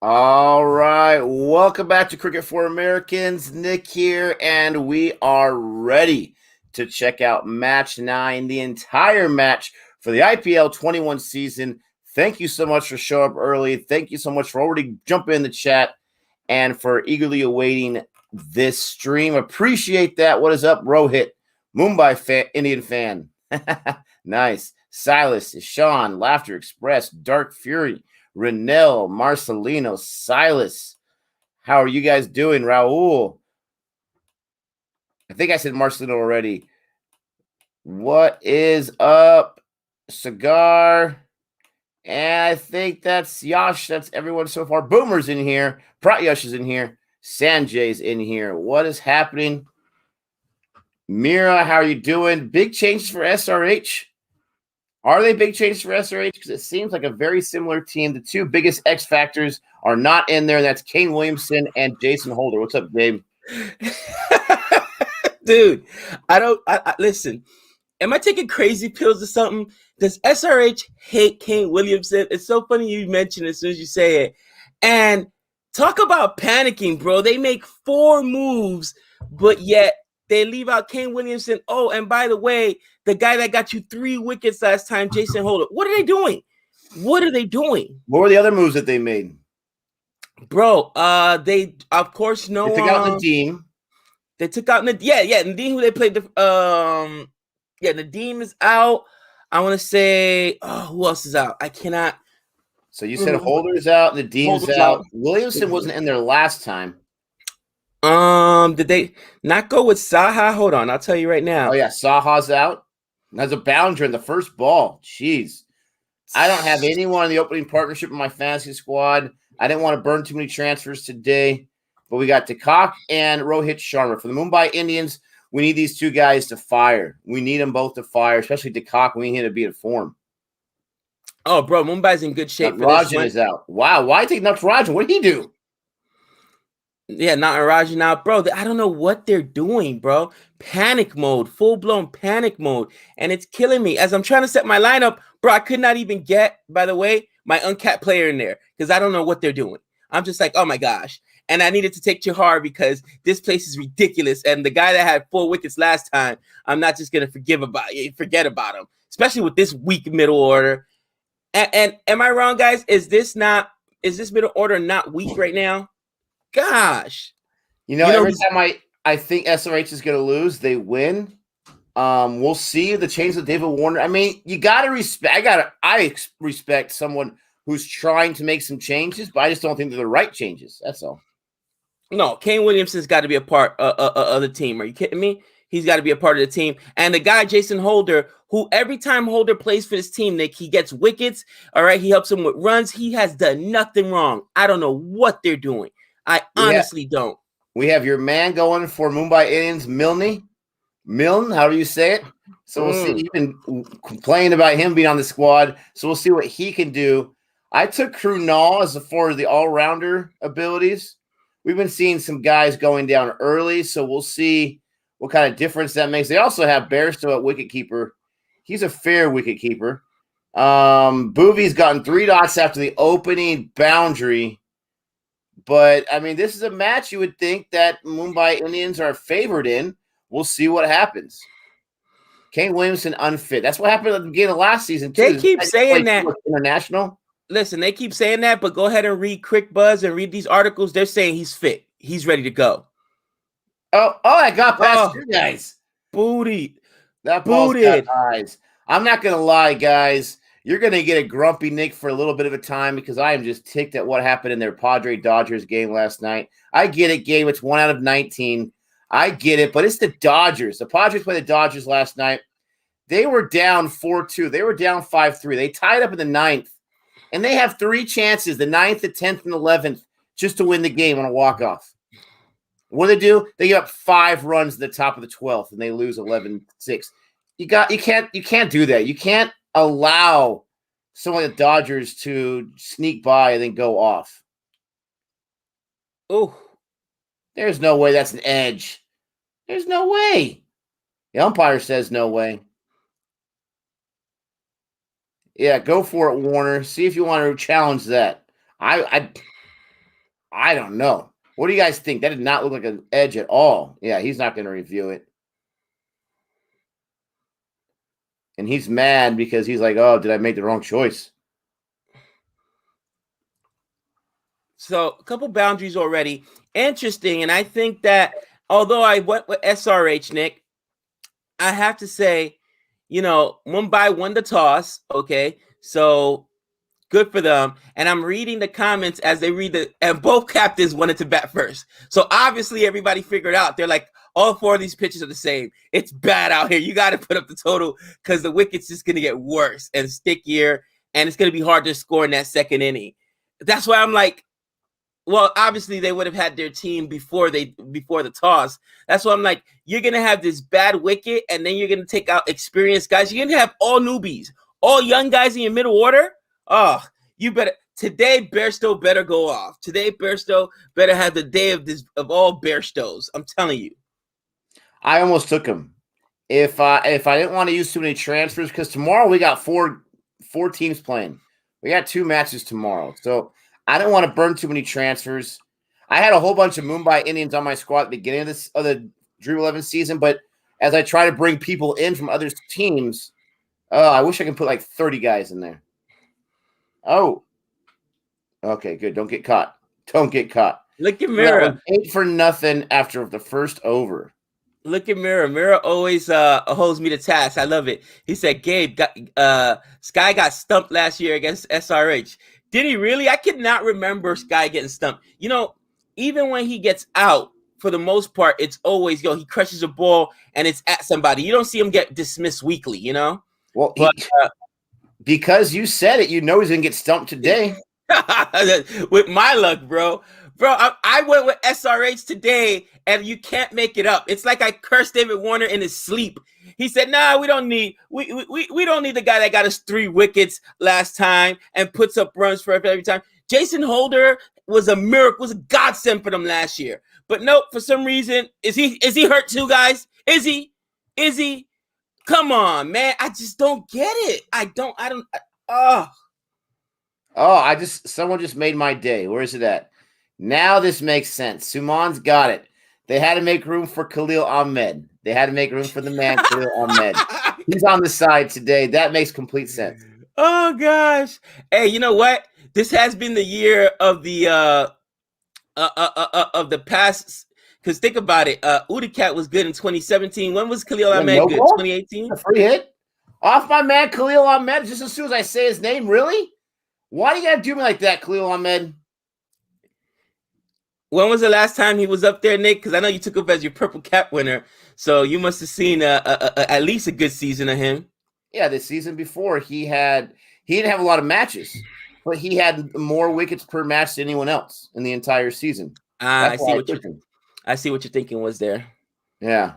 All right, welcome back to Cricket for Americans. Nick here, and we are ready to check out match 9, the entire match for the IPL 21 season. Thank you so much for showing up early. Thank you so much for already jumping in the chat and for eagerly awaiting this stream. Appreciate that. What is up, Rohit? Mumbai Indian fan. Nice. Silas, Sean, Laughter Express, Dark Fury, Renell, Marcelino, Silas. How are you guys doing? Raul. I think I said Marcelino already. What is up? Cigar. And I think that's Yash. That's everyone so far. Boomer's in here. Pratyush is in here. Sanjay's in here. What is happening? Mira, how are you doing? Big changes for SRH. Are they big changes for SRH? Because it seems like a very similar team. The two biggest X factors are not in there. That's Kane Williamson and Jason Holder. What's up, Gabe? Dude, I listen. Am I taking crazy pills or something? Does SRH hate Kane Williamson? It's so funny you mention it as soon as you say it. And talk about panicking, bro. They make 4 moves, but yet they leave out Kane Williamson. Oh, and by the way, the guy that got you 3 wickets last time, Jason Holder. What are they doing? What are they doing? What were the other moves that they made? Bro, they of course know They took out Nadeem. They took out Nadeem, who they played the Nadeem is out. I want to say, who else is out? I cannot. So you said Holder's out, Nadeem's out. Williamson wasn't in there last time. Did they not go with Saha? Hold on, I'll tell you right now. Oh yeah, Saha's out. There's a boundary in the first ball. Jeez. I don't have anyone in the opening partnership in my fantasy squad. I didn't want to burn too many transfers today, but we got Dekak and Rohit Sharma. For the Mumbai Indians, we need these two guys to fire. We need them both to fire, especially Dekak. We need him to be in form. Oh, bro, Mumbai's in good shape. Rajan is out. Wow, why take Rajan? What did he do? Yeah, not Rajan out, bro. I don't know what they're doing, bro. Panic mode, full-blown panic mode, and it's killing me. As I'm trying to set my lineup, bro, I could not even get, by the way, my uncapped player in there because I don't know what they're doing. I'm just like, oh my gosh. And I needed to take Chahar because this place is ridiculous. And the guy that had 4 wickets last time, I'm not just gonna forget about him, especially with this weak middle order. And am I wrong, guys? Is this middle order not weak right now? Gosh. Every time I think SRH is gonna lose, they win. We'll see the change of David Warner. I mean, you gotta respect. I respect someone who's trying to make some changes, but I just don't think they're the right changes. That's all. No, Kane Williamson's got to be a part of the team. Are you kidding me? He's got to be a part of the team. And the guy, Jason Holder, who every time Holder plays for this team, Nick, he gets wickets. All right, he helps him with runs. He has done nothing wrong. I don't know what they're doing. I honestly don't. We have your man going for Mumbai Indians, Milne, how do you say it? So we'll see. You've been complaining about him being on the squad, so we'll see what he can do. I took Krunal as for the all-rounder abilities. We've been seeing some guys going down early, so we'll see what kind of difference that makes. They also have Bairstow at wicketkeeper. He's a fair wicketkeeper. Boovy's gotten 3 dots after the opening boundary. But, I mean, this is a match you would think that Mumbai Indians are favored in. We'll see what happens. Kane Williamson unfit. That's what happened at the beginning of last season, too. They keep saying that. International. Listen, they keep saying that, but go ahead and read Crick Buzz and read these articles. They're saying he's fit. He's ready to go. Oh, I got past you guys. Booty. That ball's got eyes. I'm not going to lie, guys. You're going to get a grumpy Nick for a little bit of a time because I am just ticked at what happened in their Padre-Dodgers game last night. I get it, Gabe. It's 1 out of 19. I get it, but it's the Dodgers. The Padres played the Dodgers last night. They were down 4-2. They were down 5-3. They tied up in the 9th, and they have 3 chances, the 9th, the 10th, and 11th, just to win the game on a walk-off. What do? They give up 5 runs at the top of the 12th, and they lose 11-6. You can't do that. You can't allow someone like the Dodgers to sneak by and then go off. Oh, there's no way that's an edge. There's no way. The umpire says no way. Yeah, go for it, Warner. See if you want to challenge that. I don't know. What do you guys think? That did not look like an edge at all. Yeah, he's not going to review it. And he's mad because he's like, oh, did I make the wrong choice? So a couple boundaries already. Interesting. And I think that although I went with SRH, Nick, I have to say, Mumbai won the toss. Okay. So good for them. And I'm reading the comments as they read and both captains wanted to bat first. So obviously everybody figured out. They're like, all four of these pitches are the same. It's bad out here. You got to put up the total because the wicket's just going to get worse and stickier. And it's going to be hard to score in that second inning. That's why I'm like, well, obviously they would have had their team before the toss. That's why I'm like, you're going to have this bad wicket and then you're going to take out experienced guys. You're going to have all newbies, all young guys in your middle order. Oh, you better today. Bairstow better go off. Today, Bairstow better have the day of all Bairstows. I'm telling you. I almost took him if I didn't want to use too many transfers because tomorrow we got four teams playing. We got 2 matches tomorrow, so I didn't want to burn too many transfers. I had a whole bunch of Mumbai Indians on my squad at the beginning of the Dream 11 season, but as I try to bring people in from other teams, I wish I could put like 30 guys in there. Oh, okay, good. Don't get caught. Don't get caught. Look at Mira. 8-0 after the first over. Look at Mira. Mira always holds me to task. I love it. He said, Gabe, Sky got stumped last year against SRH. Did he really? I could not remember Sky getting stumped. Even when he gets out, for the most part, it's always, he crushes a ball and it's at somebody. You don't see him get dismissed weekly, Well, because you said it, he's going to get stumped today. With my luck, bro. I went with SRH today, and you can't make it up. It's like I cursed David Warner in his sleep. He said, "Nah, we don't need the guy that got us 3 wickets last time and puts up runs for every time." Jason Holder was a miracle, was a godsend for them last year. But nope, for some reason, is he hurt too, guys? Is he? Come on, man. I just don't get it. Someone just made my day. Where is it at? Now this makes sense. Suman's got it. They had to make room for Khalil Ahmed. They had to make room for the man, Khalil Ahmed. He's on the side today. That makes complete sense. Oh, gosh. Hey, you know what? This has been the year of the past. Because think about it. Udikat was good in 2017. When was Khalil Ahmed good? 2018? A free hit? Off my man, Khalil Ahmed, just as soon as I say his name. Really? Why do you got to do me like that, Khalil Ahmed? When was the last time he was up there, Nick? Because I know you took him as your purple cap winner, so you must have seen at least a good season of him. Yeah, the season before he didn't have a lot of matches, but he had more wickets per match than anyone else in the entire season. I see what you're thinking was there. Yeah.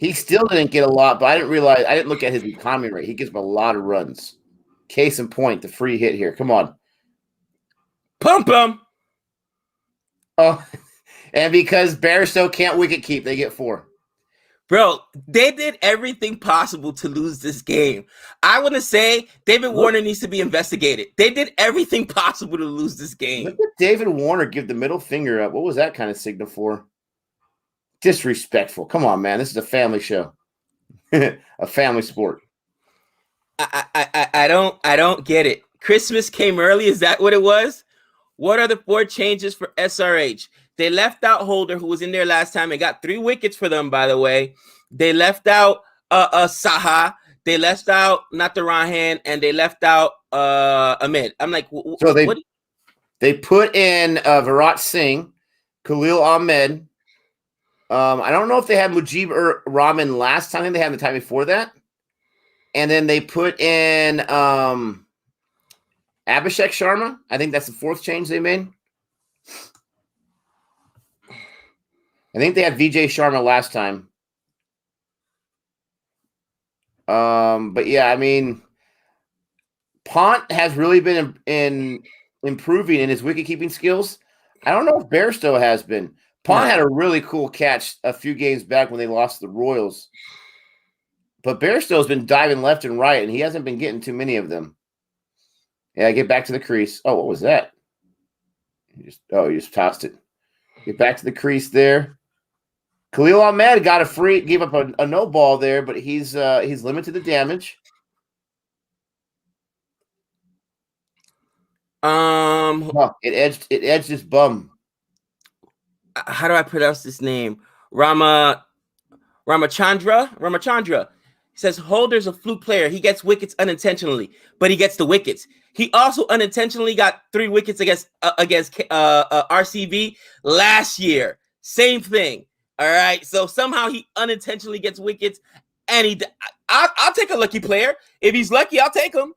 He still didn't get a lot, but I didn't look at his economy rate. He gives him a lot of runs. Case in point, the free hit here. Come on. Pump him. Oh, and because Bairstow can't wicket keep, they get 4. Bro, they did everything possible to lose this game. I want to say David Warner needs to be investigated. They did everything possible to lose this game. Look at David Warner give the middle finger up. What was that kind of signal for? Disrespectful. Come on, man. This is a family show. A family sport. I don't get it. Christmas came early. Is that what it was? What are the 4 changes for SRH? They left out Holder, who was in there last time and got 3 wickets for them, by the way. They left out Saha. They left out Natarajan, and they left out Ahmed. I'm like, so they put in Virat Singh, Khalil Ahmed. I don't know if they had Mujib Rahman last time. I think they had the time before that. And then they put in Abhishek Sharma. I think that's the 4th change they made. I think they had Vijay Sharma last time. But yeah, I mean, Pont has really been improving in his wicket-keeping skills. I don't know if Bairstow has been. Pont had a really cool catch a few games back when they lost the Royals. But Bairstow's been diving left and right, and he hasn't been getting too many of them. Yeah, get back to the crease. Oh, what was that? He just tossed it. Get back to the crease there. Khalil Ahmed got a free, gave up a no ball there, but he's limited the damage. It edged his bum. How do I pronounce this name? Ramachandra. He says Holder's a fluke player. He gets wickets unintentionally, but he gets the wickets. He also unintentionally got 3 wickets against RCB last year. Same thing. All right. So somehow he unintentionally gets wickets, and I'll take a lucky player. If he's lucky, I'll take him.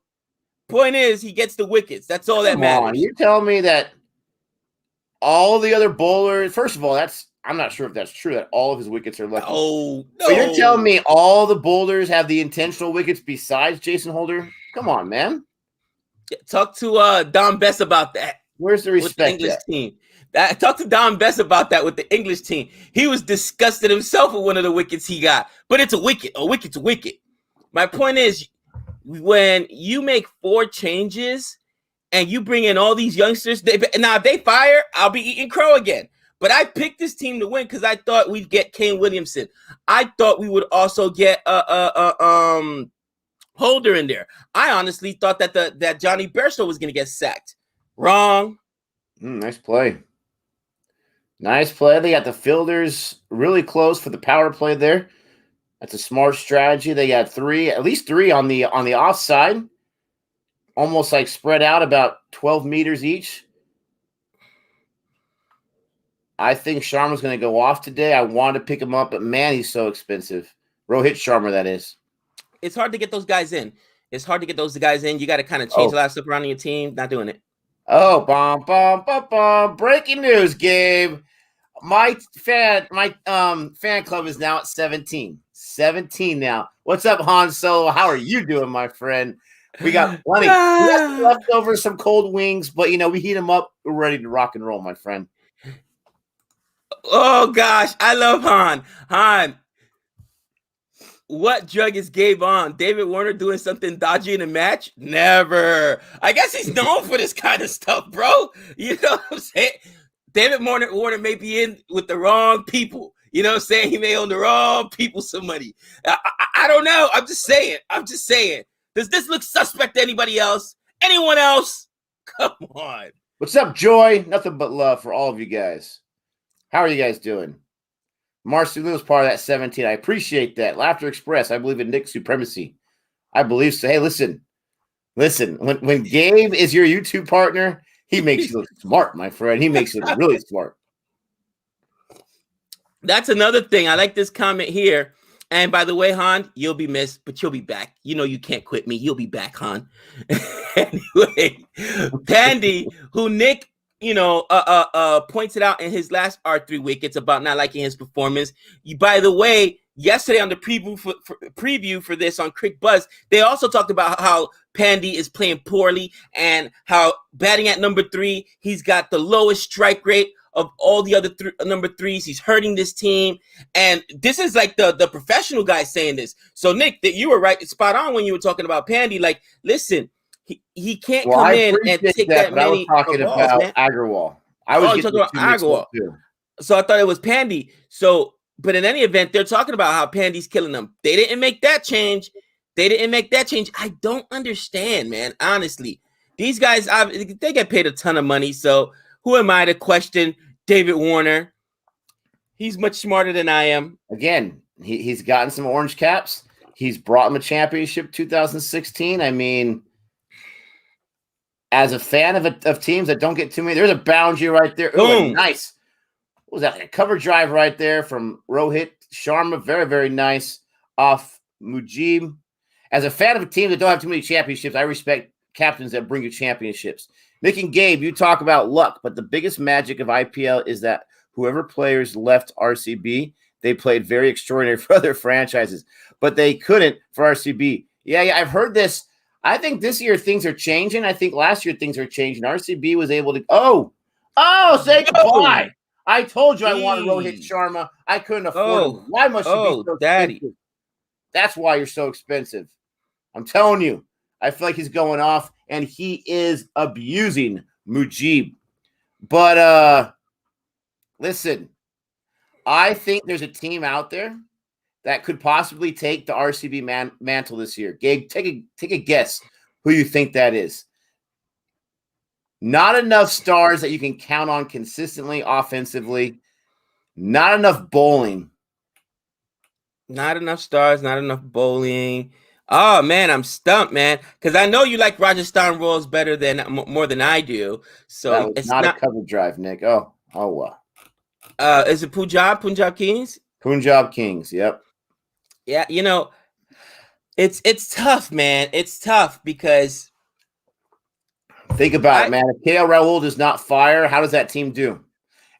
Point is, he gets the wickets. That's all that matters. You tell me that all the other bowlers. First of all, I'm not sure if that's true that all of his wickets are lucky. Oh, no. But you're telling me all the bowlers have the intentional wickets besides Jason Holder? Come on, man. Talk to Don Bess about that. Where's the respect? With the English team. Talk to Don Bess about that with the English team. He was disgusted himself with one of the wickets he got. But it's a wicket. A wicket's a wicket. My point is, when you make 4 changes and you bring in all these youngsters, now if they fire, I'll be eating crow again. But I picked this team to win because I thought we'd get Kane Williamson. I thought we would also get Holder in there. I honestly thought that Johnny Bairstow was going to get sacked. Wrong. Nice play. Nice play. They got the fielders really close for the power play there. That's a smart strategy. They got at least three on the offside, almost like spread out about 12 meters each. I think Sharma's going to go off today. I wanted to pick him up, but man, he's so expensive. Rohit Sharma, that is. It's hard to get those guys in. You got to kind of change a lot of stuff around in your team. Not doing it. Oh, bomb. Breaking news, Gabe. My fan club is now at 17. 17 now. What's up, Han Solo? How are you doing, my friend? We got plenty. We got some leftovers, some cold wings, but we heat them up. We're ready to rock and roll, my friend. Oh gosh, I love Han. Han, what drug is Gabe on? David Warner doing something dodgy in a match? Never. I guess he's known for this kind of stuff, bro. You know what I'm saying? David Warner may be in with the wrong people. You know what I'm saying? He may own the wrong people some money. I don't know. I'm just saying. Does this look suspect to anybody else? Anyone else? Come on. What's up, Joy? Nothing but love for all of you guys. How are you guys doing? Marcy Lewis, part of that 17. I appreciate that. Laughter Express. I believe in Nick supremacy. I believe so. Hey, listen. When Gabe is your YouTube partner, he makes you look smart, my friend. He makes you look really smart. That's another thing. I like this comment here. And by the way, Han, you'll be missed, but you'll be back. You know you can't quit me. You'll be back, Han. Anyway, Pandy, who Nick, pointed out in his last R3 wickets about not liking his performance. By the way, yesterday on the preview for this on Crick Buzz, they also talked about how Pandy is playing poorly and how batting at number 3, he's got the lowest strike rate of all the other number 3s. He's hurting this team. And this is like the professional guy saying this. So, Nick, that you were right, spot on when you were talking about Pandy. Like, listen, he can't come in and take that many. I was talking about Agarwal. I was talking about Agarwal. So I thought it was Pandy. So, but in any event, they're talking about how Pandy's killing them. They didn't make that change. I don't understand, man. Honestly, these guys, they get paid a ton of money. So who am I to question David Warner? He's much smarter than I am. Again, he's gotten some orange caps. He's brought him a championship 2016. I mean, as a fan of teams that don't get too many, there's a boundary right there. Oh, nice. What was that? A cover drive right there from Rohit Sharma. Very, very nice off Mujib. As a fan of a team that don't have too many championships, I respect captains that bring you championships. Nick and Gabe, you talk about luck, but the biggest magic of IPL is that whoever players left RCB, they played very extraordinary for other franchises, but they couldn't for RCB. Yeah, I've heard this. I think this year things are changing. I think last year things are changing. RCB was able to say goodbye. I told you I wanted Rohit Sharma. I couldn't afford him. Why must you be so expensive? That's why you're so expensive. I'm telling you. I feel like he's going off, and he is abusing Mujib. But listen, I think there's a team out there that could possibly take the RCB mantle this year. Gabe, take a guess who you think that is. Not enough stars that you can count on consistently offensively. Not enough bowling. Not enough stars, not enough bowling. Oh man, I'm stumped, man, because I know you like Rajasthan Royals better than more than I do. So That was it's not a not. cover drive, Nick. Oh well. Is it Punjab Kings? Punjab Kings. Yep. Yeah, it's tough, man. It's tough because think about it, man. If KL Rahul does not fire, how does that team do?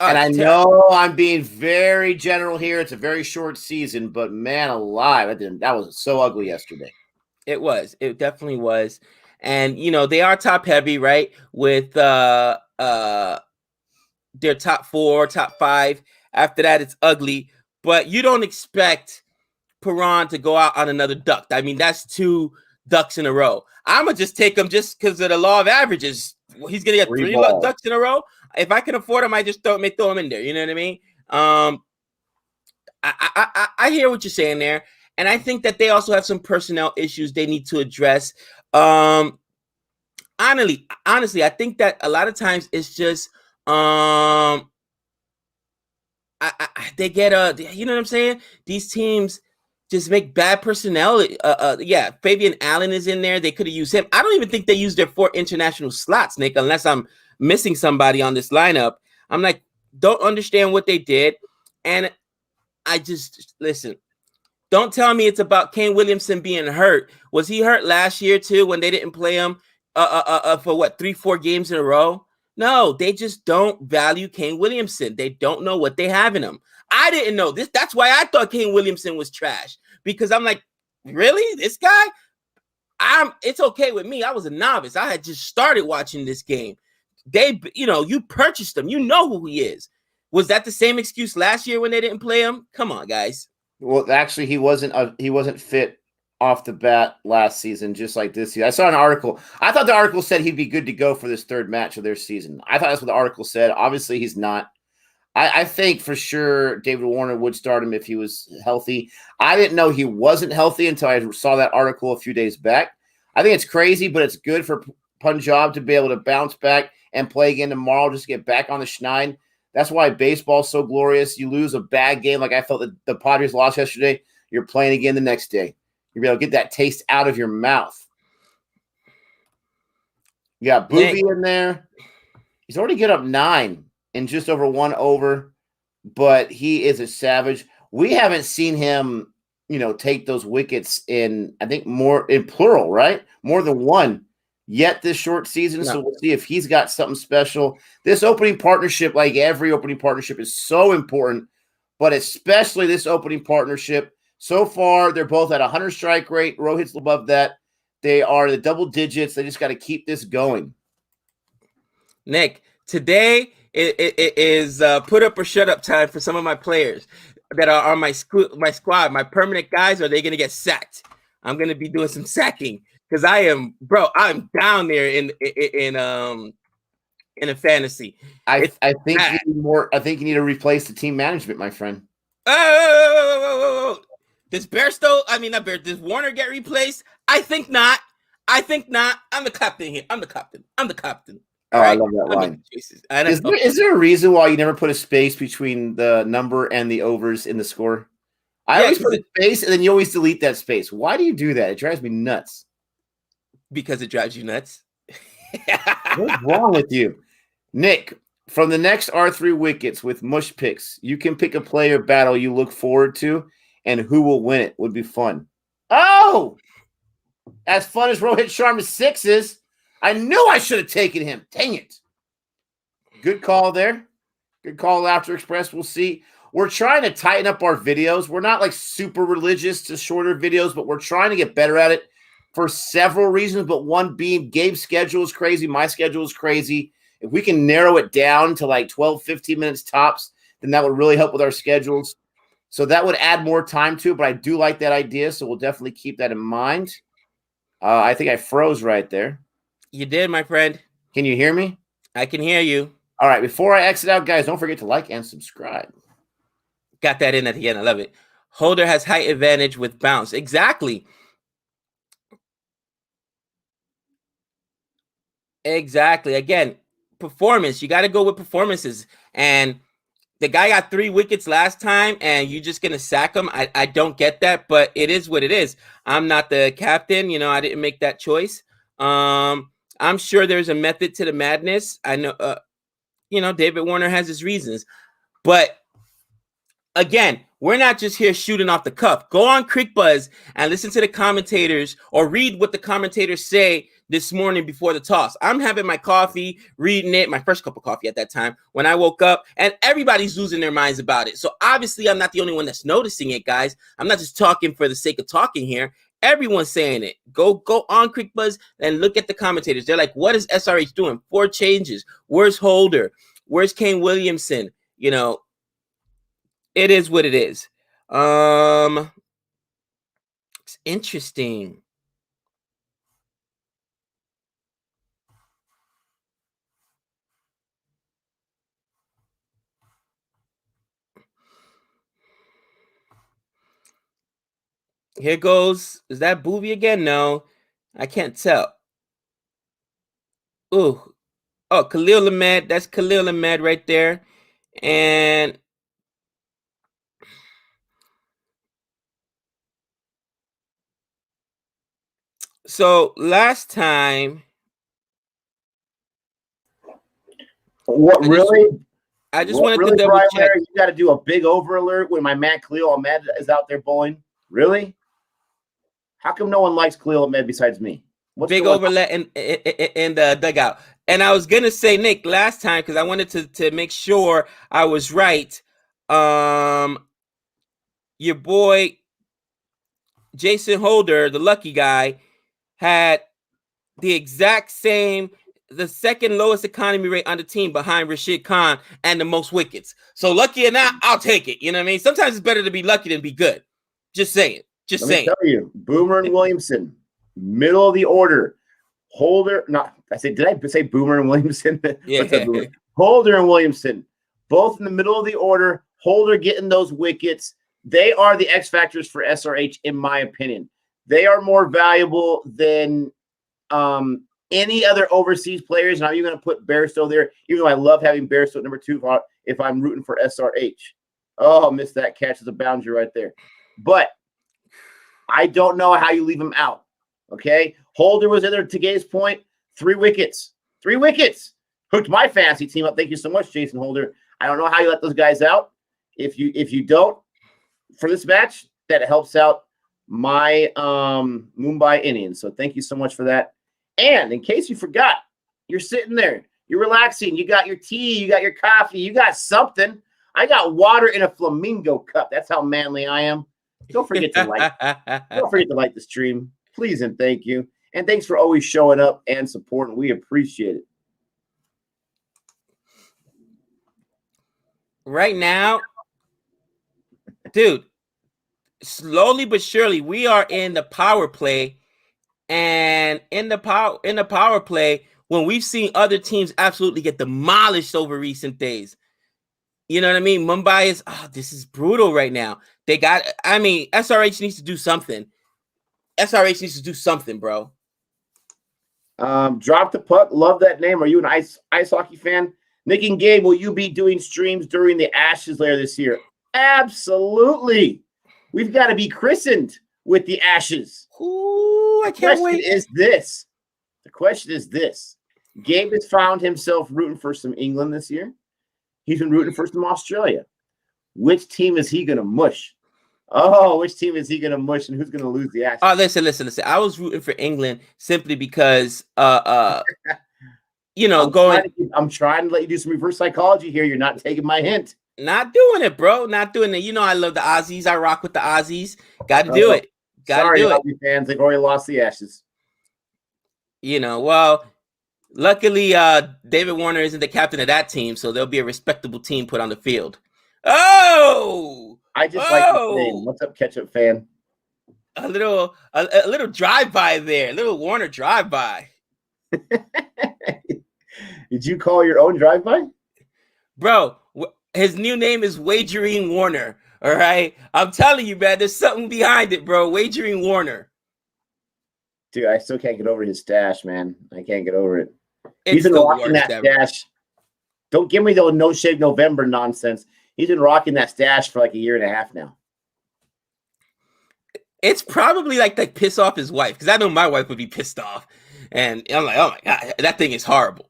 And I know I'm being very general here. It's a very short season, but man alive, that was so ugly yesterday. It was. It definitely was. And they are top heavy, right? With their top 4, top 5. After that, it's ugly. But you don't expect Perron to go out on another duck. I mean, that's 2 ducks in a row. I'm gonna just take him just because of the law of averages. He's gonna get 3 ducks in a row. If I can afford him, I just throw him in there. You know what I mean? I hear what you're saying there, and I think that they also have some personnel issues they need to address. Honestly, I think that a lot of times it's just they get you know what I'm saying? These teams just make bad personnel. Yeah, Fabian Allen is in there. They could have used him. I don't even think they used their 4 international slots, Nick, unless I'm missing somebody on this lineup. I'm like, don't understand what they did. And I just, listen, don't tell me it's about Kane Williamson being hurt. Was he hurt last year too when they didn't play him for what, 3-4 games in a row? No, they just don't value Kane Williamson. They don't know what they have in him. I didn't know this. That's why I thought Kane Williamson was trash, because I'm like, really? This guy? It's okay with me. I was a novice. I had just started watching this game. You purchased him. You know who he is. Was that the same excuse last year when they didn't play him? Come on, guys. Well, actually, he wasn't fit off the bat last season, just like this season. I saw an article. I thought the article said he'd be good to go for this 3rd match of their season. I thought that's what the article said. Obviously, he's not. I think for sure David Warner would start him if he was healthy. I didn't know he wasn't healthy until I saw that article a few days back. I think it's crazy, but it's good for Punjab to be able to bounce back and play again tomorrow, just to get back on the schneid. That's why baseball's so glorious. You lose a bad game like I felt that the Padres lost yesterday, you're playing again the next day. You'll be able to get that taste out of your mouth. You got Boovie in there. He's already get up 9 in just over 1 over, but he is a savage. We haven't seen him, take those wickets in, I think, more in plural, right? More than 1 yet this short season. No. So we'll see if he's got something special. This opening partnership, like every opening partnership, is so important, but especially this opening partnership. So far, they're both at 100 strike rate. Rohit's above that. They are the double digits. They just got to keep this going. Nick, today it is put up or shut up time for some of my players that are on my squad, my permanent guys. Are they going to get sacked? I'm going to be doing some sacking because I'm down there in a fantasy. I think you need more. I think you need to replace the team management, my friend. Does Bairstow? I mean, not Bear. Does Warner get replaced? I think not. I'm the captain here. I'm the captain. Oh, right? I love that line. Is there a reason why you never put a space between the number and the overs in the score? I always put a space, and then you always delete that space. Why do you do that? It drives me nuts. Because it drives you nuts. What's wrong with you? Nick, from the next R3 wickets with Mush picks, you can pick a player battle you look forward to, and who will win it would be fun. Oh! As fun as Rohit Sharma's 6 is, I knew I should have taken him. Dang it. Good call there. Good call, Laughter Express. We'll see. We're trying to tighten up our videos. We're not like super religious to shorter videos, but we're trying to get better at it for several reasons. But one being Gabe's schedule is crazy. My schedule is crazy. If we can narrow it down to like 12, 15 minutes tops, then that would really help with our schedules. So that would add more time to it, but I do like that idea. So we'll definitely keep that in mind. I think I froze right there. You did, my friend. Can you hear me? I can hear you. All right, before I exit out, guys, don't forget to like and subscribe. Got that in at the end. I love it. Holder has height advantage with bounce. Exactly. Exactly. Again, performance. You got to go with performances. And the guy got 3 wickets last time, and you're just going to sack him. I don't get that, but it is what it is. I'm not the captain. I didn't make that choice. I'm sure there's a method to the madness. I know, David Warner has his reasons. But again, we're not just here shooting off the cuff. Go on CrickBuzz and listen to the commentators or read what the commentators say this morning before the toss. I'm having my coffee, reading it, my first cup of coffee at that time when I woke up, and everybody's losing their minds about it. So obviously I'm not the only one that's noticing it, guys. I'm not just talking for the sake of talking here. Everyone's saying it. Go on CrickBuzz and look at the commentators. They're like, what is SRH doing? 4 changes. Where's Holder? Where's Kane Williamson? It is what it is. It's interesting. Here goes. Is that Booby again? No, I can't tell. Ooh. Oh, Khalil Ahmed. That's Khalil Ahmed right there. And so last time. What really? I just wanted to double check. You got to do a big over alert when my man Khalil Ahmed is out there bowling. Really? How come no one likes Khalil Ahmed besides me? Big overlet in the dugout. And I was gonna say, Nick, last time, because I wanted to make sure I was right. Your boy Jason Holder, the lucky guy, had the exact same, the second lowest economy rate on the team behind Rashid Khan and the most wickets. So lucky or not, I'll take it. You know what I mean? Sometimes it's better to be lucky than be good. Just saying. Let me tell you, Boomer and Williamson, middle of the order. Holder, did I say Boomer and Williamson? Yeah. Boomer? Holder and Williamson, both in the middle of the order. Holder getting those wickets. They are the X factors for SRH, in my opinion. They are more valuable than any other overseas players. And I'm even going to put Bairstow there, even though I love having Bairstow at number 2 if I'm rooting for SRH. Oh, missed that catch as a boundary right there. But I don't know how you leave him out. Okay. Holder was in there, to Gabe's point, 3 wickets. 3 wickets. Hooked my fantasy team up. Thank you so much, Jason Holder. I don't know how you let those guys out. If you don't, for this match, that helps out my Mumbai Indians. So thank you so much for that. And in case you forgot, you're sitting there, you're relaxing, you got your tea, you got your coffee, you got something. I got water in a flamingo cup. That's how manly I am. Don't forget to like. Don't forget to like the stream, please, and thank you. And thanks for always showing up and supporting. We appreciate it. Right now, dude, slowly but surely, we are in the power play, and in the power play, when we've seen other teams absolutely get demolished over recent days. You know what I mean? Mumbai is, this is brutal right now. SRH needs to do something. SRH needs to do something, bro. Drop the puck. Love that name. Are you an ice hockey fan? Nick and Gabe, will you be doing streams during the Ashes later this year? Absolutely. We've got to be christened with the Ashes. Ooh, I can't wait. The question is this. Gabe has found himself rooting for some England this year. He's been rooting for some Australia. Which team is he going to mush? Oh, which team is he going to mush, and who's going to lose the Ashes? Oh, listen. I was rooting for England simply because, I'm trying to let you do some reverse psychology here. You're not taking my hint. Not doing it, bro. Not doing it. I love the Aussies. I rock with the Aussies. Got to do it. Got to do it. Aussie fans, they've already lost the Ashes. Well, luckily, David Warner isn't the captain of that team, so there'll be a respectable team put on the field. Oh! I just like the name. What's up, Ketchup fan? A little drive-by there. A little Warner drive-by. Did you call your own drive-by? Bro, his new name is Wagering Warner. All right, I'm telling you, man, there's something behind it, bro. Wagering Warner. Dude, I still can't get over his stash, man. I can't get over it. He's It's been the rocking worst that ever. stash. Don't give me the no shave November nonsense. He's been rocking that stash for like a year and a half now. It's probably like to piss off his wife, because I know my wife would be pissed off. And I'm like, oh my God, that thing is horrible.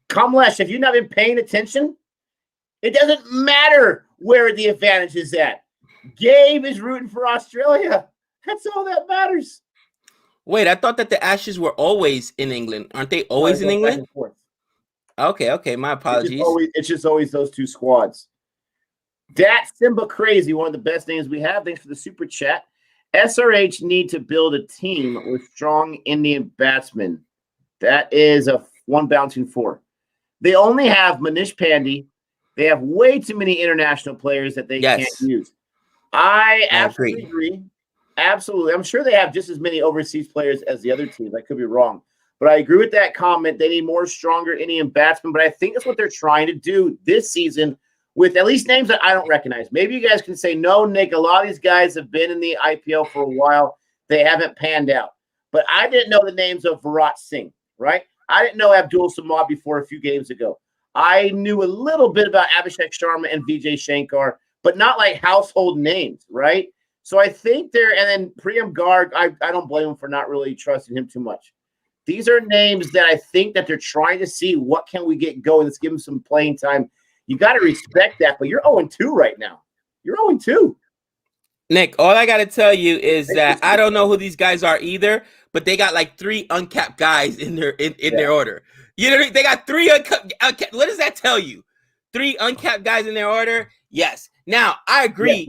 Kamlesh, if you've not been paying attention, it doesn't matter where the advantage is at. Gabe is rooting for Australia. That's all that matters. Wait, I thought that the Ashes were always in England. Aren't they always in England? Okay, my apologies. It's just always those two squads. Dat Simba Crazy, one of the best names we have. Thanks for the super chat. SRH need to build a team with strong Indian batsmen. That is a one bouncing four. They only have Manish Pandey. They have way too many international players that they can't use. I absolutely agree. Absolutely. I'm sure they have just as many overseas players as the other teams. I could be wrong. But I agree with that comment. They need more stronger Indian batsmen. But I think that's what they're trying to do this season with at least names that I don't recognize. Maybe you guys can say, no, Nick, a lot of these guys have been in the IPL for a while. They haven't panned out. But I didn't know the names of Virat Singh, right? I didn't know Abdul Samad before a few games ago. I knew a little bit about Abhishek Sharma and Vijay Shankar, but not like household names, right? So I think they're, and then Priyam Garg, I don't blame him for not really trusting him too much. These are names that I think that they're trying to see what can we get going. Let's give them some playing time. You got to respect that, but you're 0-2 right now. You're 0-2. Nick, all I got to tell you is that I don't know who these guys are either, but they got like 3 uncapped guys in their their order. You know, they got 3 uncapped. What does that tell you? 3 uncapped guys in their order? Yes. Now, I agree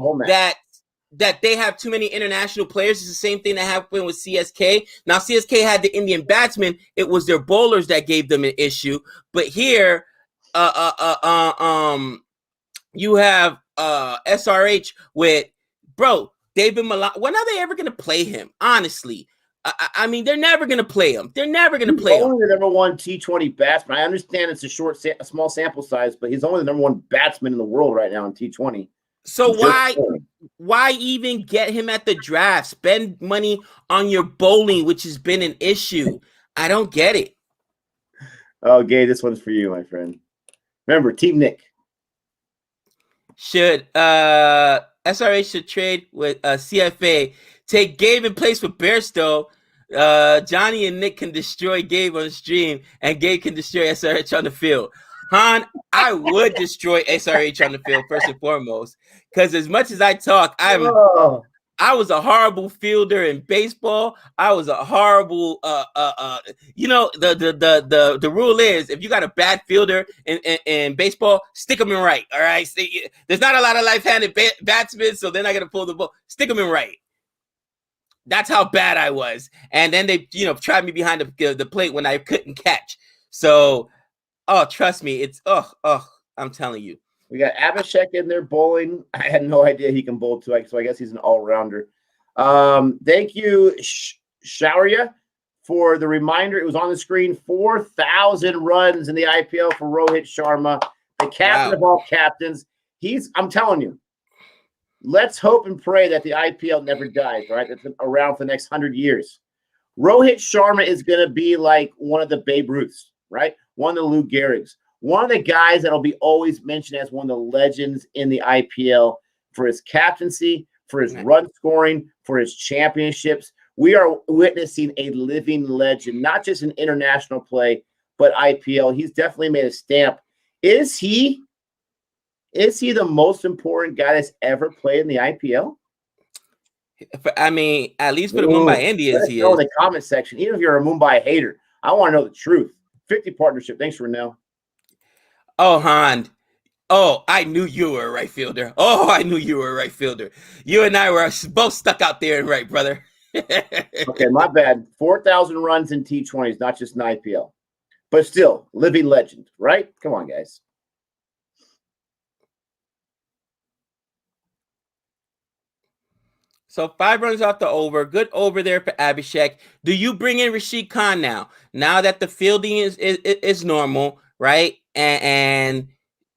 that they have too many international players. It's the same thing that happened with CSK. Now, CSK had the Indian batsmen. It was their bowlers that gave them an issue. But here, you have SRH with, bro, David Malan. When are they ever going to play him? Honestly. I mean, they're never going to play him. They're never going to play him. He's only the number 1 T20 batsman. I understand it's a small sample size, but he's only the number 1 batsman in the world right now in T20. So why even get him at the draft? Spend money on your bowling, which has been an issue. I don't get it. Oh, Gabe, this one's for you, my friend. Remember, Team Nick. Should SRH should trade with CFA, take Gabe in place with Bairstow. Johnny and Nick can destroy Gabe on the stream, and Gabe can destroy SRH on the field. Han, I would destroy SRH on the field first and foremost, because as much as I talk, I was a horrible fielder in baseball. I was a horrible you know, the rule is if you got a bad fielder in baseball, stick them in right. All right. There's not a lot of left-handed batsmen, so they're not gonna pull the ball. Stick them in right. That's how bad I was. And then they, you know, tried me behind the plate when I couldn't catch. So trust me, it's I'm telling you. We got Abhishek in there bowling. I had no idea he can bowl too, so I guess he's an all-rounder. Thank you, Shaurya, for the reminder. It was on the screen. 4,000 runs in the IPL for Rohit Sharma, the captain of all captains. I'm telling you, let's hope and pray that the IPL never dies, right? It's been around for the next 100 years. Rohit Sharma is going to be like one of the Babe Ruths, right? One of the Lou Gehrigs. One of the guys that'll be always mentioned as one of the legends in the IPL for his captaincy, for his run scoring, for his championships. We are witnessing a living legend, not just in international play, but IPL. He's definitely made a stamp. Is he the most important guy that's ever played in the IPL? I mean, at least for the Mumbai Indians, he is. In the comment section, even if you're a Mumbai hater, I want to know the truth. 50 partnership. Thanks, Renell. Oh, Han. Oh, I knew you were a right fielder. Oh, I knew you were a right fielder. You and I were both stuck out there in right, brother. Okay, my bad. 4,000 runs in T20s, not just in IPL. But still, living legend, right? Come on, guys. So 5 runs off the over. Good over there for Abhishek. Do you bring in Rashid Khan now? Now that the fielding is normal, right? And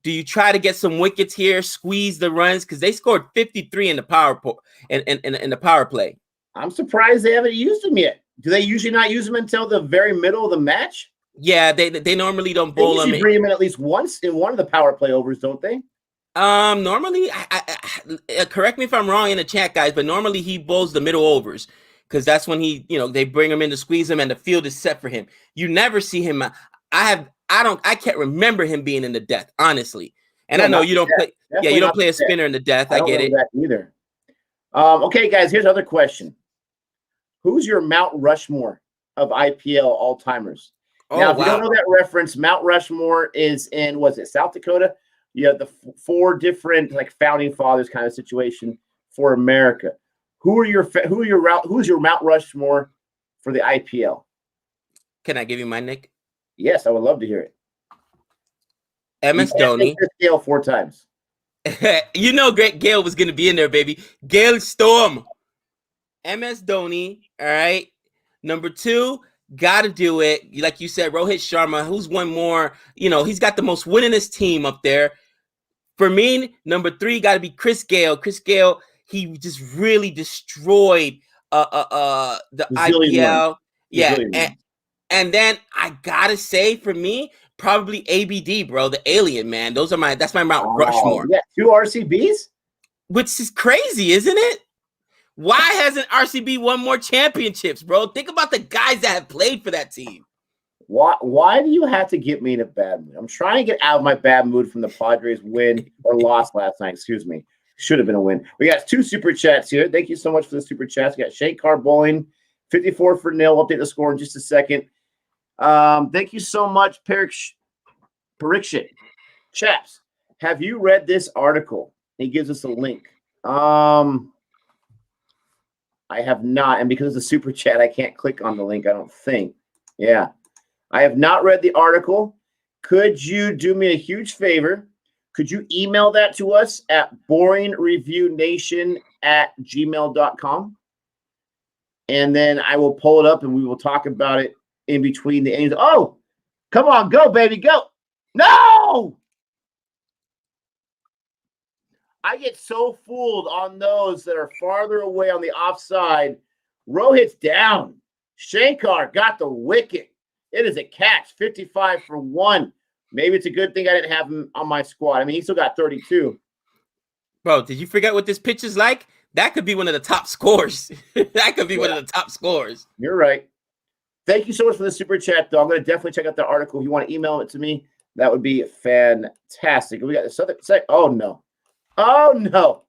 Do you try to get some wickets here, squeeze the runs? Because they scored 53 in the in the power play. I'm surprised they haven't used them yet. Do they usually not use them until the very middle of the match? Yeah, they normally don't bowl them. They usually bring them in at least once in one of the power play overs, don't they? Normally, correct me if I'm wrong in the chat, guys, but normally he bowls the middle overs because that's when they bring him in to squeeze him and the field is set for him. You never see him. I can't remember him being in the death, honestly. And I know you don't play. Yeah, you don't play a spinner in the death. I get it. That either. Okay, guys, here's another question. Who's your Mount Rushmore of IPL all-timers? Now, if you don't know that reference, Mount Rushmore is in, South Dakota? You have the 4 different founding fathers kind of situation for America. Who's your Mount Rushmore for the IPL? Can I give you my nick? Yes, I would love to hear it. MS Dhoni. Gale 4 times. Great Gale was going to be in there, baby. Gale Storm. MS Dhoni, all right. Number 2, got to do it. Like you said, Rohit Sharma, who's won more. He's got the most winningest team up there. For me, number 3 got to be Chris Gale. Chris Gale, he just really destroyed the IPL. Yeah, and then I gotta say, for me, probably ABD, bro, the alien, man. That's my Mount Rushmore. Yeah, 2 RCBs, which is crazy, isn't it? Why hasn't RCB won more championships, bro? Think about the guys that have played for that team. Why do you have to get me in a bad mood? I'm trying to get out of my bad mood from the Padres win or loss last night. Excuse me. Should have been a win. We got 2 super chats here. Thank you so much for the super chats. We got Shane Carr Bowling, 54 for nil. We'll update the score in just a second. Thank you so much, Parikshit. Chaps, have you read this article? He gives us a link. I have not, and because it's a super chat, I can't click on the link, I don't think. Yeah. I have not read the article. Could you do me a huge favor? Could you email that to us at boringreviewNation@gmail.com? And then I will pull it up and we will talk about it in between the innings. Oh, come on, go, baby, go. No! I get so fooled on those that are farther away on the offside. Rohit's down. Shankar got the wicket. It is a catch, 55 for 1. Maybe it's a good thing I didn't have him on my squad. I mean, he still got 32. Bro, did you forget what this pitch is like? That could be one of the top scores. That could be one of the top scores. You're right. Thank you so much for the super chat, though. I'm going to definitely check out the article. If you want to email it to me, that would be fantastic. We got this other – oh, no. Oh, no.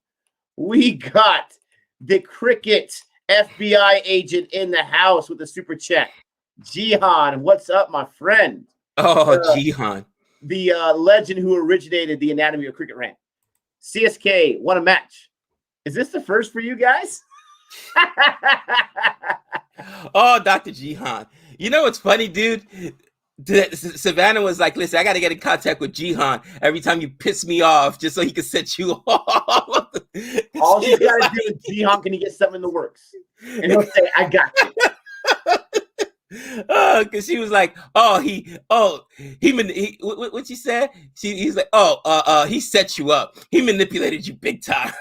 We got the cricket FBI agent in the house with the super chat. Jihan, what's up, my friend? Oh, Jihan. The legend who originated the anatomy of cricket rant. CSK won a match. Is this the first for you guys? Oh, Dr. Jihan. You know what's funny, dude? Savannah was like, listen, I got to get in contact with Jihan every time you piss me off just so he can set you off. All she's got to do is, Jihan, can you get something in the works? And he'll say, I got you. Because she was like, what she said? He's like, he set you up. He manipulated you big time.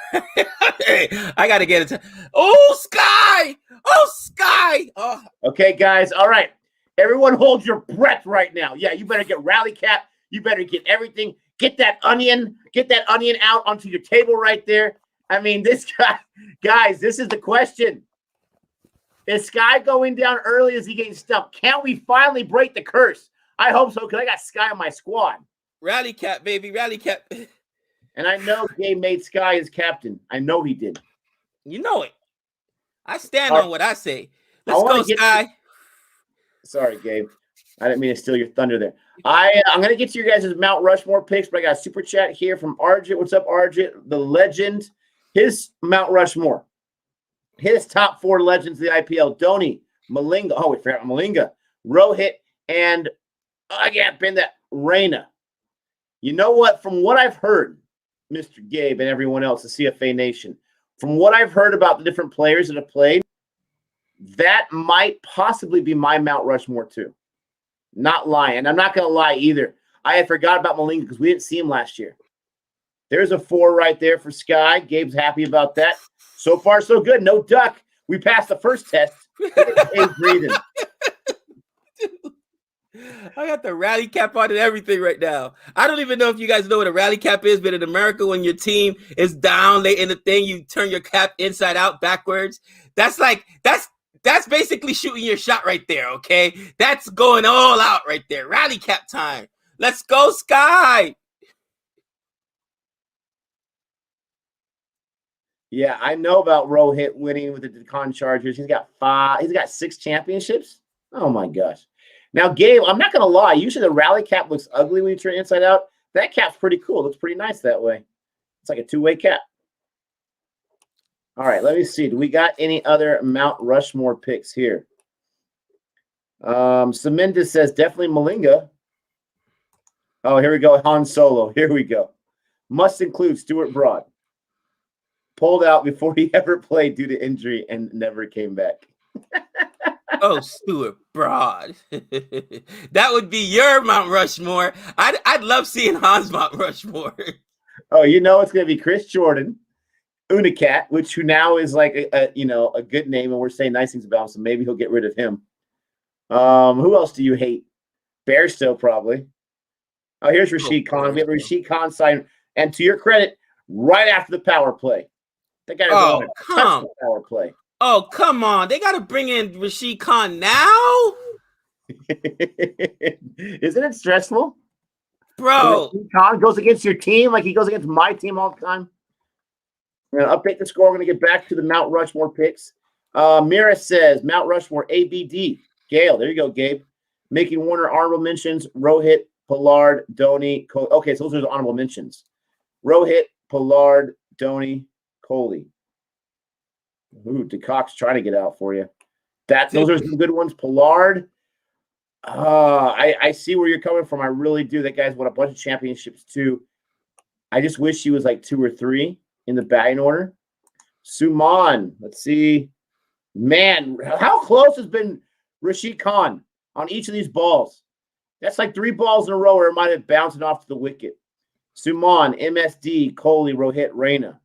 Hey, I gotta get it. Sky. Oh. Okay, guys. All right, everyone, hold your breath right now. Yeah, you better get rally cap. You better get everything. Get that onion out onto your table right there. I mean, this guy, guys. This is the question. Is Sky going down early? Is he getting stumped? Can we finally break the curse? I hope so, because I got Sky on my squad. Rally cap, baby. Rally cap. And I know Gabe made Sky his captain. I know he did. You know it. I stand on what I say. Let's go, Sky. Sorry, Gabe. I didn't mean to steal your thunder there. I'm going to get to your guys' Mount Rushmore picks, but I got a super chat here from Arjit. What's up, Arjit? The legend. His Mount Rushmore. His top 4 legends of the IPL: Dhoni, Malinga. Oh, we forgot Malinga, Rohit, and again, Raina. You know what? From what I've heard, Mr. Gabe and everyone else, the CFA Nation, from what I've heard about the different players that have played, that might possibly be my Mount Rushmore too. Not lying. And I'm not going to lie either. I had forgot about Malinga because we didn't see him last year. There's a 4 right there for Sky. Gabe's happy about that. So far, so good. No duck. We passed the first test. Gabe breathing. I got the rally cap on and everything right now. I don't even know if you guys know what a rally cap is, but in America, when your team is down late in the thing, you turn your cap inside out backwards. That's basically shooting your shot right there, okay? That's going all out right there. Rally cap time. Let's go, Sky. Yeah, I know about Rohit winning with the Deccan Chargers. He's got 6 championships. Oh my gosh. Now, Gabe, I'm not going to lie. Usually the rally cap looks ugly when you turn it inside out. That cap's pretty cool. It looks pretty nice that way. It's like a 2-way cap. All right, let me see. Do we got any other Mount Rushmore picks here? Semendez says definitely Malinga. Oh, here we go. Han Solo. Here we go. Must include Stuart Broad. Pulled out before he ever played due to injury and never came back. Oh, Stuart Broad. That would be your Mount Rushmore. I'd love seeing Han's Mount Rushmore. Oh, you know it's going to be Chris Jordan, Unicat, who now is like a good name, and we're saying nice things about him, so maybe he'll get rid of him. Who else do you hate? Bairstow, probably. Oh, here's Rashid Khan. We have Rashid Khan sign, and to your credit, right after the power play. That guy doesn't touch the power play. Oh, come on. They got to bring in Rashid Khan now? Isn't it stressful? Bro. Rashid Khan goes against your team like he goes against my team all the time. We're going to update the score. We're going to get back to the Mount Rushmore picks. Mira says Mount Rushmore ABD. Gale, there you go, Gabe. Making Warner honorable mentions. Rohit, Pollard, Dhoni. Okay, so those are the honorable mentions. Rohit, Pollard, Dhoni, Kohli. Ooh, DeCock's trying to get out for you. Those are some good ones. Pollard. I see where you're coming from. I really do. That guy's won a bunch of championships too. I just wish he was like 2 or 3 in the batting order. Suman. Let's see. Man, how close has been Rashid Khan on each of these balls? That's like 3 balls in a row where it might have bounced off to the wicket. Suman, MSD, Kohli, Rohit, Raina.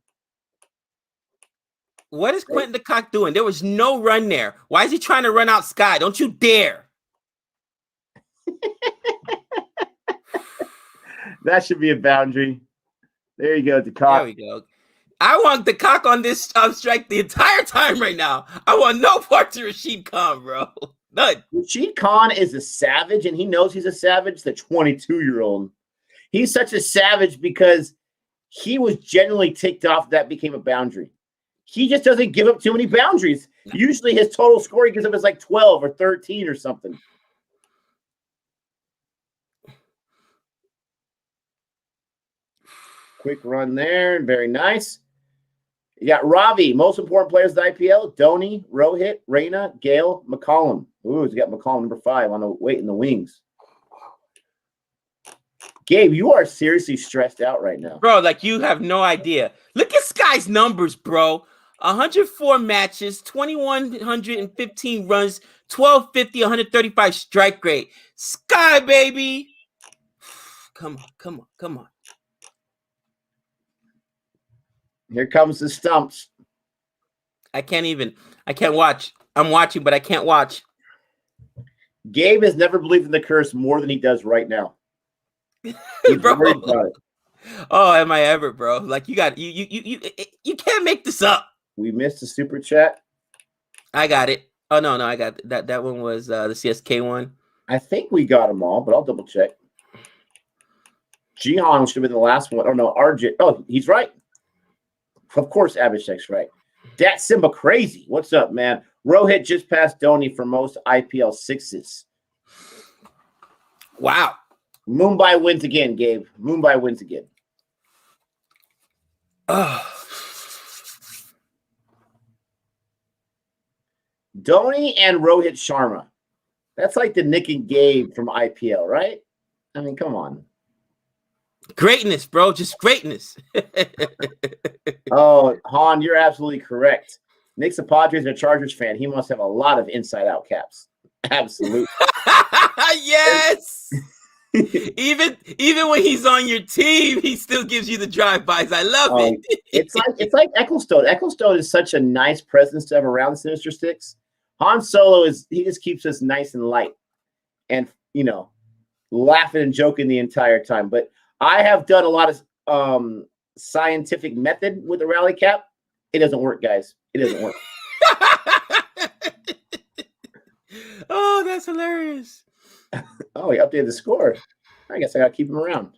What is Quentin DeCock doing? There was no run there. Why is he trying to run out Sky? Don't you dare. That should be a boundary. There you go, DeCock. There we go. I want DeCock on this strike the entire time right now. I want no part to Rashid Khan, bro. None. Rashid Khan is a savage, and he knows he's a savage, the 22-year-old. He's such a savage because he was genuinely ticked off that became a boundary. He just doesn't give up too many boundaries. Usually his total score he gives up is like 12 or 13 or something. Quick run there. Very nice. You got Ravi, most important players of the IPL. Dhoni, Rohit, Raina, Gale, McCollum. Ooh, he's got McCollum number 5 on the weight in the wings. Gabe, you are seriously stressed out right now. Bro, like you have no idea. Look at Sky's numbers, bro. 104 matches, 2,115 runs, 1,250, 135 strike rate. Sky, baby. Come on. Here comes the stumps. I can't watch. I'm watching, but I can't watch. Gabe has never believed in the curse more than he does right now. He's bro. worried about it. Oh, am I ever, bro? Like you can't make this up. We missed a super chat. I got it. Oh no, I got that. That one was the CSK one. I think we got them all, but I'll double check. Jihan should have been the last one. Oh no, RJ. Oh, he's right. Of course, Abhishek's right. Dat Simba crazy. What's up, man? Rohit just passed Dhoni for most IPL 6s. Wow. Mumbai wins again, Gabe. Mumbai wins again. Dhoni and Rohit Sharma. That's like the Nick and Gabe from IPL, right? I mean, come on. Greatness, bro. Just greatness. Oh, Han, you're absolutely correct. Nick's a Padres and a Chargers fan. He must have a lot of inside-out caps. Absolutely. Yes. Even when he's on your team, he still gives you the drive-bys. I love it. It's like Ecclestone. Ecclestone is such a nice presence to have around the Sinister Six. Han Solo he just keeps us nice and light, and laughing and joking the entire time. But I have done a lot of scientific method with the rally cap. It doesn't work, guys. It doesn't work. Oh, that's hilarious. Oh, he updated the score. I guess I got to keep him around.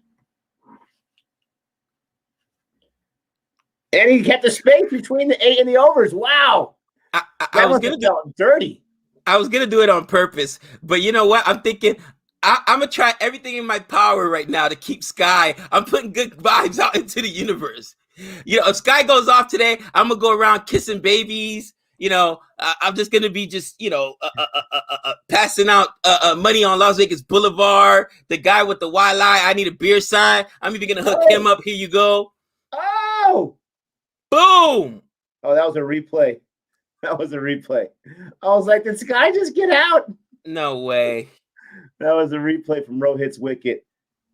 And he kept the space between the 8 and the overs. Wow. I was going to do dirty. I was going to do it on purpose. But you know what? I'm thinking I'm going to try everything in my power right now to keep Sky. I'm putting good vibes out into the universe. If Sky goes off today, I'm going to go around kissing babies. I'm just going to be passing out money on Las Vegas Boulevard. The guy with the Y lie, I need a beer sign. I'm even going to hook him up. Here you go. Oh! Boom! Oh, that was a replay. That was a replay. I was like, did Sky just get out? No way. That was a replay from Rohit's wicket.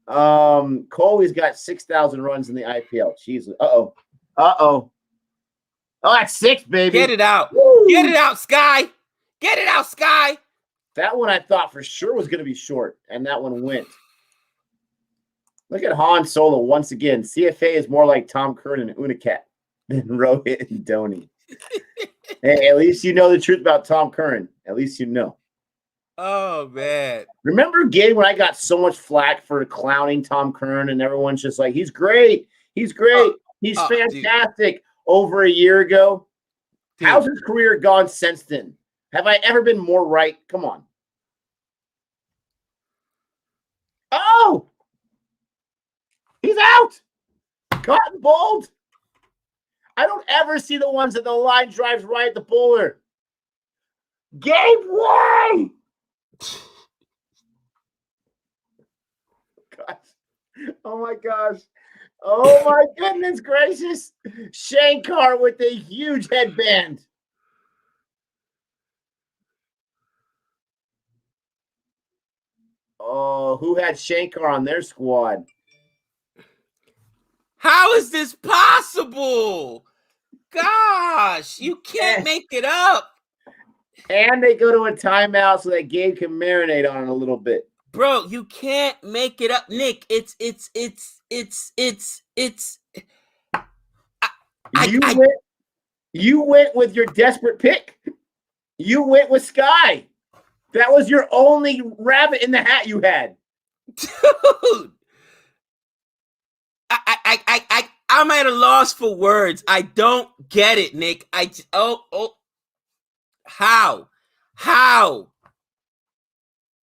Kohli's got 6,000 runs in the IPL. Jeez. Uh-oh. Oh, that's 6, baby. Get it out. Woo! Get it out, Sky. Get it out, Sky. That one I thought for sure was going to be short, and that one went. Look at Han Solo once again. CFA is more like Tom Curran and Unicat than Rohit and Dhoni. Hey, at least you know the truth about Tom Curran. At least you know. Oh, man. Remember, Gabe, when I got so much flack for clowning Tom Curran, and everyone's just like, he's great. He's great. He's fantastic. Dude. Over a year ago. Dude. How's his career gone since then? Have I ever been more right? Come on. Oh! He's out! Caught and bowled. I don't ever see the ones that the line drives right at the bowler. Gabe, why? Gosh. Oh, my gosh. Oh, my goodness gracious. Shankar with a huge headband. Oh, who had Shankar on their squad? How is this possible? Gosh, you can't make it up. And they go to a timeout so that Gabe can marinate on it a little bit. Bro, you can't make it up, Nick. You went with your desperate pick. You went with Sky. That was your only rabbit in the hat you had. Dude. I'm at a loss for words. I don't get it, Nick. How?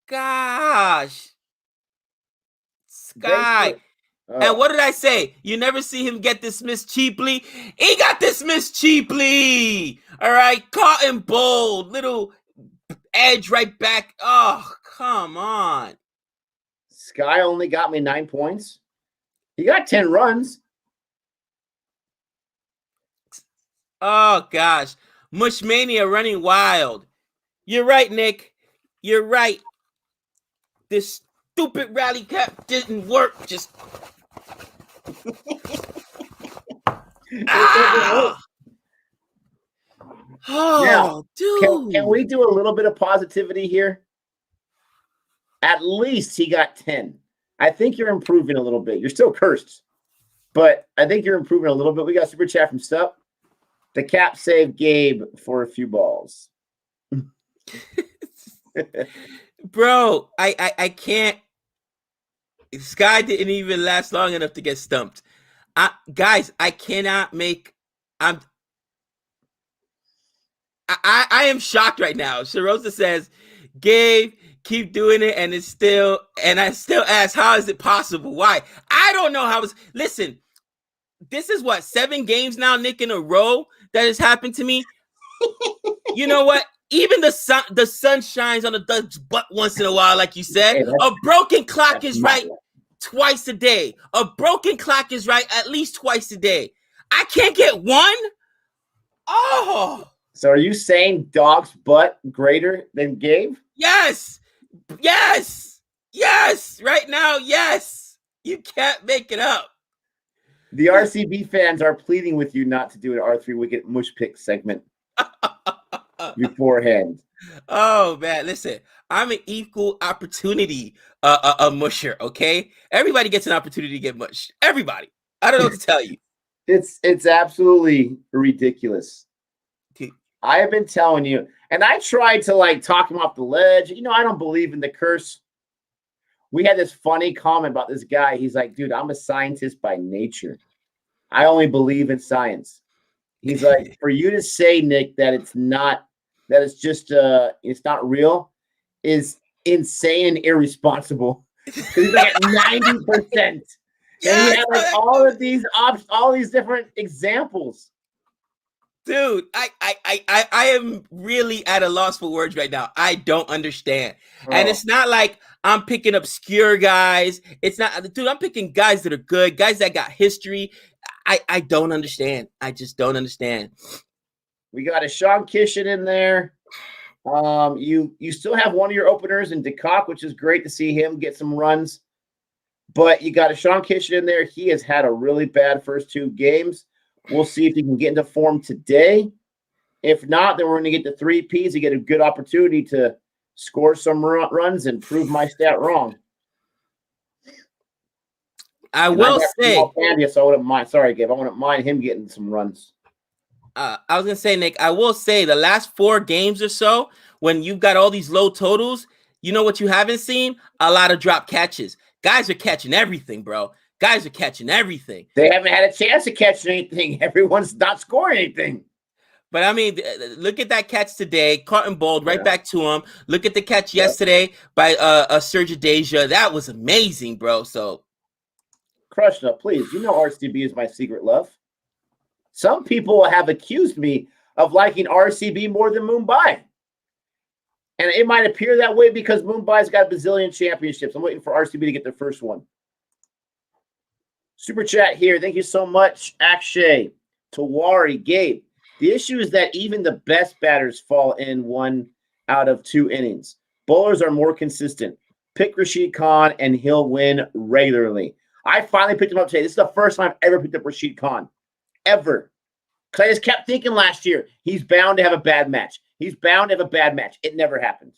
Gosh. Sky. And what did I say? You never see him get dismissed cheaply. He got dismissed cheaply. All right. Caught and bowled. Little edge right back. Oh, come on. Sky only got me 9 points. He got 10 runs. Oh, gosh. Mush Mania running wild. You're right, Nick. You're right. This stupid rally cap didn't work. Just... Oh, now, dude. Can we do a little bit of positivity here? At least he got 10. I think you're improving a little bit. You're still cursed, but I think you're improving a little bit. We got super chat from Stup. The cap saved Gabe for a few balls. Bro, I can't. Sky didn't even last long enough to get stumped. Guys, I cannot make. I am shocked right now. Sharosa says, Gabe, keep doing it, and I still ask, how is it possible? Why? I don't know how it's. Listen, this is what, 7 games now, Nick, in a row that has happened to me. You know what? Even the sun shines on a duck's butt once in a while, like you said. Hey, a broken clock is right twice a day. A broken clock is right at least twice a day. I can't get one? Oh. So are you saying dog's butt greater than Gabe? Yes. Yes, right now, yes. You can't make it up. The RCB fans are pleading with you not to do an R3 Wicket Mush pick segment beforehand. Oh man, listen, I'm an equal opportunity a musher. Okay, everybody gets an opportunity to get mushed. Everybody. I don't know what to tell you. It's absolutely ridiculous. I have been telling you, and I tried to like talk him off the ledge. You know, I don't believe in the curse. We had this funny comment about this guy. He's like, dude, I'm a scientist by nature. I only believe in science. He's like, for you to say, Nick, that it's not, that it's just, it's not real, is insane and irresponsible. Because he's like at 90%. And he had like all of these all these different examples. Dude, I am really at a loss for words right now. I don't understand. And it's not like I'm picking obscure guys. It's not, dude, I'm picking guys that are good, guys that got history. I don't understand. I just don't understand. We got a Sean Kishan in there. You still have one of your openers in DeCock, which is great to see him get some runs. But you got a Sean Kishan in there. He has had a really bad first two games. We'll see if he can get into form today. If not, then we're going to get the 3 Ps. You get a good opportunity to score some runs and prove my stat wrong. I will say, so I wouldn't mind. Sorry, Gabe. I wouldn't mind him getting some runs. I was going to say, Nick, I will say the last 4 games or so, when you've got all these low totals, you know what you haven't seen? A lot of drop catches. Guys are catching everything, bro. Guys are catching everything. They haven't had a chance to catch anything. Everyone's not scoring anything. But I mean, look at that catch today, caught and bowled right back to him. Look at the catch yesterday by Sergio Deja. That was amazing, bro. So, Krishna, please, you know RCB is my secret love. Some people have accused me of liking RCB more than Mumbai. And it might appear that way because Mumbai's got a bazillion championships. I'm waiting for RCB to get their first one. Super chat here. Thank you so much, Akshay, Tawari, Gabe. The issue is that even the best batters fall in 1 out of 2 innings. Bowlers are more consistent. Pick Rashid Khan and he'll win regularly. I finally picked him up today. This is the first time I've ever picked up Rashid Khan. Ever. Because I just kept thinking last year, he's bound to have a bad match. He's bound to have a bad match. It never happens.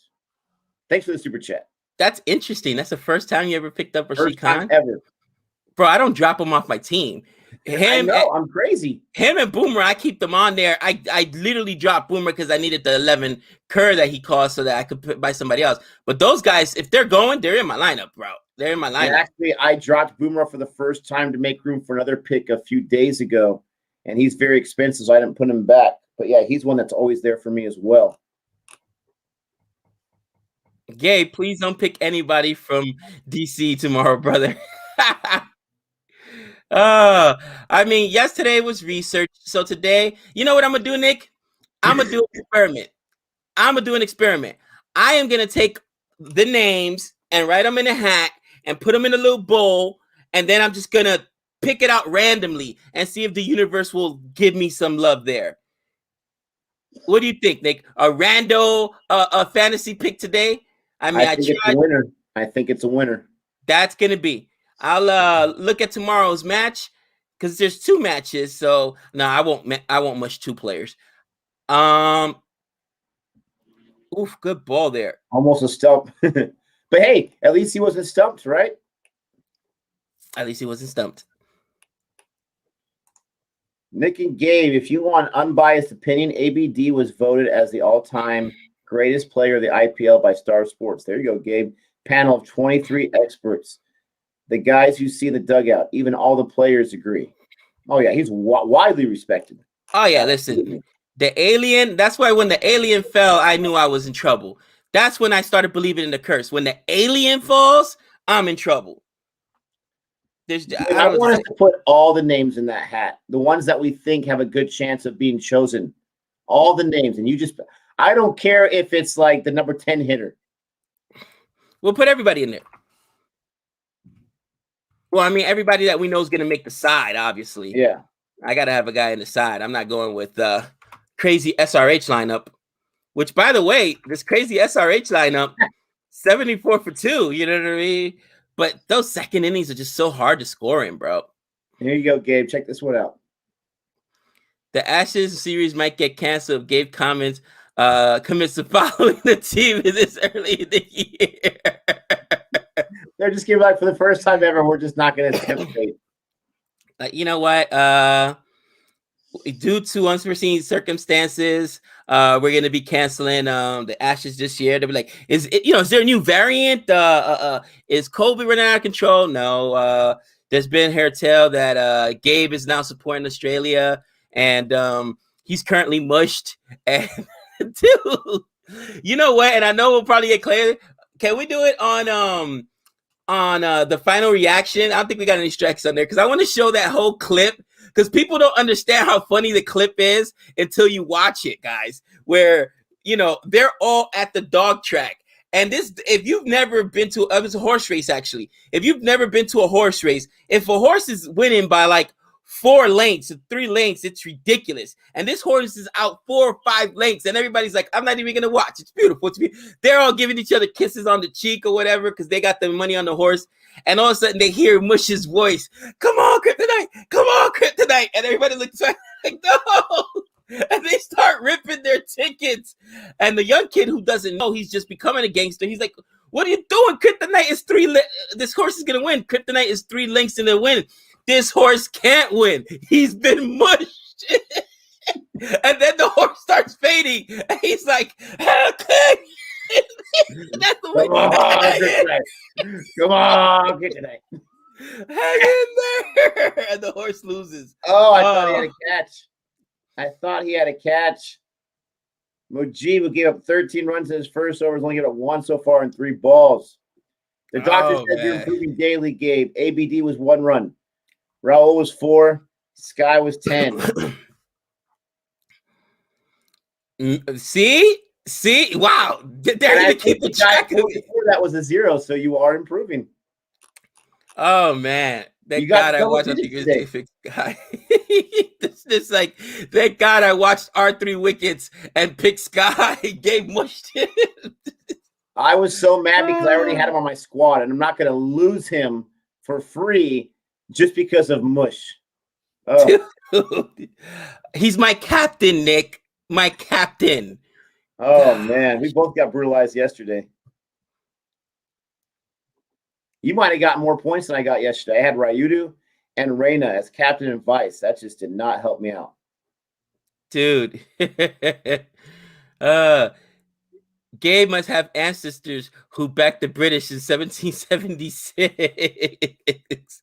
Thanks for the super chat. That's interesting. That's the first time you ever picked up Rashid Khan? Ever. Bro, I don't drop him off my team. I know, I'm crazy. Him and Boomer, I keep them on there. I literally dropped Boomer because I needed the 11 Kerr that he caused so that I could buy somebody else. But those guys, if they're going, they're in my lineup, bro. They're in my lineup. And actually, I dropped Boomer for the first time to make room for another pick a few days ago. And he's very expensive, so I didn't put him back. But yeah, he's one that's always there for me as well. Gabe, please don't pick anybody from DC tomorrow, brother. I mean, yesterday was research. So today, you know what I'm going to do, Nick? I'm going to do an experiment. I am going to take the names and write them in a hat and put them in a little bowl. And then I'm just going to pick it out randomly and see if the universe will give me some love there. What do you think, Nick? A rando a fantasy pick today? I mean, I think it's a winner. I think it's a winner. That's going to be. I'll look at tomorrow's match because there's 2 matches. So no, I won't mush 2 players. Oof, good ball there. Almost a stump. But hey, at least he wasn't stumped, right? At least he wasn't stumped. Nick and Gabe, if you want unbiased opinion, ABD was voted as the all-time greatest player of the IPL by Star Sports. There you go, Gabe. Panel of 23 experts. The guys you see in the dugout, even all the players agree. Oh, yeah, he's widely respected. Oh, yeah, listen. The alien, that's why when the alien fell, I knew I was in trouble. That's when I started believing in the curse. When the alien falls, I'm in trouble. I want us to put all the names in that hat. The ones that we think have a good chance of being chosen. All the names. And you just, I don't care if it's like the number 10 hitter. We'll put everybody in there. Well, I mean, everybody that we know is going to make the side, obviously. Yeah. I got to have a guy in the side. I'm not going with crazy SRH lineup, which, by the way, this crazy SRH lineup 74 for 2. You know what I mean? But those second innings are just so hard to score in, bro. Here you go, Gabe. Check this one out. The Ashes series might get canceled if Gabe commits to following the team this early in the year. They're just giving like for the first time ever, we're just not going to attempt fate. You know what? Due to unforeseen circumstances, we're going to be canceling the Ashes this year. They'll be like, is there a new variant? Is COVID running out of control? No. There's been hair tale that Gabe is now supporting Australia, and he's currently mushed. And dude, you know what? And I know we'll probably get clear. Can we do it on the final reaction? I don't think we got any strikes on there because I want to show that whole clip because people don't understand how funny the clip is until you watch it, guys. Where they're all at the dog track. And this, if you've never been to it's a horse race, actually. If you've never been to a horse race, if a horse is winning by like 4 lengths or 3 lengths, it's ridiculous. And this horse is out 4 or 5 lengths, and everybody's like, I'm not even gonna watch. It's beautiful. They're all giving each other kisses on the cheek or whatever because they got the money on the horse. And all of a sudden they hear Mush's voice, "Come on, Kryptonite! Come on, Kryptonite!" And everybody looks like, no. And they start ripping their tickets. And the young kid who doesn't know, he's just becoming a gangster. He's like, "What are you doing? Kryptonite is 3. This horse is gonna win. Kryptonite is 3 lengths in the win. This horse can't win. He's been mushed." And then the horse starts fading. And he's like, "Okay." That's the way. Come on, get tonight. Hang in there. And the horse loses. Oh, I thought he had a catch. Mujib gave up 13 runs in his first over. He's only given up 1 so far in 3 balls. The doctor said you're improving daily, Gabe. ABD was 1 run. Raul was 4. Sky was 10. See? Wow. They're keep the track. Before that was a 0, so you are improving. Oh, man. Thank God I watched Guy. It's like, thank God I watched R3 wickets and picked Sky. Gabe mushed it. I was so mad because I already had him on my squad, and I'm not going to lose him for free just because of Mush. Oh. Dude, he's my captain, Nick. My captain. Oh, man. We both got brutalized yesterday. You might have gotten more points than I got yesterday. I had Ryudu and Reina as captain and vice. That just did not help me out. Dude. Gabe must have ancestors who backed the British in 1776.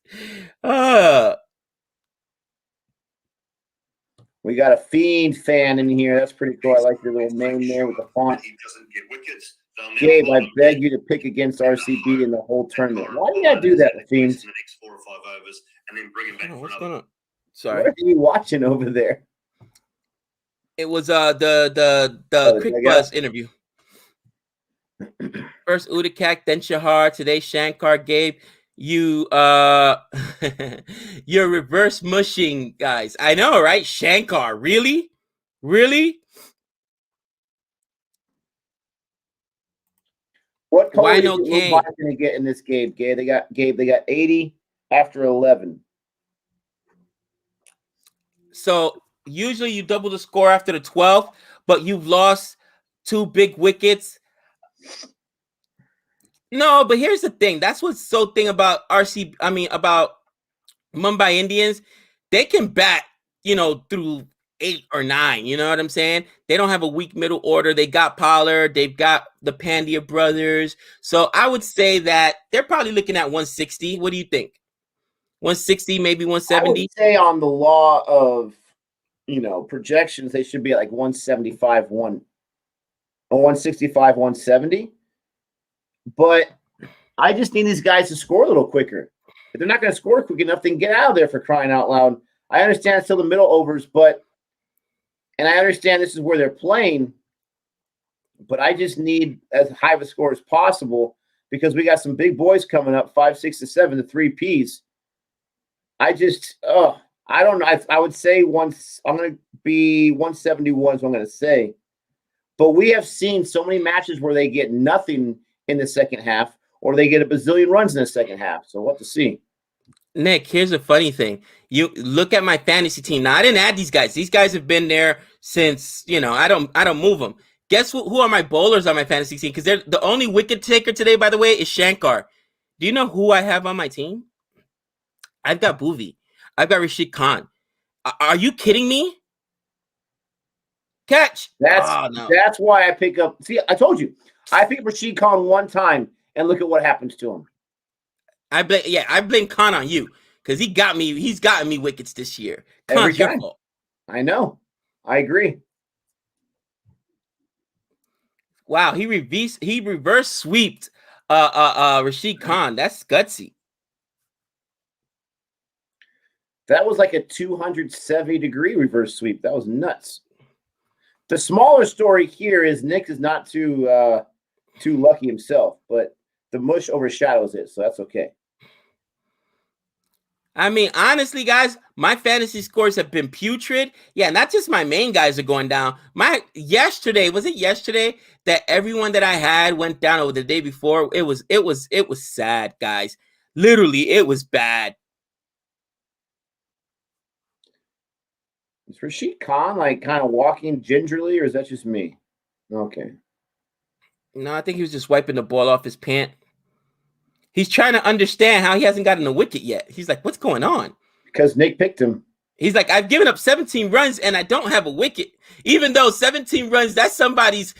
We got a Fiend fan in here. That's pretty cool. I like your little name there with the font. He doesn't get wickets. Gabe, I beg you to pick against RCB in the whole tournament. Why do you gotta do that, Fiend? The next 4 or 5 overs, and then bring him back what's going on? Sorry. What are you watching over there? It was the Quick Buzz interview. First Udakak, then Shahar, today Shankar. Gabe, you're reverse mushing, guys. I know, right? Shankar, really? What color is going to get in this game, Gabe? They got 80 after 11. So usually you double the score after the 12th, but you've lost 2 big wickets. No, but here's the thing. That's what's so thing about about Mumbai Indians. They can bat, through 8 or 9. You know what I'm saying? They don't have a weak middle order. They got Pollard. They've got the Pandya brothers. So I would say that they're probably looking at 160. What do you think? 160, maybe 170? I would say on the law of, projections, they should be at like 175, 165, 170. But I just need these guys to score a little quicker. If they're not going to score quick enough, then get out of there, for crying out loud. I understand it's still the middle overs, and I understand this is where they're playing, but I just need as high of a score as possible because we got some big boys coming up, 5, 6, and 7, the 3 Ps. I don't know. I would say I'm going to be 171 is what I'm going to say. But we have seen so many matches where they get nothing in the second half, or they get a bazillion runs in the second half. So what to see. Nick, here's a funny thing. You look at my fantasy team. Now I didn't add these guys. These guys have been there since, I don't move them. Guess who are my bowlers on my fantasy team? Because they're the only wicket taker today, by the way, is Shankar. Do you know who I have on my team? I've got Bhuvi. I've got Rashid Khan. Are you kidding me? Catch. That's why I pick up. See, I told you. I picked Rashid Khan one time, and look at what happens to him. I blame Khan on you because he's gotten me wickets this year. Khan's your fault. I know. I agree. Wow, he reverse sweeped Rashid Khan. That's gutsy. That was like a 270-degree reverse sweep. That was nuts. The smaller story here is Nick is not too lucky himself, but the Mush overshadows it, so that's okay. I mean, honestly, guys, my fantasy scores have been putrid. Yeah, not just my main guys are going down. Was it yesterday that everyone that I had went down over the day before? It was sad, guys. Literally, it was bad. Is Rashid Khan like kind of walking gingerly, or is that just me? Okay. No, I think he was just wiping the ball off his pant. He's trying to understand how he hasn't gotten a wicket yet. He's like, what's going on? Because Nick picked him. He's like, I've given up 17 runs and I don't have a wicket. Even though 17 runs, that's somebody's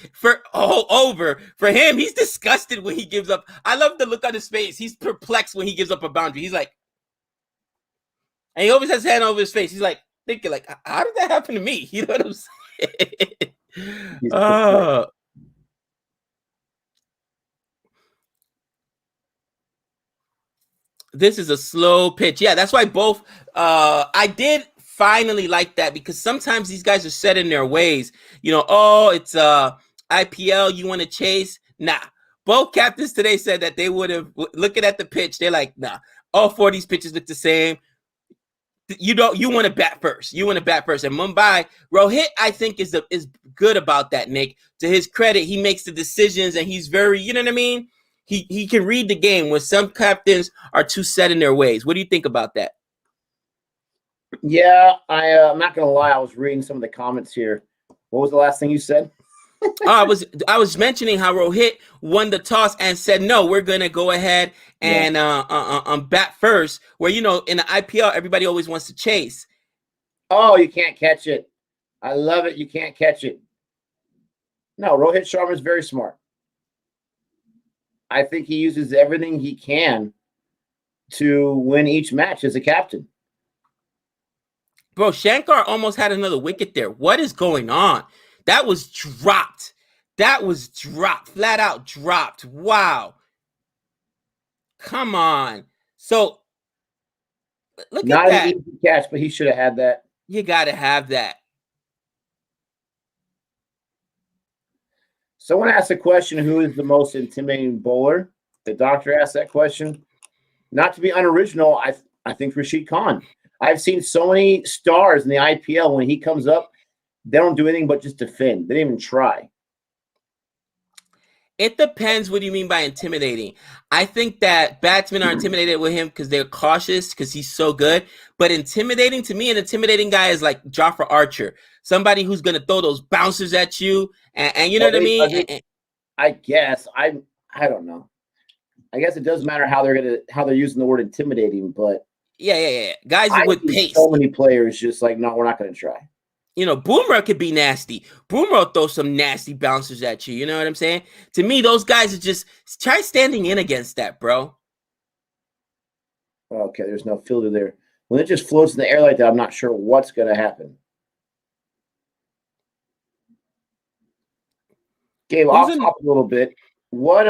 over. For him, he's disgusted when he gives up. I love the look on his face. He's perplexed when he gives up a boundary. He's like, and he always has his hand over his face. He's like, thinking like, how did that happen to me? You know what I'm saying? This is a slow pitch. Yeah, that's why both. I did finally like that because sometimes these guys are set in their ways. It's IPL. You want to chase? Nah. Both captains today said that they would have looking at the pitch. They're like, nah. All four of these pitches look the same. You want to bat first. You want to bat first. And Mumbai, Rohit, I think is good about that, Nick. To his credit, he makes the decisions and he's very, you know what I mean? He can read the game when some captains are too set in their ways. What do you think about that? Yeah, I'm not going to lie. I was reading some of the comments here. What was the last thing you said? I was mentioning how Rohit won the toss and said, no, we're going to go ahead and bat first, where, in the IPL, everybody always wants to chase. Oh, you can't catch it. I love it. You can't catch it. No, Rohit Sharma is very smart. I think he uses everything he can to win each match as a captain. Bro, Shankar almost had another wicket there. What is going on? That was dropped. Flat out dropped. Wow. Come on. So, look Not at that. Not an easy catch, but he should have had that. You got to have that. Someone asked a question, who is the most intimidating bowler? The doctor asked that question. Not to be unoriginal, I think Rashid Khan. I've seen so many stars in the IPL, when he comes up, they don't do anything but just defend. They didn't even try. It depends what you mean by intimidating. I think that batsmen are intimidated with him because they're cautious because he's so good. But intimidating, to me, an intimidating guy is like Jofra Archer. Somebody who's going to throw those bouncers at you. And you know what I mean? I guess. I don't know. I guess it does matter how they're using the word intimidating. But yeah. Guys with pace. So many players just like, no, we're not going to try. Boomerang could be nasty. Boomerang throw some nasty bouncers at you. You know what I'm saying? To me, those guys are just try standing in against that, bro. Okay, there's no filter there. When it just floats in the air like that, I'm not sure what's going to happen. Gabe, off top a little bit. What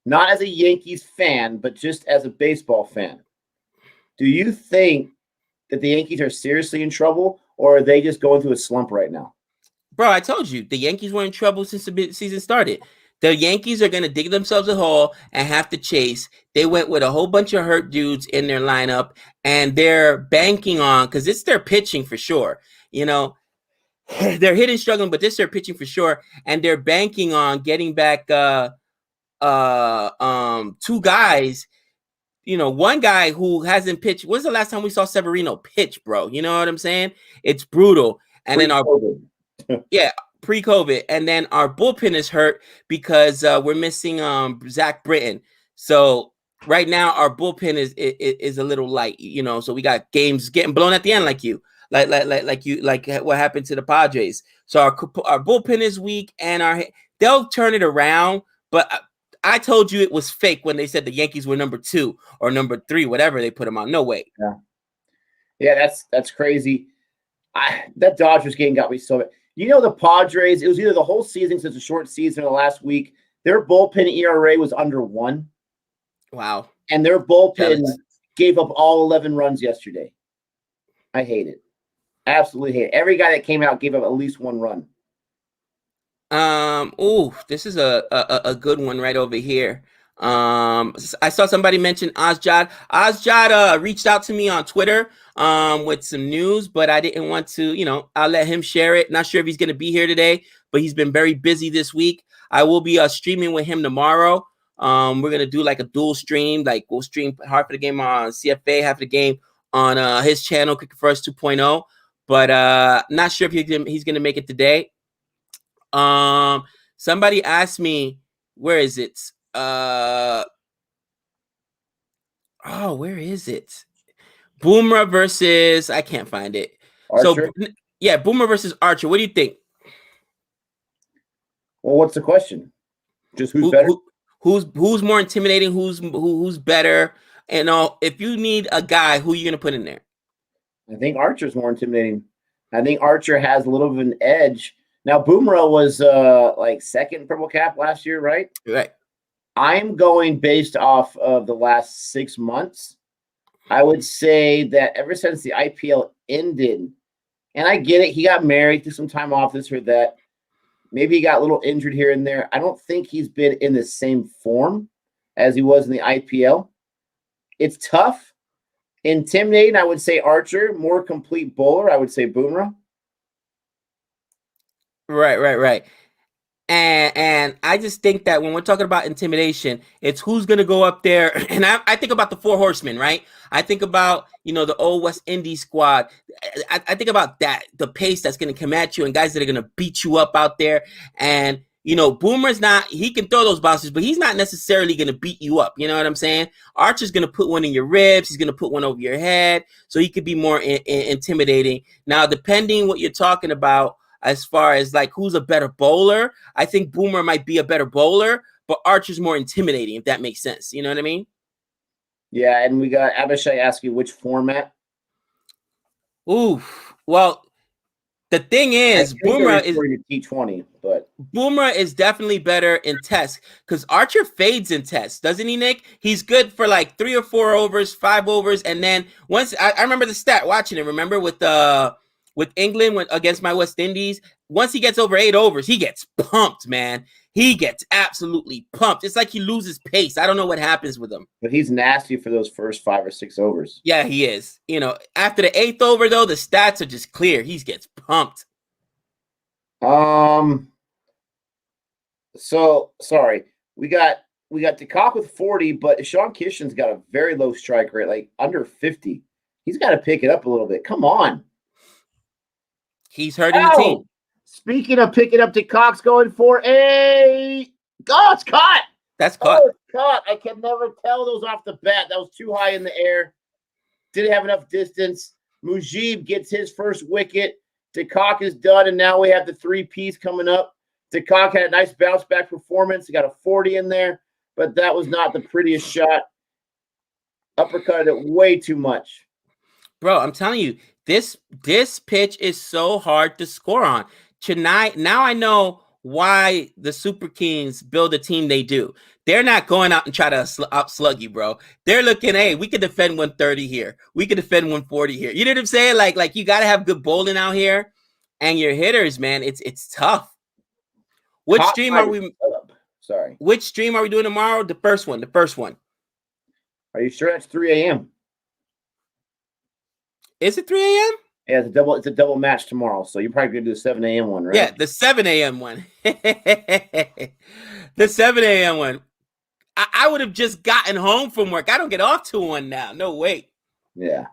not as a Yankees fan, but just as a baseball fan, do you think that the Yankees are seriously in trouble, or are they just going through a slump right now? Bro, I told you, the Yankees were in trouble since the season started. The Yankees are going to dig themselves a hole and have to chase. They went with a whole bunch of hurt dudes in their lineup, and they're banking on, because it's their pitching for sure. they're hitting struggling, but they're pitching for sure, and they're banking on getting back two guys. One guy who hasn't pitched. When's the last time we saw Severino pitch, bro? You know what I'm saying? It's brutal. And then pre-COVID, and then our bullpen is hurt because we're missing Zach Britton. So right now our bullpen is a little light, So we got games getting blown at the end, like what happened to the Padres. So our bullpen is weak, and they'll turn it around. But I told you it was fake when they said the Yankees were number 2 or number 3, whatever they put them on. No way. Yeah, that's crazy. That Dodgers game got me so bad. The Padres, it was either the whole season since a short season or the last week, their bullpen ERA was under 1. Wow. And their bullpen gave up all 11 runs yesterday. I hate it. Absolutely hate it. Every guy that came out gave up at least 1 run. This is a good one right over here. I saw somebody mention Ozjad. Ozjad reached out to me on Twitter with some news, but I didn't want to, I'll let him share it. Not sure if he's going to be here today, but he's been very busy this week. I will be streaming with him tomorrow. We're going to do like a dual stream. Like we'll stream half of the game on CFA, half of the game on his channel, Cricket First 2.0. But not sure if he's going to make it today. Somebody asked me, where is it? Where is it? Boomer versus, I can't find it. Archer? So yeah, Boomer versus Archer. What do you think? Well, what's the question? Just who's better? Who's more intimidating? Who's better? And if you need a guy, who are you gonna put in there? I think Archer's more intimidating. I think Archer has a little bit of an edge. Now, Boomerang was like second Purple Cap last year, right? Right. I'm going based off of the last 6 months. I would say that ever since the IPL ended, and I get it, he got married, took some time off, this or that. Maybe he got a little injured here and there. I don't think he's been in the same form as he was in the IPL. It's tough. Intimidating, I would say Archer. More complete bowler, I would say Boomerang. Right. And I just think that when we're talking about intimidation, it's who's going to go up there. And I think about the 4 horsemen, right? I think about, the old West Indies squad. I think about that, the pace that's going to come at you and guys that are going to beat you up out there. And, Boomer's he can throw those bounces, but he's not necessarily going to beat you up. You know what I'm saying? Archer's going to put one in your ribs. He's going to put one over your head. So he could be more intimidating. Now, depending what you're talking about, as far as like who's a better bowler, I think Boomer might be a better bowler, but Archer's more intimidating, if that makes sense. You know what I mean? Yeah, and we got Abishai asking which format. Ooh, well, the thing is, Boomer is T20, but Boomer is definitely better in tests because Archer fades in tests, doesn't he, Nick? He's good for like 3 or 4 overs, 5 overs, and then once I remember the stat watching it. Remember with England against my West Indies, once he gets over 8 overs, he gets pumped, man. He gets absolutely pumped. It's like he loses pace. I don't know what happens with him. But he's nasty for those first 5 or 6 overs. Yeah, he is. After the 8th over, though, the stats are just clear. He gets pumped. So, sorry. We got DeCock with 40, but Sean Kishan's got a very low strike rate, like under 50. He's got to pick it up a little bit. Come on. He's hurting the team. Speaking of picking up, DeCock's going for a... Oh, it's caught. That's caught. Oh, it's caught. I can never tell those off the bat. That was too high in the air. Didn't have enough distance. Mujib gets his first wicket. DeCock is done, and now we have the 3-piece coming up. DeCock had a nice bounce-back performance. He got a 40 in there, but that was not the prettiest shot. Uppercutted it way too much. Bro, I'm telling you, this pitch is so hard to score on. Chennai, now I know why the Super Kings build the team they do. They're not going out and try to outslug you, bro. They're looking, hey, we could defend 130 here. We could defend 140 here. You know what I'm saying? Like you got to have good bowling out here. And your hitters, man, it's tough. Which stream are we? Sorry. Which stream are we doing tomorrow? The first one. Are you sure that's 3 a.m.? Is it 3 a.m.? Yeah, it's a double match tomorrow, so you're probably gonna do the 7 a.m. one, right? Yeah, the 7 a.m. one. The 7 a.m. one. I would have just gotten home from work. I don't get off to one now. No way. Yeah.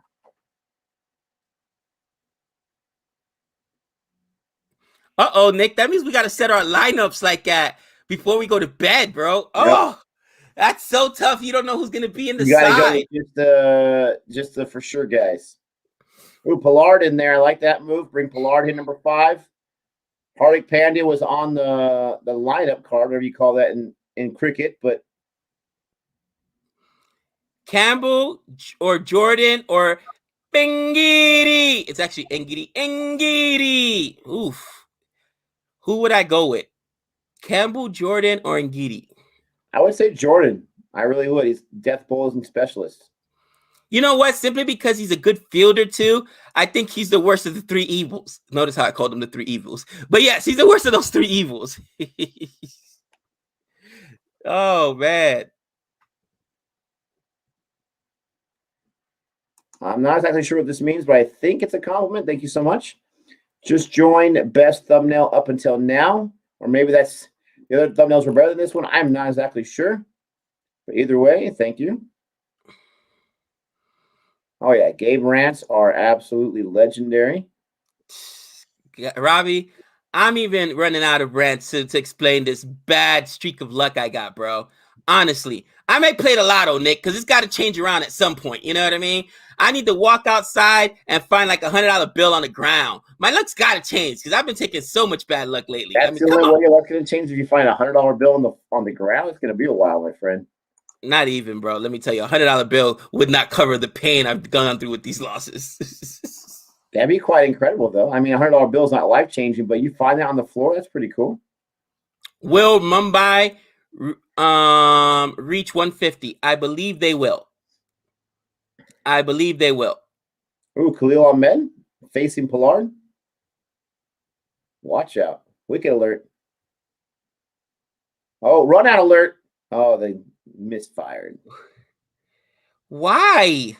Uh-oh, Nick. That means we got to set our lineups like that before we go to bed, bro. Oh, yep. That's so tough. You don't know who's going to be in the side. You got to go with just the for sure guys. Ooh, Pollard in there. I like that move. Bring Pollard in number 5. Hardik Pandya was on the lineup card, whatever you call that in cricket, but Campbell or Jordan or Ngidi. It's actually Ngidi. Oof. Who would I go with? Campbell, Jordan, or Ngidi? I would say Jordan. I really would. He's death bowling specialist. You know what? Simply because he's a good fielder too. I think he's the worst of the 3 evils. Notice how I called him the 3 evils. But yes, he's the worst of those 3 evils. Oh, man. I'm not exactly sure what this means, but I think it's a compliment. Thank you so much. Just joined best thumbnail up until now. Or maybe that's the other thumbnails were better than this one. I'm not exactly sure. But either way, thank you. Oh, yeah. Gabe rants are absolutely legendary. Robbie, I'm even running out of rants to explain this bad streak of luck I got, bro. Honestly, I may play the lotto, Nick, because it's got to change around at some point. You know what I mean? I need to walk outside and find like $100 bill on the ground. My luck's got to change because I've been taking so much bad luck lately. That's the only way your luck's going to change if you find a $100 bill on the ground. It's going to be a while, my friend. Not even, bro. Let me tell you, $100 bill would not cover the pain I've gone through with these losses. That'd be quite incredible, though. I mean, $100 bill is not life-changing, but you find that on the floor, that's pretty cool. Will Mumbai reach 150? I believe they will. I believe they will. Ooh, Khalil Ahmed facing Pollard. Watch out. Wicked alert. Oh, run out alert. Oh, they misfired. Why?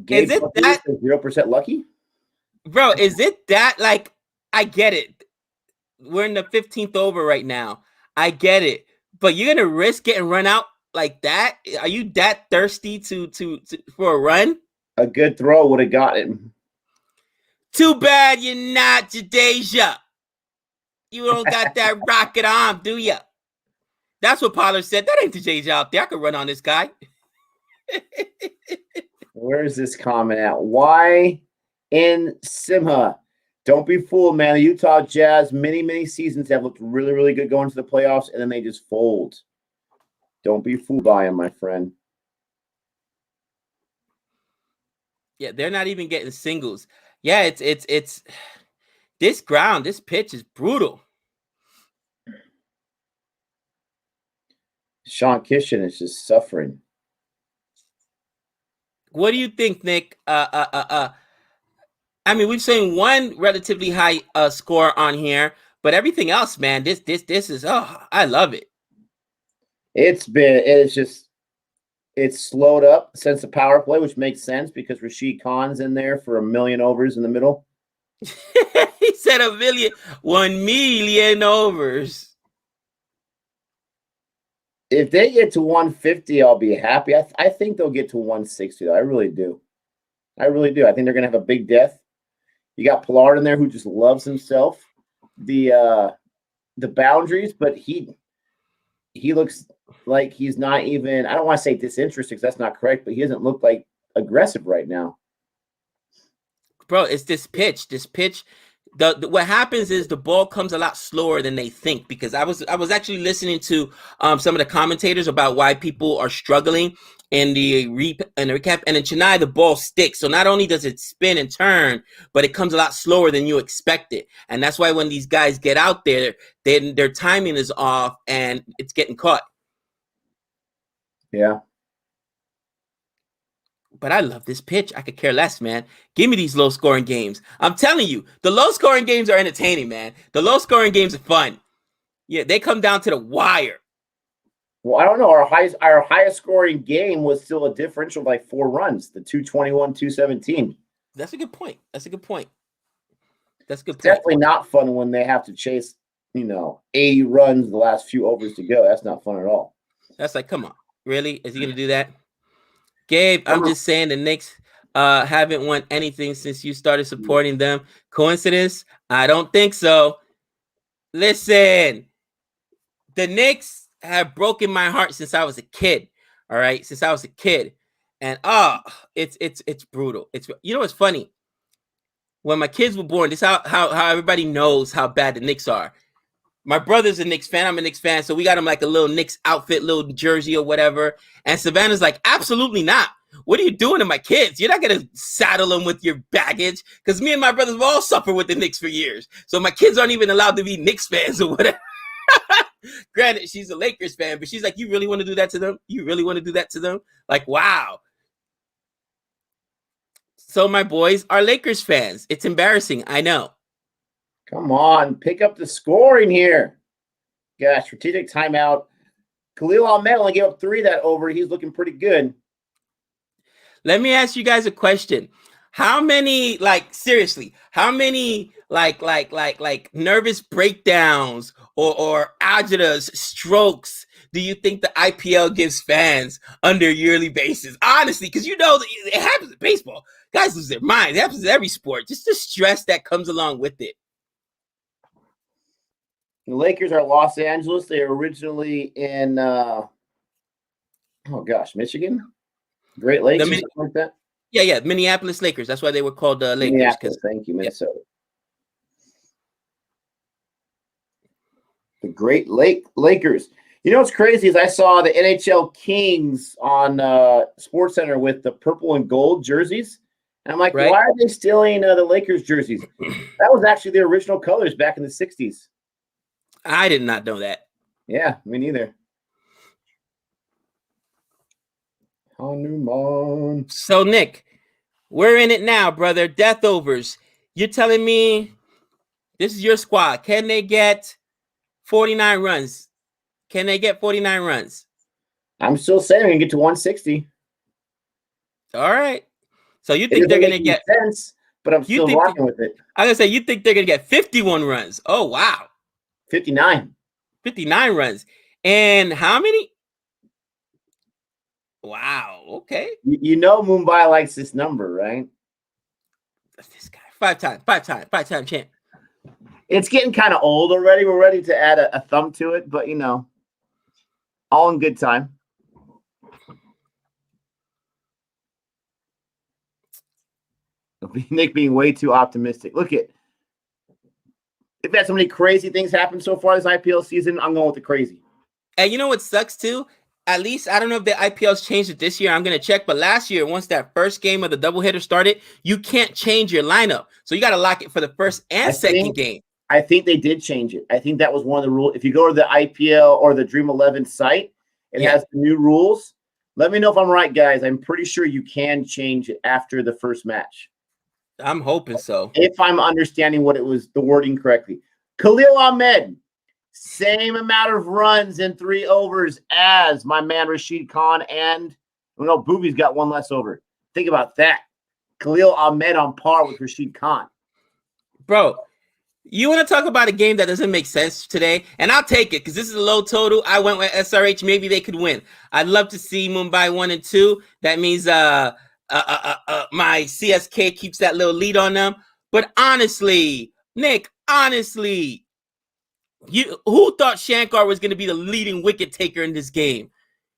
Gabe is it that 0% lucky? Bro, is it that like I get it. We're in the 15th over right now. I get it. But you're gonna risk getting run out like that? Are you that thirsty to for a run? A good throw would have got him. Too bad you're not Jadeja. You don't got that rocket arm, do you? That's what Pollard said. That ain't Jadeja out there. I could run on this guy. Where's this comment at? Why in Simha? Don't be fooled, man. The Utah Jazz, many seasons have looked really, really good going to the playoffs, and then they just fold. Don't be fooled by them, my friend. Yeah, they're not even getting singles. Yeah, it's this ground, this pitch is brutal. Sean Kishan is just suffering. What do you think, Nick? I mean, we've seen one relatively high score on here, but everything else, man, this is I love it. It's slowed up since the power play, which makes sense because Rashid Khan's in there for 1 million overs in the middle. He said 1 million overs. If they get to 150, I'll be happy. I think they'll get to 160, though. I really do. I think they're going to have a big death. You got Pollard in there who just loves himself. The boundaries, but he looks like he's not even, I don't want to say disinterested because that's not correct, but he doesn't look like aggressive right now. Bro, it's this pitch. What happens is the ball comes a lot slower than they think, because I was actually listening to some of the commentators about why people are struggling in the recap, and in Chennai the ball sticks. So not only does it spin and turn, but it comes a lot slower than you expect it. And that's why when these guys get out there, their timing is off and it's getting caught. Yeah. But I love this pitch. I could care less, man. Give me these low-scoring games. I'm telling you, the low-scoring games are entertaining, man. The low-scoring games are fun. Yeah, they come down to the wire. Well, I don't know. Our highest scoring game was still a differential of like 4 runs, the 221-217. That's a good point. That's a good point. That's a good It's point. definitely not fun when they have to chase, 80 runs the last few overs to go. That's not fun at all. That's like, come on. Really? Is he going to do that? Gabe, I'm just saying the Knicks haven't won anything since you started supporting them. Coincidence? I don't think so. Listen, the Knicks have broken my heart since I was a kid. All right, since I was a kid, and it's brutal. It's funny. When my kids were born, this how everybody knows how bad the Knicks are. My brother's a Knicks fan. I'm a Knicks fan, so we got him like a little Knicks outfit, little jersey or whatever. And Savannah's like, absolutely not. What are you doing to my kids? You're not gonna saddle them with your baggage, because me and my brothers will all suffer with the Knicks for years. So my kids aren't even allowed to be Knicks fans or whatever. Granted, she's a Lakers fan, but she's like, you really want to do that to them? You really want to do that to them? Like, wow. So my boys are Lakers fans. It's embarrassing. I know. Come on, pick up the scoring here. Yeah, strategic timeout. Khalil Ahmed only gave up 3 that over. He's looking pretty good. Let me ask you guys a question. How many, seriously, how many nervous breakdowns or agitas, strokes do you think the IPL gives fans on their yearly basis? Honestly, because it happens in baseball. Guys lose their minds. It happens in every sport. Just the stress that comes along with it. The Lakers are Los Angeles. They were originally in, Michigan? Great Lakes or something like that? Yeah, Minneapolis Lakers. That's why they were called Lakers. Minneapolis, thank you, Minnesota. Yeah. The Great Lakers. You know what's crazy is I saw the NHL Kings on SportsCenter with the purple and gold jerseys. And I'm like, Why are they stealing the Lakers jerseys? That was actually their original colors back in the 60s. I did not know that. Yeah, me neither. Hanuman. So, Nick, we're in it now, brother. Death overs. You're telling me this is your squad. Can they get 49 runs? Can they get 49 runs? I'm still saying we can get to 160. All right. So you think they're going to get sense, but I'm still rocking with it. I'm going to say you think they're going to get 51 runs. Oh, wow. 59. 59 runs. And how many? Wow. Okay. You know Mumbai likes this number, right? That's this guy. Five-time champ. It's getting kind of old already. We're ready to add a thumb to it, but all in good time. Nick being way too optimistic. Look at. They've had so many crazy things happen so far this IPL season. I'm going with the crazy. And you know what sucks too? At least, I don't know if the IPL's changed it this year. I'm going to check. But last year, once that first game of the doubleheader started, you can't change your lineup. So you got to lock it for the first and second game. I think they did change it. I think that was one of the rules. If you go to the IPL or the Dream 11 site, it has the new rules. Let me know if I'm right, guys. I'm pretty sure you can change it after the first match. I'm hoping so. If I'm understanding what it was, the wording correctly. Khalil Ahmed, same amount of runs in 3 overs as my man Rashid Khan, and Booby's got 1 less over. Think about that. Khalil Ahmed on par with Rashid Khan. Bro, you want to talk about a game that doesn't make sense today? And I'll take it because this is a low total. I went with SRH. Maybe they could win. I'd love to see Mumbai 1 and 2. That means my CSK keeps that little lead on them. But honestly, Nick, who thought Shankar was going to be the leading wicket taker in this game?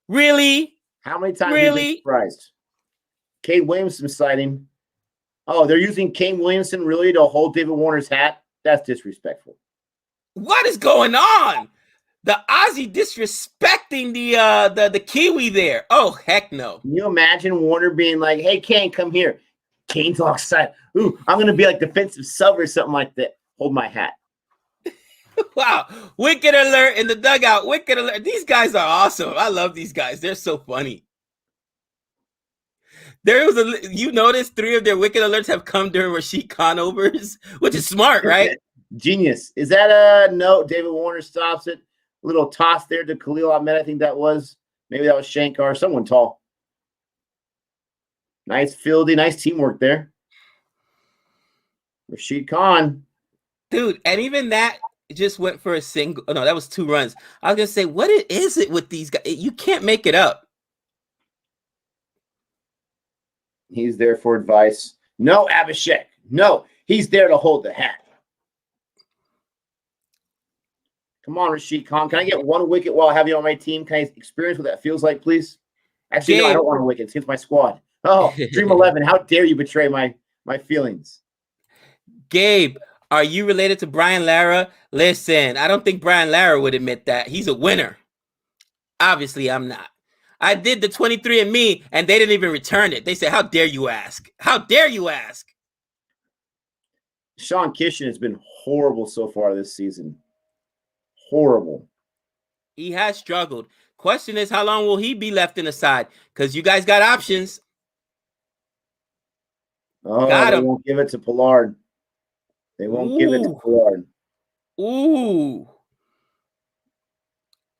Really? How many times have you been surprised? Kane Williamson sighting. Oh, they're using Kane Williamson really to hold David Warner's hat? That's disrespectful. What is going on? The Aussie disrespecting the Kiwi there. Oh, heck no. Can you imagine Warner being like, hey, Kane, come here. Kane's all excited. Ooh, I'm going to be like defensive sub or something like that. Hold my hat. Wow. Wicked alert in the dugout. Wicked alert. These guys are awesome. I love these guys. They're so funny. You notice 3 of their wicked alerts have come during Rashid Khan overs, which is smart, right? Genius. Is that a no? David Warner stops it. Little toss there to Khalil Ahmed. I think that was. Maybe that was Shankar. Someone tall. Nice fielding. Nice teamwork there. Rashid Khan. Dude, and even that just went for a single. Oh, no, that was 2 runs. I was going to say, what is it with these guys? You can't make it up. He's there for advice. No, Abhishek. No, he's there to hold the hat. Come on, Rashid Khan. Can I get 1 wicket while I have you on my team? Can I experience what that feels like, please? Actually, Gabe. No, I don't want a wicket. It's against my squad. Oh, Dream 11. How dare you betray my feelings? Gabe, are you related to Brian Lara? Listen, I don't think Brian Lara would admit that. He's a winner. Obviously, I'm not. I did the 23andMe, and they didn't even return it. They said, how dare you ask? How dare you ask? Sean Kishan has been horrible so far this season. Horrible. He has struggled. Question is, how long will he be left in the side? Because you guys got options. Oh, Got they him. won't give it to Pollard. They won't give it to Pollard. Ooh.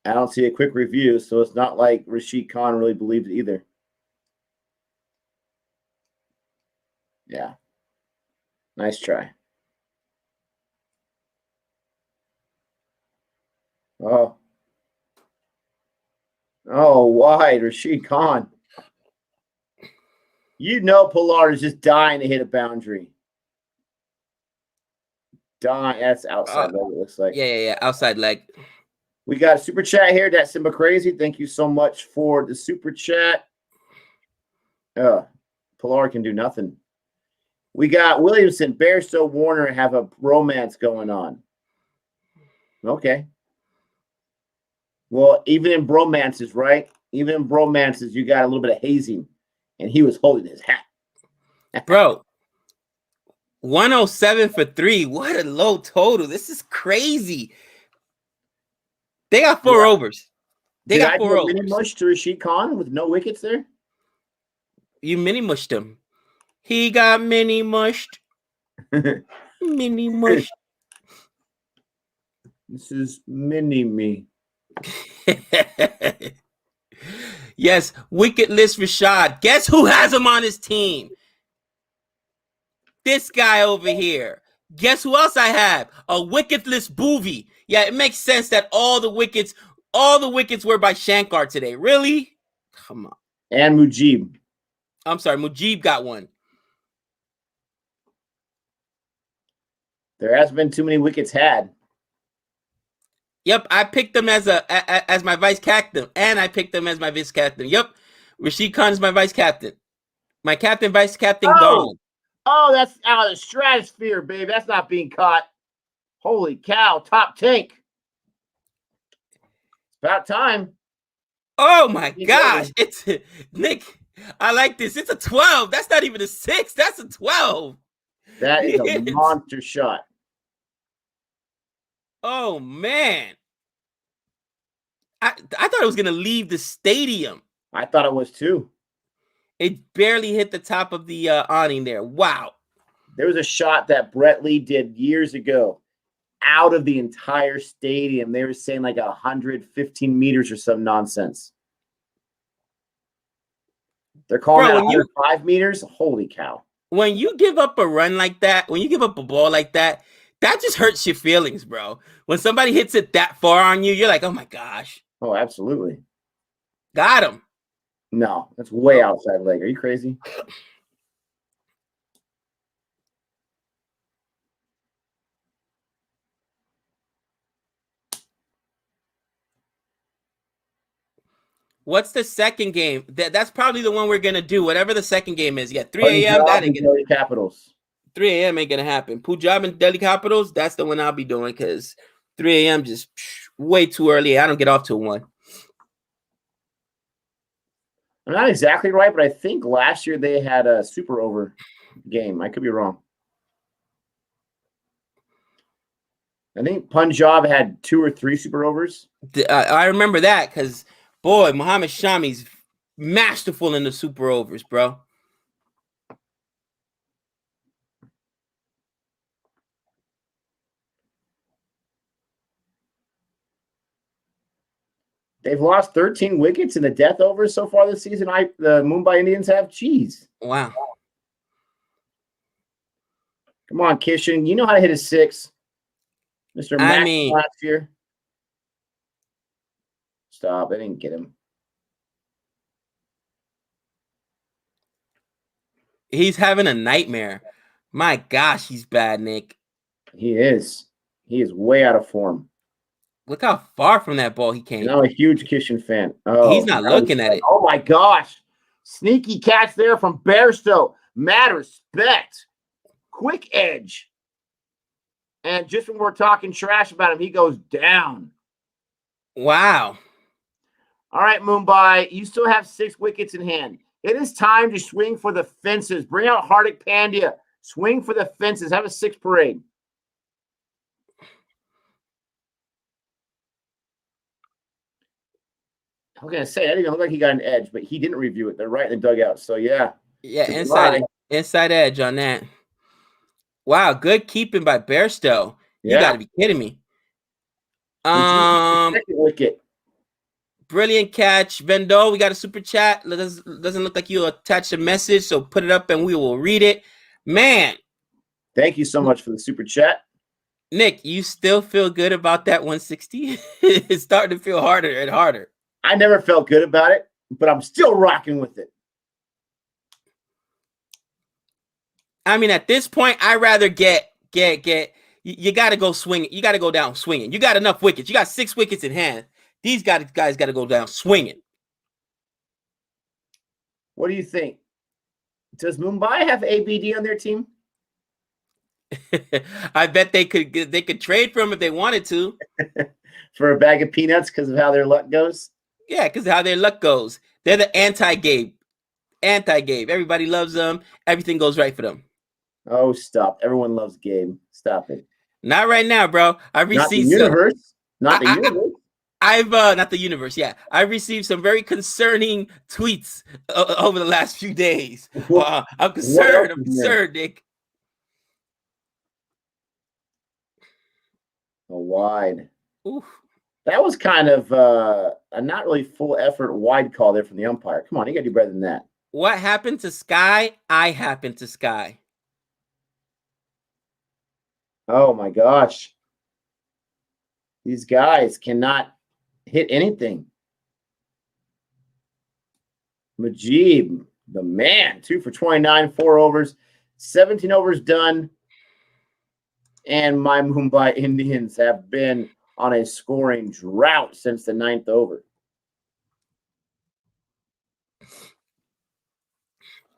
I don't see a quick review, so it's not like Rashid Khan really believed it either. Yeah. Nice try. Oh. Oh, wide. Rashid Khan. You know Pollard is just dying to hit a boundary. Dying. That's outside leg, it looks like. Yeah. Outside leg. We got a super chat here. That's Simba Crazy. Thank you so much for the super chat. Pollard can do nothing. We got Williamson, Bairstow, Warner have a romance going on. Okay. Well, even in bromances, right? Even in bromances, you got a little bit of hazing, and he was holding his hat. Bro, 107 for 3. What a low total. This is crazy. They got 4 overs. They got 4 overs. Mini mush to Rashid Khan with no wickets there? You mini mushed him. He got mini mushed. Mini mushed. This is mini me. Yes, wicketless Rashad. Guess who has him on his team? This guy over here. Guess who else I have? A wicketless Boovie. Yeah, it makes sense that all the wickets were by Shankar today. Really? Come on. And Mujib. I'm sorry, Mujib got one. There hasn't been too many wickets had. Yep, I picked them as my vice captain, and I picked them as my vice captain. Yep, Rashid Khan is my vice captain. My captain, vice captain, gone. Oh, that's out of the stratosphere, baby. That's not being caught. Holy cow, top tank. It's about time. Oh my gosh, it's Nick. I like this. It's a 12. That's not even a 6. That's a 12. That is a monster shot. Oh man. I thought it was gonna leave the stadium. I thought it was too. It barely hit the top of the awning there. Wow. There was a shot that Brett Lee did years ago out of the entire stadium. They were saying like 115 meters or some nonsense. They're calling that 105 meters. Holy cow. When you give up a run like that, when you give up a ball like that, that just hurts your feelings, bro. When somebody hits it that far on you, you're like, oh my gosh. Oh, absolutely. Got him. No, that's way outside leg. Are you crazy? What's the second game? That's probably the one we're gonna do. Whatever the second game is. Yeah, 3 a.m. That ain't gonna. Capitals. 3 a.m. ain't gonna happen. Punjab and Delhi Capitals. That's the one I'll be doing because 3 a.m. just way too early. I don't get off till 1. I'm not exactly right, but I think last year they had a super over game. I could be wrong. I think Punjab had 2 or 3 super overs. I remember that because, boy, Mohammad Shami's masterful in the super overs, bro. They've lost 13 wickets in the death overs so far this season. The Mumbai Indians have. Jeez. Wow. Come on, Kishan. You know how to hit a 6. Mr. Max last year. Stop. I didn't get him. He's having a nightmare. My gosh, he's bad, Nick. He is. He is way out of form. Look how far from that ball he came. I'm a huge Kishan fan. Oh, he's not looking at it. Oh, my gosh. Sneaky catch there from Bairstow. Mad respect. Quick edge. And just when we're talking trash about him, he goes down. Wow. All right, Mumbai, you still have 6 wickets in hand. It is time to swing for the fences. Bring out Hardik Pandya. Swing for the fences. Have a 6 parade. I was going to say, I didn't even look like he got an edge, but he didn't review it. They're right in the dugout. So, yeah. Yeah, inside edge on that. Wow, good keeping by Bairstow. You got to be kidding me. Second wicket. Brilliant catch. Vendo, we got a super chat. Doesn't look like you attached a message, so put it up and we will read it. Man. Thank you so much for the super chat. Nick, you still feel good about that 160? It's starting to feel harder and harder. I never felt good about it, but I'm still rocking with it. I mean, at this point, I'd rather get. You got to go swinging. You got to go down swinging. You got enough wickets. You got 6 wickets in hand. These guys got to go down swinging. What do you think? Does Mumbai have ABD on their team? I bet they could trade for him if they wanted to. For a bag of peanuts because of how their luck goes? Yeah, because of how their luck goes. They're the anti-Gabe. Anti-Gabe. Everybody loves them. Everything goes right for them. Oh, stop. Everyone loves Gabe. Stop it. Not right now, bro. I've received not the universe. Not the universe. I've not the universe. Yeah, I received some very concerning tweets over the last few days. I'm concerned. I'm concerned, Nick. A wide. Oof. That was kind of a not really full effort wide call there from the umpire. Come on, you got to do better than that. What happened to Sky? I happened to Sky. Oh my gosh. These guys cannot hit anything. Majib, the man, 2 for 29, 4 overs, 17 overs done. And my Mumbai Indians have been on a scoring drought since the 9th over.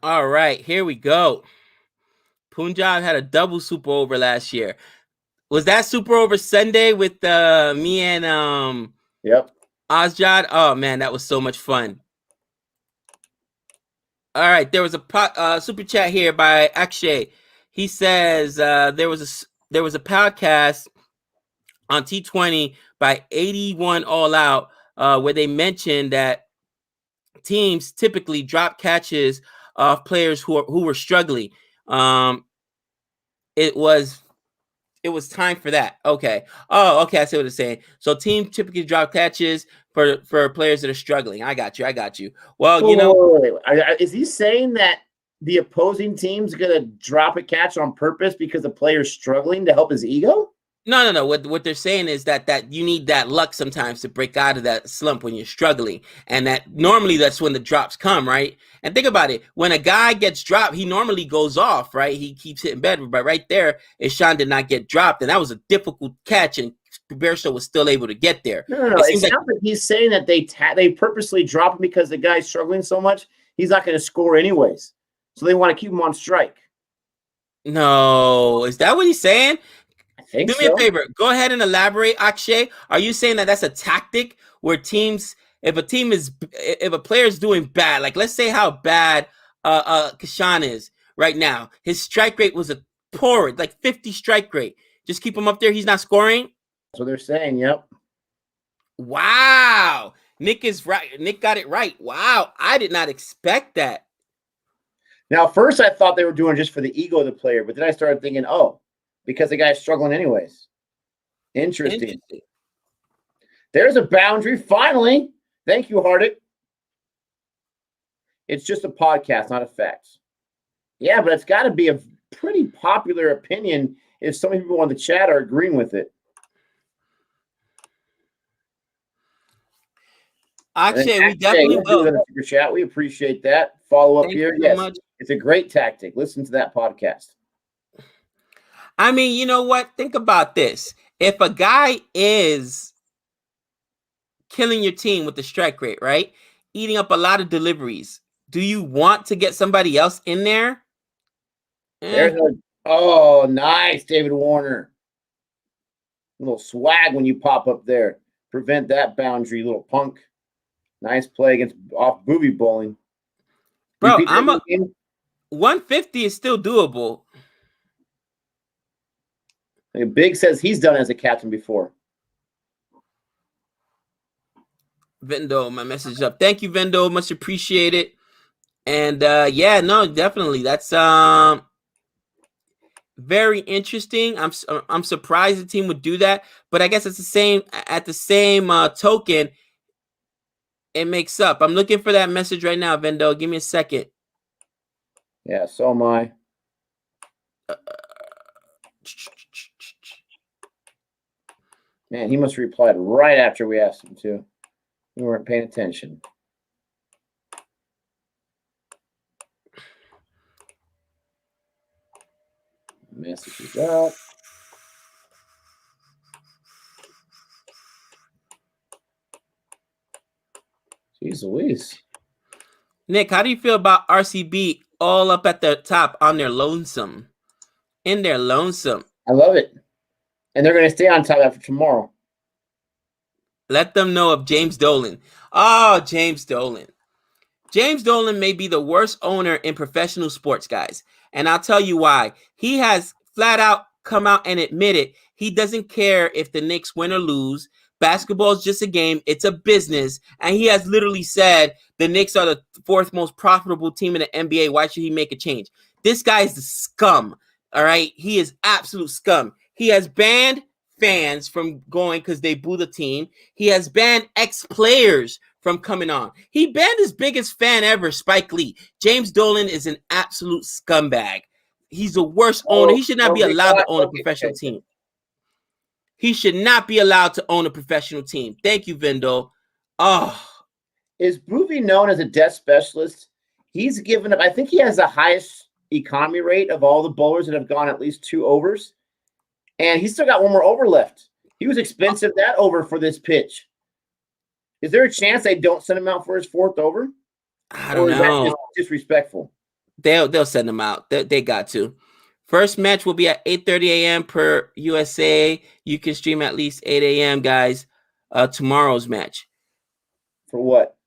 All right, here we go. Punjab had a double super over last year. Was that super over Sunday with me and Yep. Azjad? Oh man, that was so much fun. All right, there was a super chat here by Akshay. He says there was a podcast on T20 by 81 All Out where they mentioned that teams typically drop catches of players who were struggling. It was time for that. Okay. Oh, okay. I see what it's saying. So teams typically drop catches for players that are struggling. I got you. Well, is he saying that the opposing team's going to drop a catch on purpose because the player's struggling to help his ego? No. What they're saying is that you need that luck sometimes to break out of that slump when you're struggling. And that normally that's when the drops come, right? And think about it. When a guy gets dropped, he normally goes off, right? He keeps hitting bed. But right there, Ishan did not get dropped. And that was a difficult catch. And Bairstow was still able to get there. No. It sounds like he's saying that they purposely drop him because the guy's struggling so much, he's not going to score anyways. So they want to keep him on strike. No. Is that what he's saying? Do me a favor. Go ahead and elaborate, Akshay. Are you saying that that's a tactic where teams, if a player is doing bad, like let's say how bad Kishan is right now, his strike rate was a torrid, like 50 strike rate. Just keep him up there. He's not scoring. That's what they're saying. Yep. Wow. Nick is right. Nick got it right. Wow. I did not expect that. Now, first I thought they were doing just for the ego of the player, but then I started thinking, because the guy's struggling anyways. Interesting. There's a boundary, finally. Thank you, Hardick. It's just a podcast, not a fact. Yeah, but it's got to be a pretty popular opinion if so many people on the chat are agreeing with it. Actually, we definitely will. In the super chat. We appreciate that. Follow up Thank here. you so Yes, much. it's a great tactic. Listen to that podcast. I mean, you know what? Think about this. If a guy is killing your team with the strike rate, right? Eating up a lot of deliveries, do you want to get somebody else in there? Oh, nice, David Warner. A little swag when you pop up there. Prevent that boundary, little punk. Nice play against off booby bowling. Bro, 150 is still doable. Big says he's done as a captain before. Vendo, my message up. Thank you, Vendo. Much appreciated. And yeah, no, definitely. That's very interesting. I'm surprised the team would do that, but I guess it's the same token. It makes up. I'm looking for that message right now, Vendo. Give me a second. Yeah, so am I. Man, he must have replied right after we asked him to. We weren't paying attention. Message is out. Jeez Louise. Nick, how do you feel about RCB all up at the top on their lonesome? In their lonesome. I love it. And they're going to stay on top after tomorrow. Let them know of James Dolan. Oh, James Dolan. James Dolan may be the worst owner in professional sports, guys. And I'll tell you why. He has flat out come out and admitted he doesn't care if the Knicks win or lose. Basketball is just a game. It's a business. And he has literally said the Knicks are the fourth most profitable team in the NBA. Why should he make a change? This guy is the scum. All right. He is absolute scum. He has banned fans from going because they boo the team. He has banned ex-players from coming on. He banned his biggest fan ever, Spike Lee. James Dolan is an absolute scumbag. He's the worst owner. He should not be allowed to own a professional team. He should not be allowed to own a professional team. Thank you, Vendo. Oh. Is Boovy known as a death specialist? He's given up, I think he has the highest economy rate of all the bowlers that have gone at least 2 overs. And he's still got 1 more over left. He was expensive that over for this pitch. Is there a chance they don't send him out for his 4th over? I don't know. That just disrespectful? They'll send him out. They got to. First match will be at 8:30 a.m. per USA. You can stream at least 8 a.m., guys. Tomorrow's match. For what?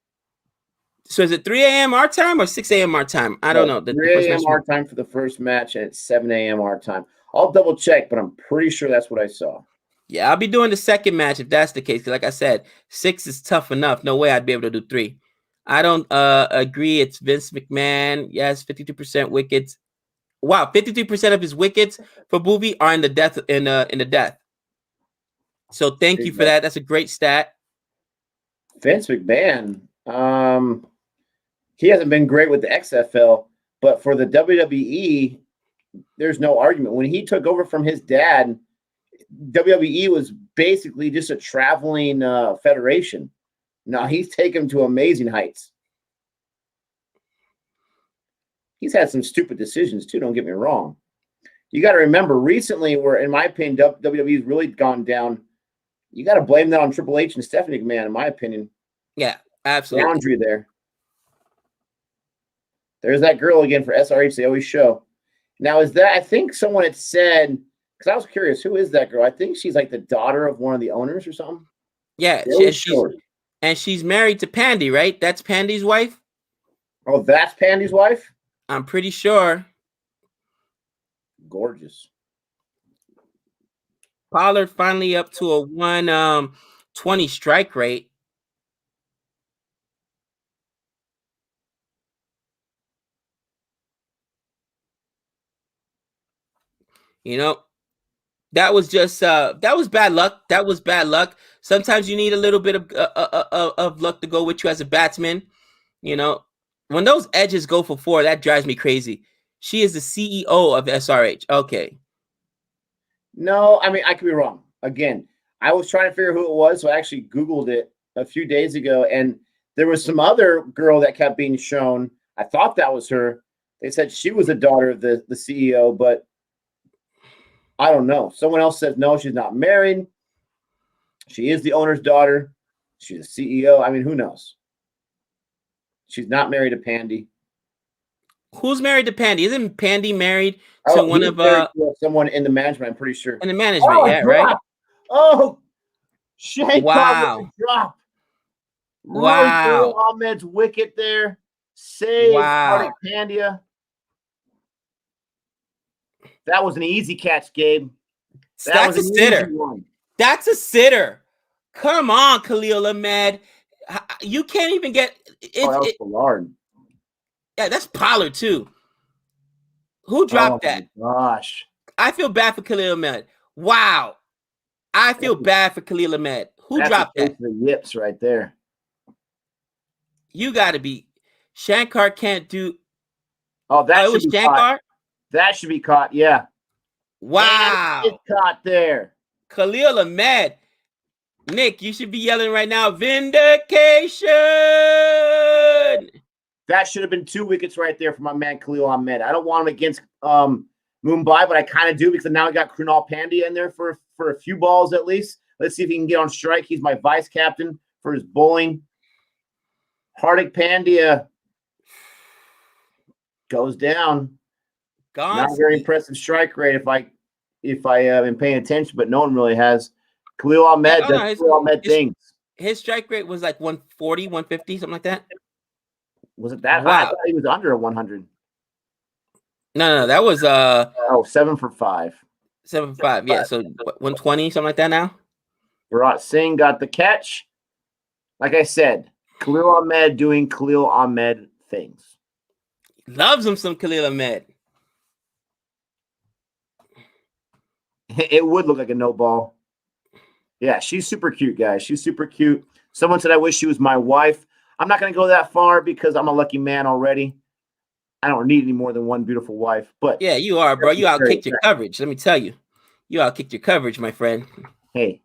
So is it 3 a.m. our time or 6 a.m. our time? I don't know. 3 a.m. our time for the first match, and it's 7 a.m. our time. I'll double check, but I'm pretty sure that's what I saw. Yeah, I'll be doing the second match if that's the case. Because like I said, 6 is tough enough. No way I'd be able to do 3. I don't agree. It's Vince McMahon. Yes, 52% wickets. Wow, 53% of his wickets for Boovy are in the death in the death. So thank you for that. That's a great stat. Vince McMahon, he hasn't been great with the XFL, but for the WWE, there's no argument. When he took over from his dad, WWE was basically just a traveling federation. Now he's taken him to amazing heights. He's had some stupid decisions too, don't get me wrong. You got to remember, recently, where, in my opinion, WWE's really gone down, you got to blame that on Triple H and Stephanie McMahon, in my opinion. Yeah, absolutely. Boundary there. There's that girl again for SRH they always show. Now, is that, I think someone had said, because I was curious, who is that girl? I think she's like the daughter of one of the owners or something. Yeah, she's married to Pandy, right? That's Pandy's wife? Oh, that's Pandy's wife? I'm pretty sure. Gorgeous. Pollard finally up to a 120 strike rate. You know, That was just that was bad luck. That was bad luck. Sometimes you need a little bit of luck to go with you as a batsman. You know, when those edges go for 4, that drives me crazy. She is the CEO of SRH. Okay. No, I mean, I could be wrong. Again, I was trying to figure who it was, so I actually Googled it a few days ago, and there was some other girl that kept being shown. I thought that was her. They said she was a daughter of the CEO, but I don't know. Someone else said no, she's not married. She is the owner's daughter. She's a CEO. I mean, who knows? She's not married to Pandy. Who's married to Pandy? Isn't Pandy married to one of someone in the management? I'm pretty sure. in the management, yeah, right? Oh, Shankar Wow. with the drop. Wow. Ahmed's wicket there. Save Wow. Pandya. That was an easy catch, Gabe. That's a sitter. That's a sitter. Come on, Khalil Ahmed. You can't even get it. That was Pollard. Yeah, that's Pollard too. Who dropped that? Gosh. I feel bad for Khalil Ahmed. Wow. I feel bad for Khalil Ahmed. Who dropped that? The yips right there. You got to be. Shankar can't do. Oh, that it was Shankar? Caught. That should be caught, yeah. Wow. It's caught there. Khalil Ahmed. Nick, you should be yelling right now, vindication. That should have been 2 wickets right there for my man Khalil Ahmed. I don't want him against Mumbai, but I kind of do because now I got Krunal Pandya in there for a few balls at least. Let's see if he can get on strike. He's my vice captain for his bowling. Hardik Pandya goes down. Not a very impressive strike rate if I am paying attention, but no one really has. Khalil Ahmed does Khalil Ahmed things. His strike rate was like 140, 150, something like that. Was it that high? I thought he was under a 100. No, that was 7 for 5. 7 for 5, yeah. So 120, something like that now. Virat Singh got the catch. Like I said, Khalil Ahmed doing Khalil Ahmed things. Loves him some Khalil Ahmed. It would look like a no ball. Yeah, she's super cute, guys. She's super cute. Someone said, I wish she was my wife. I'm not going to go that far because I'm a lucky man already. I don't need any more than one beautiful wife. But yeah, you are, bro. You outkicked your coverage. Let me tell you. You outkicked your coverage, my friend. Hey.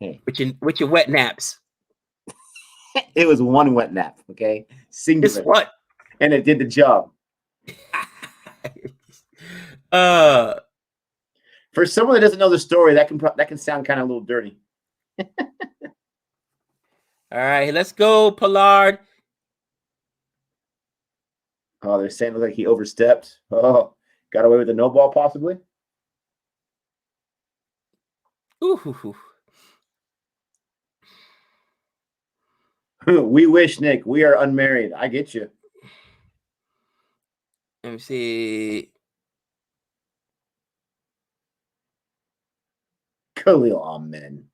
With your wet naps. It was one wet nap, okay? Singular. Guess what? And it did the job. For someone that doesn't know the story, that can sound kind of a little dirty. All right, let's go, Pollard. Oh, they're saying it looked like he overstepped. Oh, got away with a no ball possibly. Ooh. We wish, Nick. We are unmarried. I get you. Let me see. Khalil Ahmed.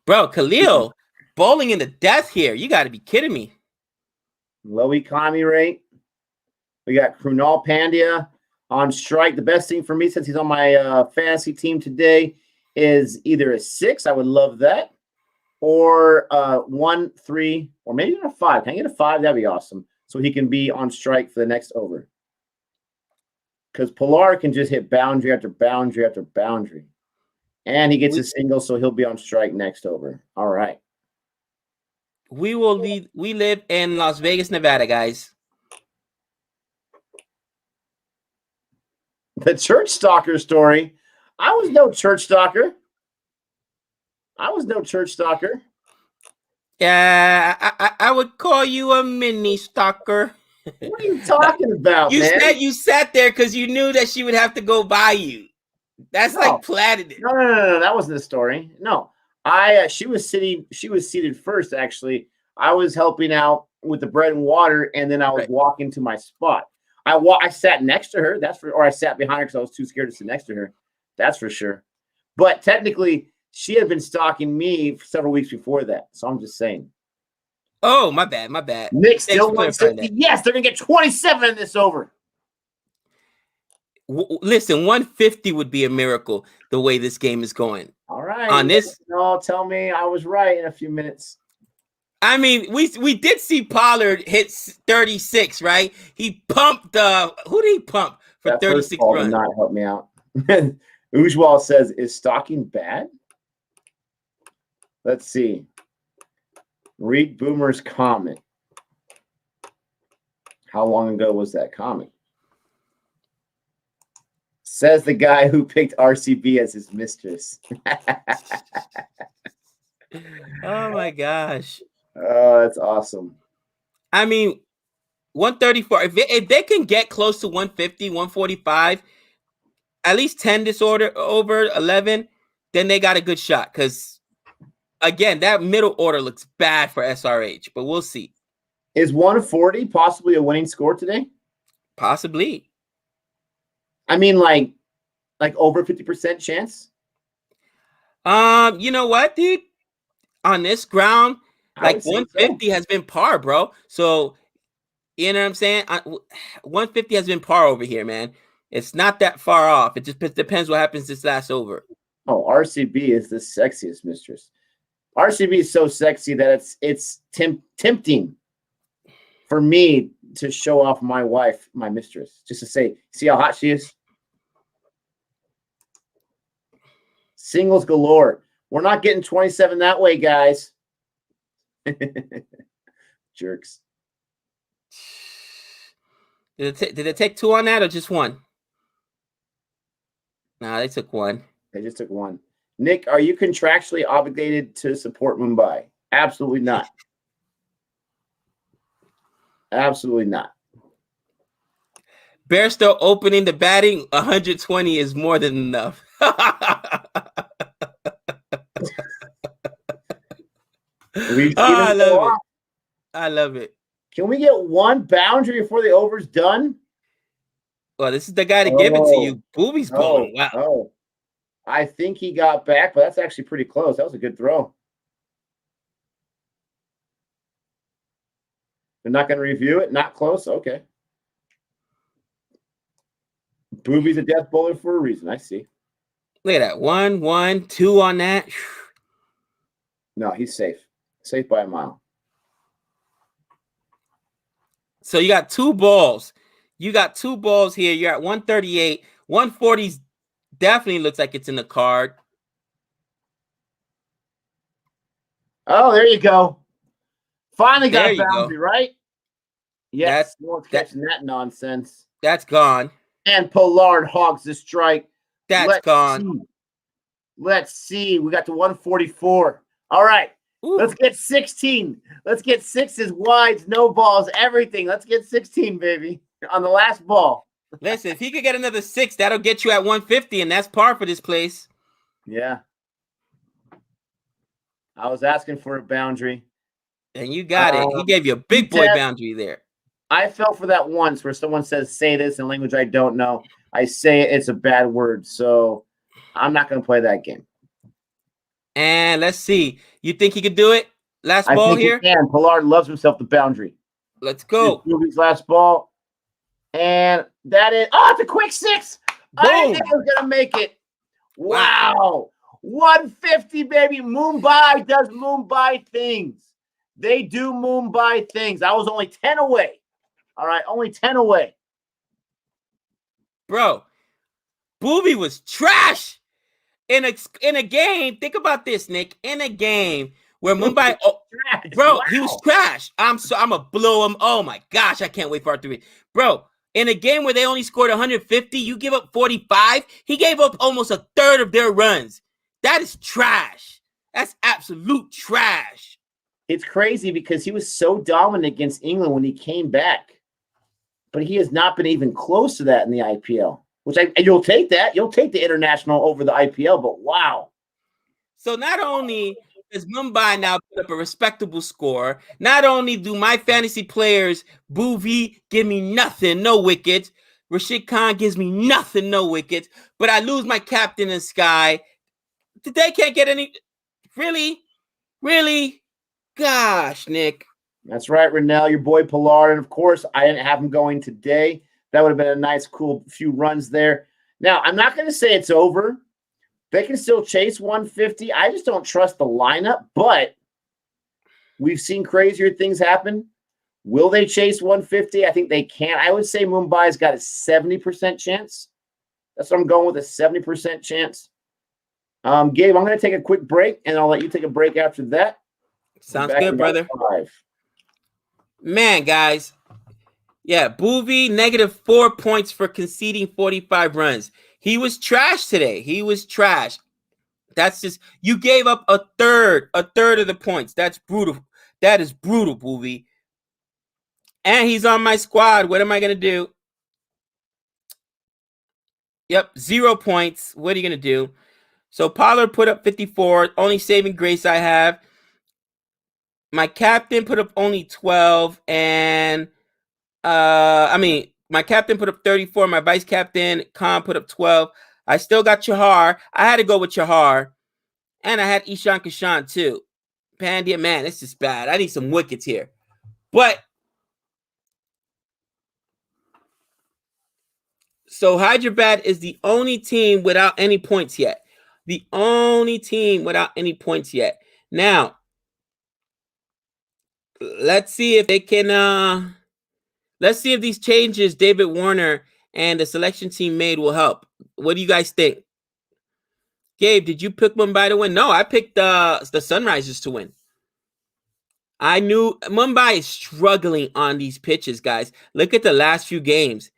Bro, Khalil bowling in the death here. You got to be kidding me. Low economy rate. We got Krunal Pandya on strike. The best thing for me, since he's on my fantasy team today, is either a 6. I would love that. Or 1, 3, or maybe even a 5. Can I get a 5? That'd be awesome. So he can be on strike for the next over. Because Pollard can just hit boundary after boundary after boundary. And he gets a single, so he'll be on strike next over. All right. We live in Las Vegas, Nevada, guys. The church stalker story. I was no church stalker. Yeah, I would call you a mini stalker. What are you talking about, you man? said you sat there because you knew that she would have to go by you. That's like platted it. No. That wasn't the story. No. She was seated first, actually. I was helping out with the bread and water, and then I was walking to my spot. I sat next to her, or I sat behind her because I was too scared to sit next to her. That's for sure. But technically, she had been stalking me for several weeks before that. So I'm just saying. Oh, my bad. Nick still 160. Yes, they're gonna get 27 in this over. Listen, 150 would be a miracle the way this game is going. All right. On this, no, tell me I was right in a few minutes. I mean, we did see Pollard hit 36, right? He pumped who did he pump for That 36 first ball did runs? not help me out. Ujwal says, "Is stalking bad?" Let's see. Read Boomer's comment. How long ago was that comment? Says the guy who picked RCB as his mistress. Oh my gosh. Oh, that's awesome. I mean, 134. If they can get close to 150, 145, at least 10 disorder over 11, then they got a good shot. Because again, that middle order looks bad for SRH, but we'll see. Is 140 possibly a winning score today? Possibly. I mean, like over 50% chance? You know what, dude? On this ground, like 150 has been par, bro. So, you know what I'm saying? 150 has been par over here, man. It's not that far off. It just depends what happens this last over. Oh, RCB is the sexiest mistress. RCB is so sexy that it's tempting for me to show off my wife, my mistress, just to say, see how hot she is? Singles galore. We're not getting 27 that way, guys. Jerks. Did they take two on that or just one? Nah, they took one. They just took one. Nick, are you contractually obligated to support Mumbai? Absolutely not. Absolutely not. Bairstow opening the batting 120 is more than enough. I love it. I love it. Can we get one boundary before the over's done? Well, this is the guy to give it to you. Booby's balling. Wow. Oh. I think he got back, but that's actually pretty close. That was a good throw. They're not going to review it? Not close? Okay. Booby's a death bowler for a reason. I see. Look at that. 1, 2 on that. No, he's safe. Safe by a mile. So you got two balls. You got two balls here. You're at 138. 140 definitely looks like it's in the card. Oh, there you go. Finally got There a you boundary, go. right? Yes, no one's catching that nonsense. That's gone. And Pollard hogs the strike. That's gone. Let's see. We got to 144. All right. Ooh. Let's get 16. Let's get sixes, wides, no balls, everything. Let's get 16, baby, on the last ball. Listen, if he could get another 6, that'll get you at 150, and that's par for this place. Yeah. I was asking for a boundary. And you got it. He gave you a big boy boundary there. I fell for that once where someone says, say this in language I don't know. I say it's a bad word, so I'm not going to play that game. And let's see. You think he could do it? Last ball here? He can. Pollard loves himself the boundary. Let's go. Movie's last ball. And that is... Oh, it's a quick 6. Boom. I didn't think I was going to make it. Wow. 150, baby. Mumbai does Mumbai things. They do Mumbai things. I was only 10 away. All right, only 10 away. Bro, Booby was trash in a game. Think about this, Nick. In a game where Mumbai, bro, he was trash. I'm gonna blow him. Oh my gosh, I can't wait for our 3. Bro, in a game where they only scored 150, you give up 45. He gave up almost a third of their runs. That is trash. That's absolute trash. It's crazy because he was so dominant against England when he came back. But he has not been even close to that in the IPL. And you'll take that. You'll take the international over the IPL, but wow. So not only does Mumbai now put up a respectable score, not only do my fantasy players, Booby, give me nothing, no wickets. Rashid Khan gives me nothing, no wickets. But I lose my captain in Sky. They can't get any. Really? Really? Gosh, Nick. That's right, Renell, your boy Pollard. And, of course, I didn't have him going today. That would have been a nice, cool few runs there. Now, I'm not going to say it's over. They can still chase 150. I just don't trust the lineup, but we've seen crazier things happen. Will they chase 150? I think they can. I would say Mumbai's got a 70% chance. That's what I'm going with, a 70% chance. Gabe, I'm going to take a quick break, and I'll let you take a break after that. Sounds good, brother. 5. Man, guys. Yeah, Boovie, -4 points for conceding 45 runs. He was trash today. He was trash. That's just, you gave up a third of the points. That's brutal. That is brutal, Boovie. And he's on my squad. What am I going to do? Yep, 0 points. What are you going to do? So Pollard put up 54. Only saving grace I have. My captain put up only 12. And, my captain put up 34. My vice captain, Khan, put up 12. I still got Chahar. I had to go with Chahar. And I had Ishan Kishan, too. Pandya, man, this is bad. I need some wickets here. But, so Hyderabad is the only team without any points yet. The only team without any points yet. Now, let's see if they can, let's see if these changes David Warner and the selection team made will help. What do you guys think? Gabe, did you pick Mumbai to win? No, I picked the Sunrisers to win. I knew Mumbai is struggling on these pitches, guys. Look at the last few games.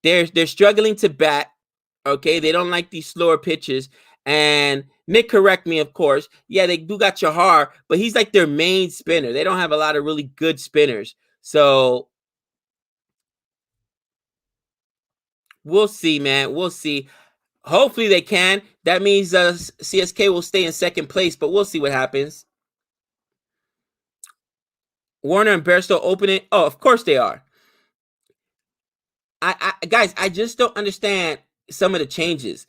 They're struggling to bat. Okay, they don't like these slower pitches. And Nick, correct me, of course. Yeah, they do got Chahar, but he's like their main spinner. They don't have a lot of really good spinners. So we'll see, man. We'll see. Hopefully they can. That means CSK will stay in second place, but we'll see what happens. Warner and Bairstow opening. Oh, of course they are. Guys, I just don't understand some of the changes.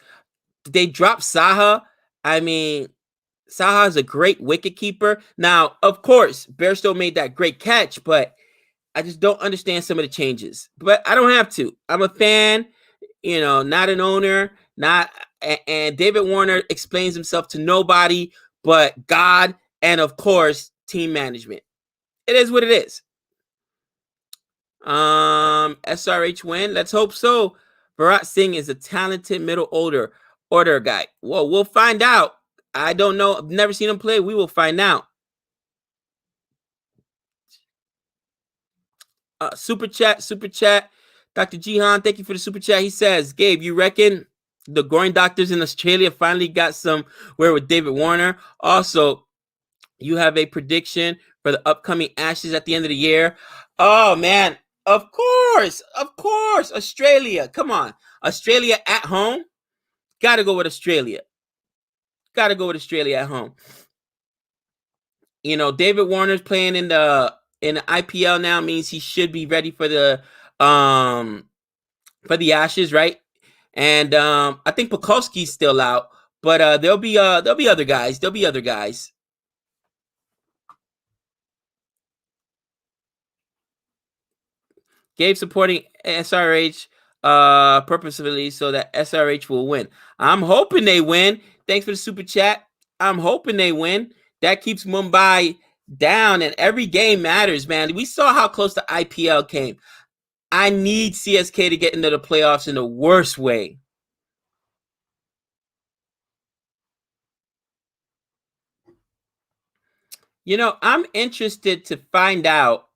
They dropped Saha. I mean, Saha is a great wicket keeper. Now, of course, Bairstow made that great catch, but I just don't understand some of the changes. But I don't have to. I'm a fan, not an owner, and David Warner explains himself to nobody but God and, of course, team management. It is what it is. SRH win. Let's hope so. Bharat Singh is a talented middle order guy. Well, we'll find out. I don't know. I've never seen him play. We will find out. Super chat. Dr. Jihan, thank you for the super chat. He says, Gabe, you reckon the groin doctors in Australia finally got somewhere with David Warner? Also, you have a prediction for the upcoming Ashes at the end of the year? Oh, man. Of course. Australia. Come on. Australia at home. Got to go with Australia. At home. David Warner's playing in the IPL now, means he should be ready for the Ashes, right? And I think Pukovsky's still out, but there'll be other guys. Gabe supporting SRH purposefully so that SRH will win. I'm hoping they win. Thanks for the super chat. I'm hoping they win. That keeps Mumbai down, and every game matters, man. We saw how close the IPL came. I need CSK to get into the playoffs in the worst way. I'm interested to find out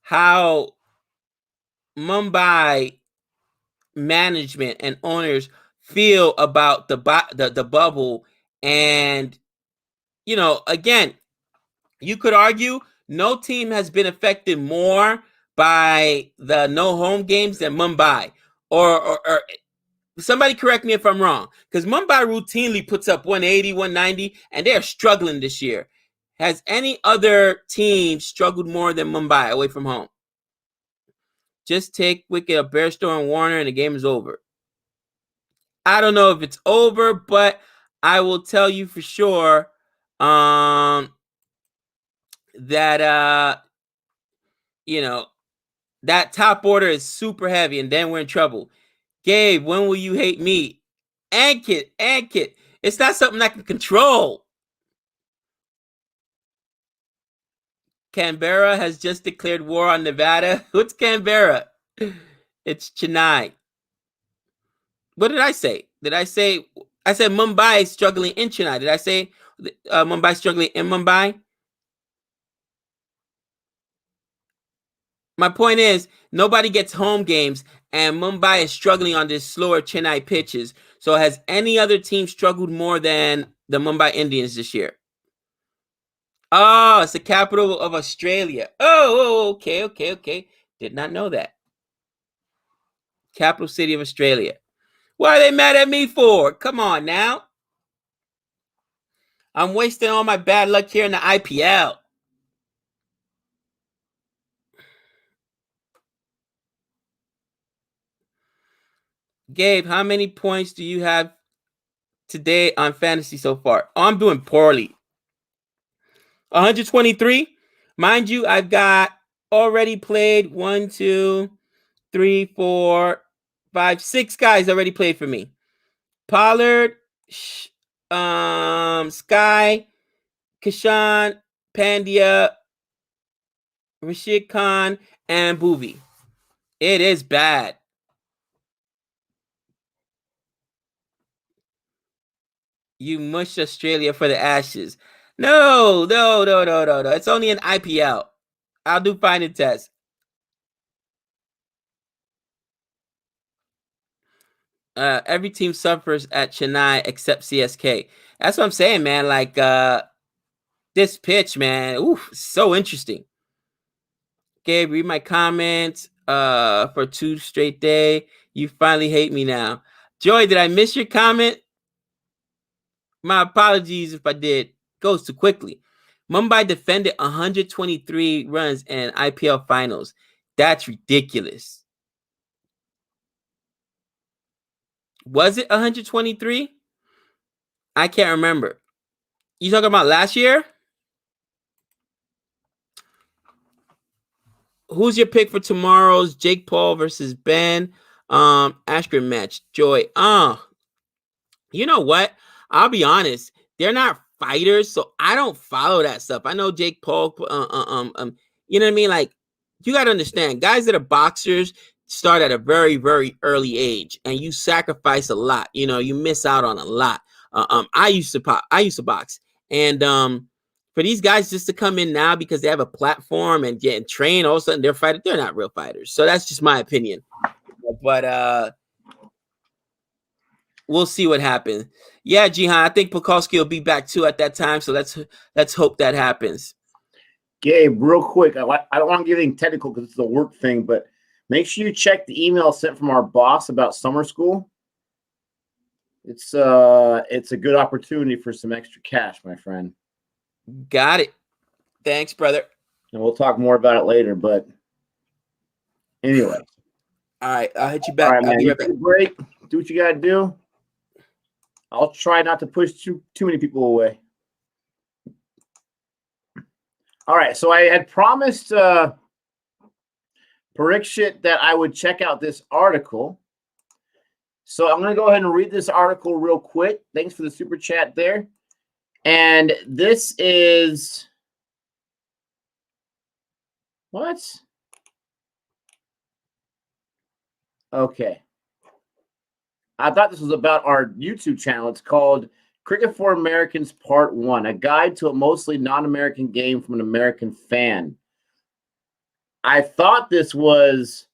how Mumbai management and owners feel about the bubble. And, again, you could argue no team has been affected more by the no home games than Mumbai. Or somebody correct me if I'm wrong, because Mumbai routinely puts up 180, 190, and they're struggling this year. Has any other team struggled more than Mumbai away from home? Just take wicket of Bairstow and Warner, and the game is over. I don't know if it's over, but I will tell you for sure that That top order is super heavy, and then we're in trouble. Gabe, when will you hate me? Ankit. It's not something I can control. Canberra has just declared war on Nevada. What's Canberra? It's Chennai. What did I say? I said Mumbai is struggling in Chennai. Did I say Mumbai struggling in Mumbai? My point is, nobody gets home games, and Mumbai is struggling on this slower Chennai pitches. So has any other team struggled more than the Mumbai Indians this year? Oh, it's the capital of Australia. Oh, okay. Did not know that. Capital city of Australia. What are they mad at me for? Come on now. I'm wasting all my bad luck here in the IPL. Gabe, how many points do you have today on fantasy so far? Oh, I'm doing poorly. 123. Mind you, I've got already played 1, 2, 3, 4, 5, 6 guys already played for me. Pollard, Sky, Kishan, Pandya, Rashid Khan, and Bhuvi. It is bad. You mushed Australia for the Ashes. No. It's only an IPL. I'll do fine and test. Every team suffers at Chennai except CSK. That's what I'm saying, man. Like this pitch, man. Oof, so interesting. Gabe, read my comments for 2 straight day. You finally hate me now. Joy, did I miss your comment? My apologies if I did. Goes too quickly. Mumbai defended 123 runs in IPL finals. That's ridiculous. Was it 123? I can't remember. You talking about last year? Who's your pick for tomorrow's Jake Paul versus Ben Askren match? Joy. You know what? I'll be honest. They're not fighters, so I don't follow that stuff. I know Jake Paul. You know what I mean? Like, you got to understand, guys that are boxers start at a very, very early age, and you sacrifice a lot. You know, you miss out on a lot. I used to box, and for these guys just to come in now because they have a platform and getting trained, all of a sudden they're fighters. They're not real fighters. So that's just my opinion. But we'll see what happens. Yeah, Jihan, I think Pekulski will be back too at that time. So let's hope that happens. Gabe, real quick, I don't want to get anything technical because it's a work thing, but make sure you check the email sent from our boss about summer school. It's a good opportunity for some extra cash, my friend. Got it. Thanks, brother. And we'll talk more about it later, but anyway. All right, I'll hit you back. All right, I'll man. be You right back. take a break. Do what you got to do. I'll try not to push too many people away. All right, so I had promised Parikshit that I would check out this article. So I'm going to go ahead and read this article real quick. Thanks for the super chat there. And this is what? Okay. I thought this was about our YouTube channel. It's called Cricket for Americans Part 1, a guide to a mostly non-American game from an American fan. I thought this was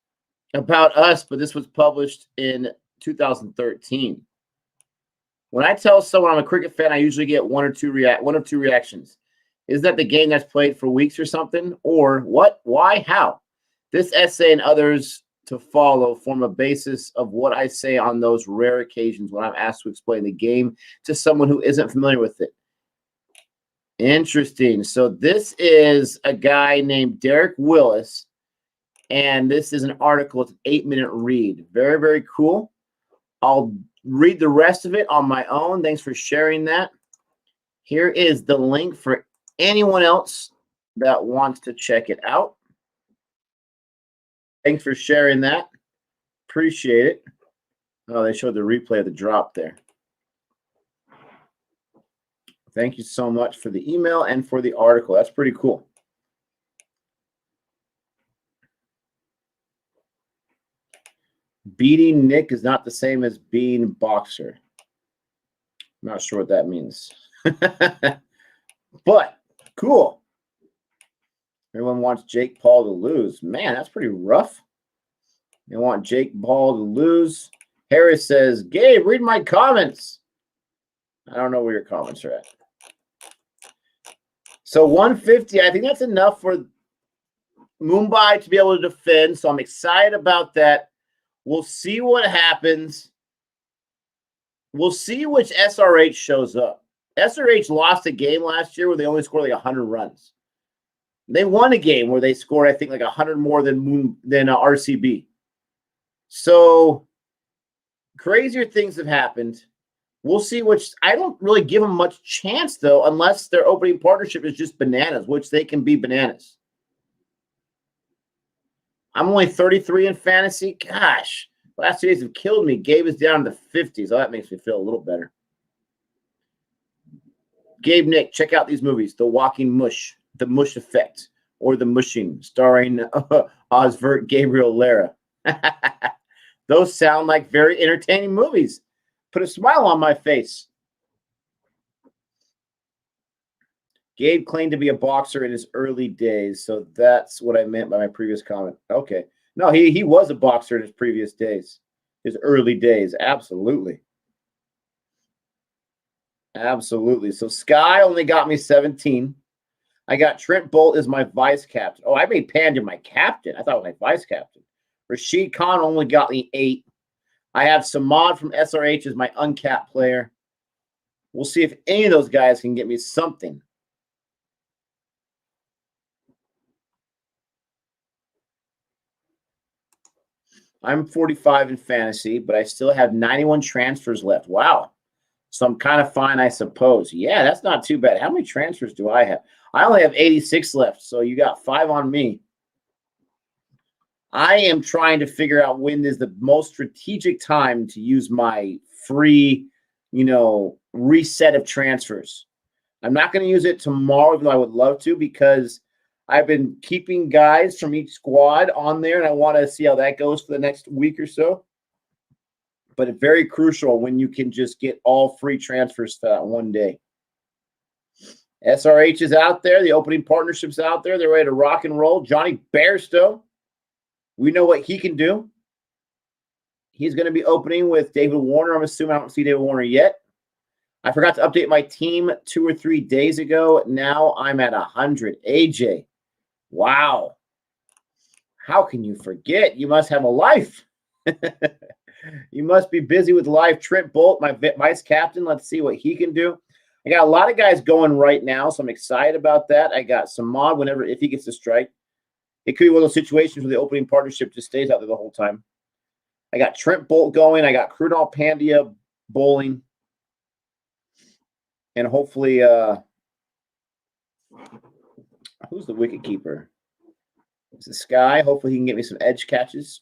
about us, but this was published in 2013. When I tell someone I'm a cricket fan, I usually get one of two reactions. Is that the game that's played for weeks or something? Or what? Why? How? This essay and others to follow form a basis of what I say on those rare occasions when I'm asked to explain the game to someone who isn't familiar with it. Interesting. So this is a guy named Derek Willis, and this is an article. It's an 8-minute read. Very, very cool. I'll read the rest of it on my own. Thanks for sharing that. Here is the link for anyone else that wants to check it out. Thanks for sharing that. Appreciate it. Oh, they showed the replay of the drop there. Thank you so much for the email and for the article. That's pretty cool. Beating Nick is not the same as being boxer. I'm not sure what that means. But cool. Everyone wants Jake Paul to lose. Man, that's pretty rough. They want Jake Paul to lose. Harris says, Gabe, read my comments. I don't know where your comments are at. So 150, I think that's enough for Mumbai to be able to defend. So I'm excited about that. We'll see what happens. We'll see which SRH shows up. SRH lost a game last year where they only scored like 100 runs. They won a game where they scored, I think, like 100 more than RCB. So crazier things have happened. We'll see which – I don't really give them much chance, though, unless their opening partnership is just bananas, which they can be bananas. I'm only 33 in fantasy. Gosh, last 2 days have killed me. Gabe is down in the 50s. Oh, that makes me feel a little better. Gabe, Nick, check out these movies. The Walking Mush, The Mush Effect, or The Mushing, starring Osvert Gabriel Lara. Those sound like very entertaining movies. Put a smile on my face. Gabe claimed to be a boxer in his early days, so that's what I meant by my previous comment. Okay. No, he was a boxer in his previous days, his early days. Absolutely. Absolutely. So Sky only got me 17. I got Trent Bolt as my vice captain. Oh, I made Panda my captain. I thought it was my vice captain. Rashid Khan only got me 8. I have Samad from SRH as my uncapped player. We'll see if any of those guys can get me something. I'm 45 in fantasy, but I still have 91 transfers left. Wow. So I'm kind of fine, I suppose. Yeah, that's not too bad. How many transfers do I have? I only have 86 left, so you got 5 on me. I am trying to figure out when is the most strategic time to use my free, reset of transfers. I'm not going to use it tomorrow, even though I would love to, because I've been keeping guys from each squad on there, and I want to see how that goes for the next week or so. But it's very crucial when you can just get all free transfers for that one day. SRH is out there. The opening partnership's out there. They're ready to rock and roll. Johnny Bairstow, we know what he can do. He's going to be opening with David Warner. I'm assuming I don't see David Warner yet. I forgot to update my team 2 or 3 days ago. Now I'm at 100. AJ, wow. How can you forget? You must have a life. You must be busy with life. Trent Bolt, my vice captain. Let's see what he can do. I got a lot of guys going right now, so I'm excited about that. I got Samad if he gets a strike. It could be one of those situations where the opening partnership just stays out there the whole time. I got Trent Bolt going. I got Krunal Pandya bowling. And hopefully, who's the wicket keeper? It's the Sky. Hopefully he can get me some edge catches.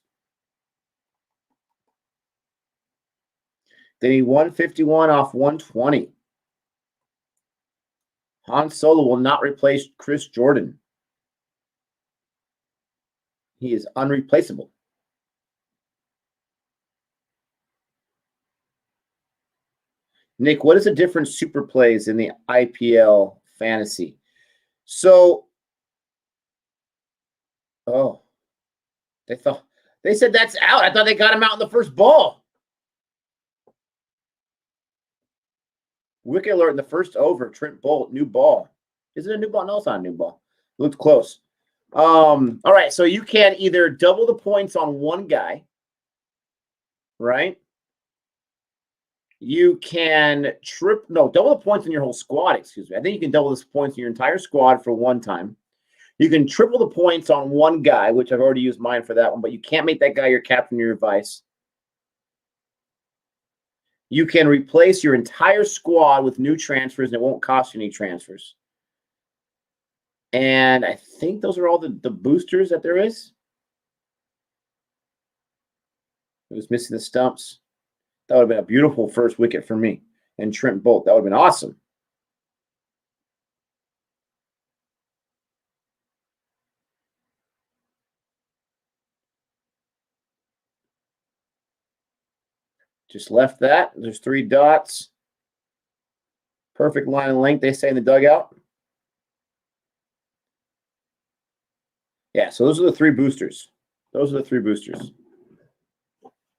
They need 151 off 120. Han Solo will not replace Chris Jordan. He is unreplaceable. Nick, what is the different super plays in the IPL fantasy? So, they said that's out. I thought they got him out in the first ball. Wicket alert in the first over. Trent Bolt, new ball. Is it a new ball? No, it's not a new ball. It looked close. All right, so you can either double the points on one guy, right? You can double the points in your whole squad, excuse me. I think you can double the points in your entire squad for one time. You can triple the points on one guy, which I've already used mine for that one, but you can't make that guy your captain or your vice. You can replace your entire squad with new transfers, and it won't cost you any transfers. And I think those are all the boosters that there is. It was missing the stumps. That would have been a beautiful first wicket for me. And Trent Bolt. That would have been awesome. Just left that. There's 3 dots. Perfect line and length, they say in the dugout. Yeah, so those are the 3 boosters. Those are the 3 boosters.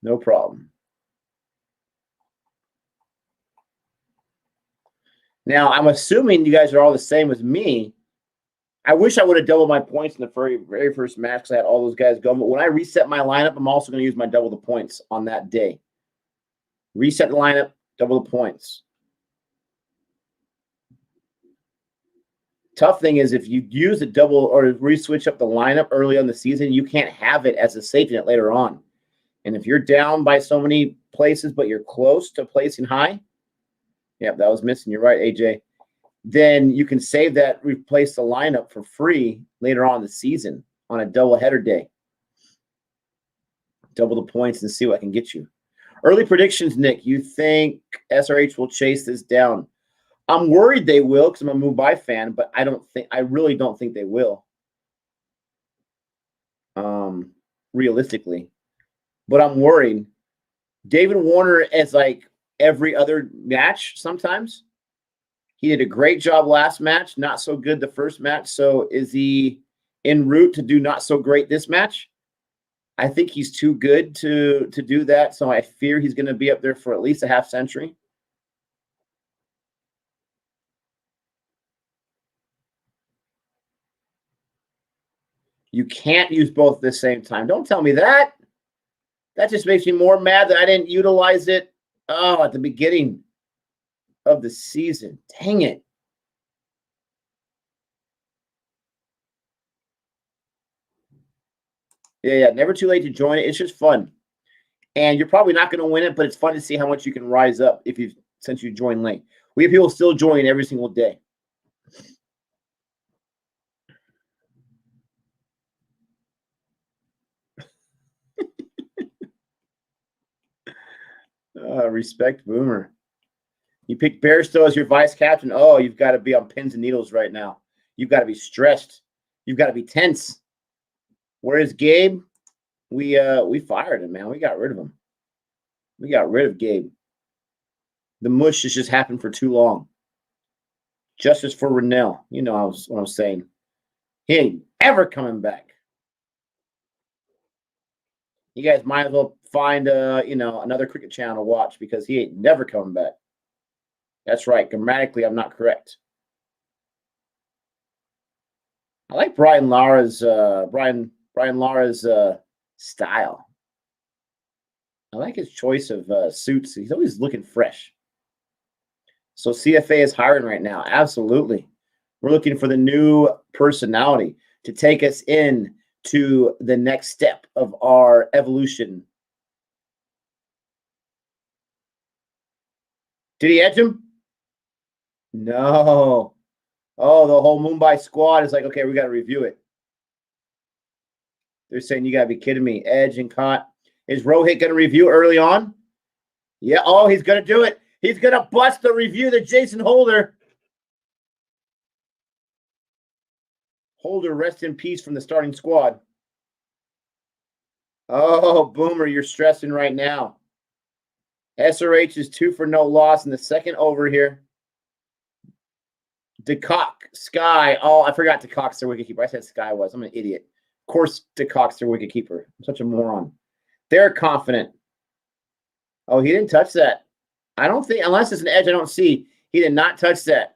No problem. Now, I'm assuming you guys are all the same as me. I wish I would have doubled my points in the very first match because I had all those guys going. But when I reset my lineup, I'm also going to use my double the points on that day. Reset the lineup, double the points. Tough thing is if you use a double or re-switch up the lineup early on the season, you can't have it as a safety net later on. And if you're down by so many places, but you're close to placing high, that was missing. You're right, AJ. Then you can save that, replace the lineup for free later on in the season on a double header day. Double the points and see what I can get you. Early predictions, Nick. You think SRH will chase this down? I'm worried they will because I'm a Mumbai fan, but I really don't think they will. Realistically. But I'm worried. David Warner is like every other match sometimes. He did a great job last match, not so good the first match. So is he en route to do not so great this match? I think he's too good to do that. So I fear he's going to be up there for at least a half century. You can't use both at the same time. Don't tell me that. That just makes me more mad that I didn't utilize it at the beginning of the season. Dang it. Yeah, never too late to join it. It's just fun. And you're probably not going to win it, but it's fun to see how much you can rise up since you join late. We have people still joining every single day. Respect Boomer. You picked Bairstow as your vice captain. Oh, you've got to be on pins and needles right now. You've got to be stressed. You've got to be tense. Whereas Gabe, we fired him, man. We got rid of him. We got rid of Gabe. The mush has just happened for too long. Justice for Rennell. You know what I'm saying. He ain't ever coming back. You guys might as well find another cricket channel to watch because he ain't never coming back. That's right. Grammatically, I'm not correct. I like Brian Lara's style. I like his choice of suits. He's always looking fresh. So CFA is hiring right now. Absolutely. We're looking for the new personality to take us in to the next step of our evolution. Did he edge him? No. Oh, the whole Mumbai squad is like, okay, we got to review it. They're saying, you got to be kidding me. Edge and caught. Is Rohit going to review early on? Yeah. Oh, he's going to do it. He's going to bust the review to Jason Holder. Holder, rest in peace from the starting squad. Oh, Boomer, you're stressing right now. SRH is 2 for no loss in the second over here. DeCock, Sky. Oh, I forgot DeCock's their wicketkeeper. I said Sky was. I'm an idiot. Of course, DeCock's their wicketkeeper. I'm such a moron. They're confident. Oh, he didn't touch that. I don't think, unless it's an edge I don't see, he did not touch that.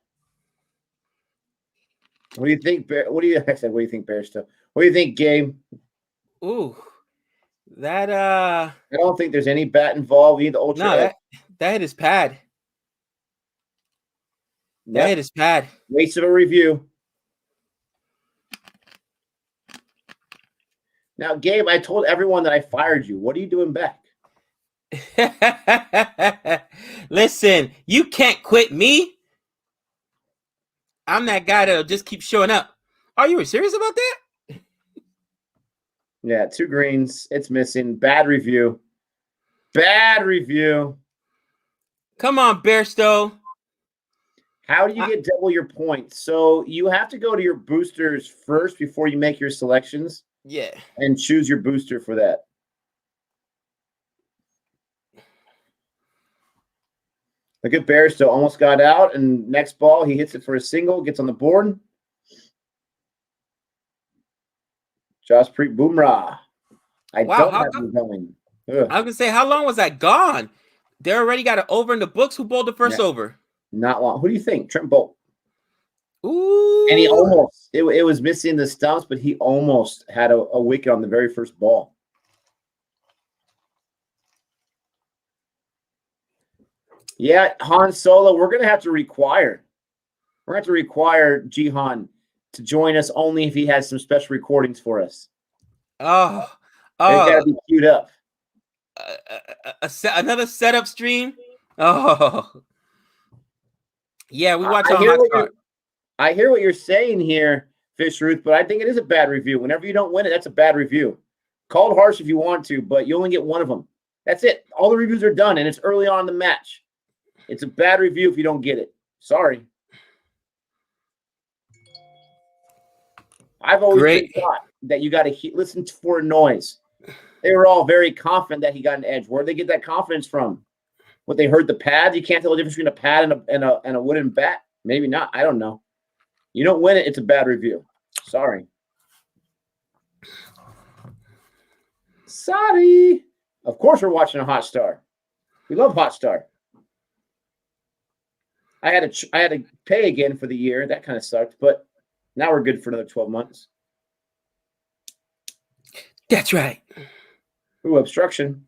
What do you think, what do you think, Bairstow? What do you think, Gabe? Ooh. That I don't think there's any bat involved. We need the ultra. No, that hit his pad. That hit his pad. Waste of a review. Now, Gabe, I told everyone that I fired you. What are you doing back? Listen, you can't quit me. I'm that guy that'll just keep showing up. Are you serious about that? Yeah, 2 greens. It's missing. Bad review. Bad review. Come on, Bairstow. How do you get double your points? So you have to go to your boosters first before you make your selections. Yeah. And choose your booster for that. Look at Bairstow, almost got out, and next ball he hits it for a single, gets on the board. Jasprit Bumrah. I don't have him going. Ugh. I was gonna say, how long was that gone? They already got it over in the books. Who bowled the first over? Not long. Who do you think? Trent Bolt. Ooh. And he almost, it was missing the stumps, but he almost had a wicket on the very first ball. Yeah, Han Solo, we're going to have to require. We're going to have to require Jihan to join us only if he has some special recordings for us. Oh. They've got to be queued up. Another setup stream? Oh. Yeah, we watch on Hotstar. I hear what you're saying here, Fish Ruth, but I think it is a bad review. Whenever you don't win it, that's a bad review. Call it harsh if you want to, but you only get one of them. That's it. All the reviews are done, and it's early on in the match. It's a bad review if you don't get it. Sorry. I've always been taught that you got to listen for a noise. They were all very confident that he got an edge. Where did they get that confidence from? What, they heard the pads? You can't tell the difference between a pad and a wooden bat. Maybe not. I don't know. You don't win it, it's a bad review. Sorry. Sorry. Of course we're watching a Hotstar. We love Hotstar. I had to pay again for the year. That kind of sucked, but now we're good for another 12 months. That's right. Ooh, obstruction.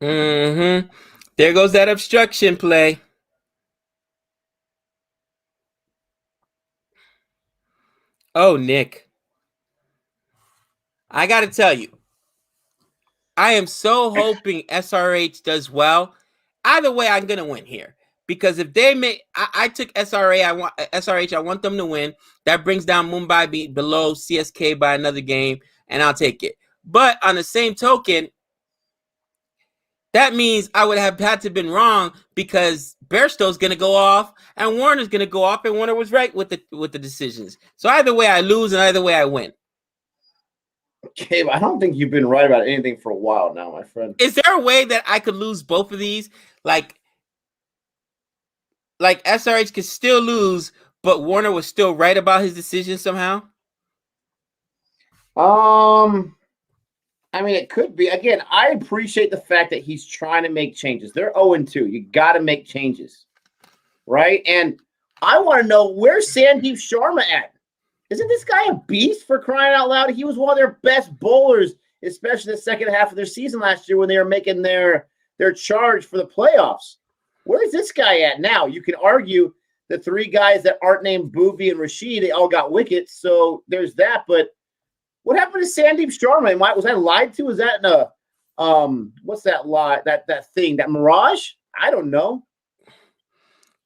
Mm-hmm. There goes that obstruction play. Oh, Nick. I got to tell you, I am so hoping SRH does well. Either way, I'm going to win here. Because if they make, I took SRH, I want them to win. That brings down Mumbai below CSK by another game, and I'll take it. But on the same token, that means I would have had to have been wrong because Bairstow's going to go off and Warner's going to go off, and Warner was right with the decisions. So either way, I lose, and either way, I win. Gabe, I don't think you've been right about anything for a while now, my friend. Is there a way that I could lose both of these? Like SRH could still lose, but Warner was still right about his decision somehow? I mean, it could be. Again, I appreciate the fact that he's trying to make changes. They're 0-2. You got to make changes, right? And I want to know, where's Sandeep Sharma at? Isn't this guy a beast, for crying out loud? He was one of their best bowlers, especially the second half of their season last year when they were making their charge for the playoffs. Where's this guy at now? You can argue the three guys that aren't named Bhuvi and Rashid, they all got wickets, so there's that. But what happened to Sandeep Sharma? Was I lied to? Was that in a what's that lie? That thing, that mirage? I don't know.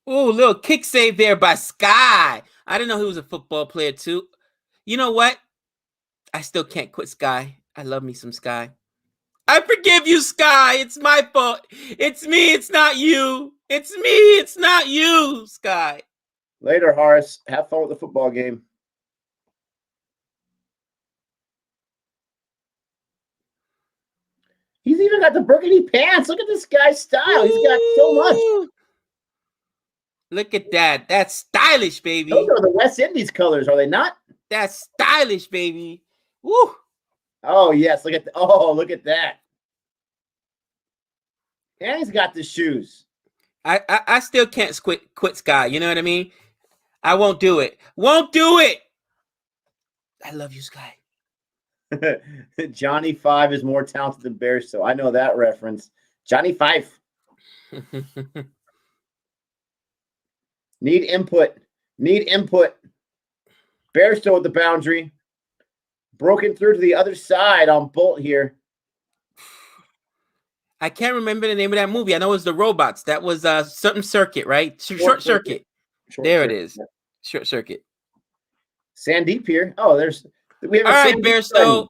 Ooh, little kick save there by Sky. I didn't know he was a football player too. You know what? I still can't quit Sky. I love me some Sky. I forgive you, Sky. It's my fault. It's me. It's not you. It's me. It's not you, Sky. Later, Horace. Have fun with the football game. He's even got the burgundy pants. Look at this guy's style. He's got so much. Look at that. That's stylish, baby. Those are the West Indies colors, are they not? That's stylish, baby. Woo. Oh, yes. Look at that. And he's got the shoes. I still can't quit Sky. You know what I mean? I won't do it. Won't do it. I love you, Sky. Johnny Five is more talented than Bairstow. I know that reference. Johnny Five. Need input. Bairstow with the boundary. Broken through to the other side on Bolt here. I can't remember the name of that movie. I know it was the robots. That was something circuit, right? Short circuit. There it is. Short circuit. Sandeep here. Oh, we have all right, Bairstow.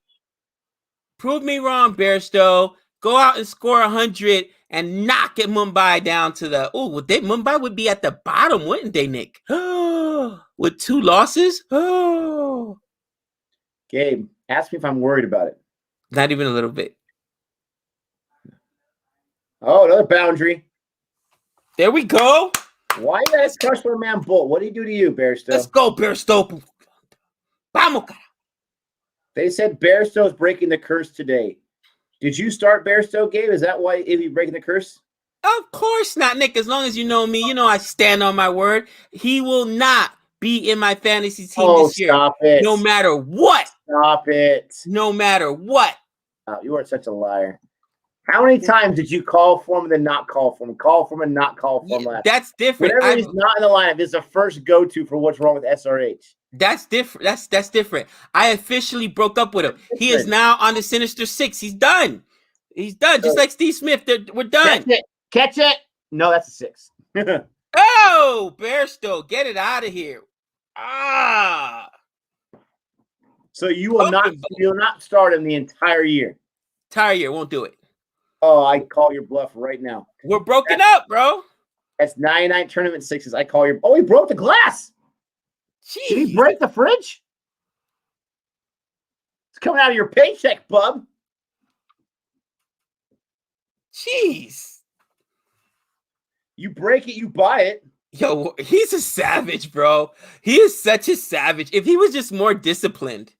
Prove me wrong, Bairstow. Go out and score 100 and knock at Mumbai down to the. Oh, Mumbai would be at the bottom, wouldn't they, Nick? With 2 losses? Oh. Gabe, ask me if I'm worried about it. Not even a little bit. Oh, another boundary. There we go. Why you guys crush my man Bolt? What did he do to you, Bairstow? Let's go, Bairstow. Vamos, cara. They said Bairstow's breaking the curse today. Did you start Bairstow, Gabe? Is that why he's breaking the curse? Of course not, Nick. As long as you know me, you know I stand on my word. He will not be in my fantasy team this year. Stop it. No matter what. Stop it. No matter what. You are such a liar. How many times did you call for him and then not call for him? Call for him and not call for him last? That's different. Whenever he's not in the lineup, this is the first go-to for what's wrong with SRH. That's different. That's different. I officially broke up with him. He is now on the Sinister 6. He's done. He's done. Just like Steve Smith. We're done. Catch it. No, that's a 6. Oh, Bairstow, get it out of here. So you will not start him the entire year. Entire year, won't do it. Oh, I call your bluff right now. We're broken up, bro. That's 99 tournament 6s. I call your. Oh, he broke the glass. Jeez. Did he break the fridge? It's coming out of your paycheck, bub. Jeez. You break it, you buy it. Yo, he's a savage, bro. He is such a savage. If he was just more disciplined.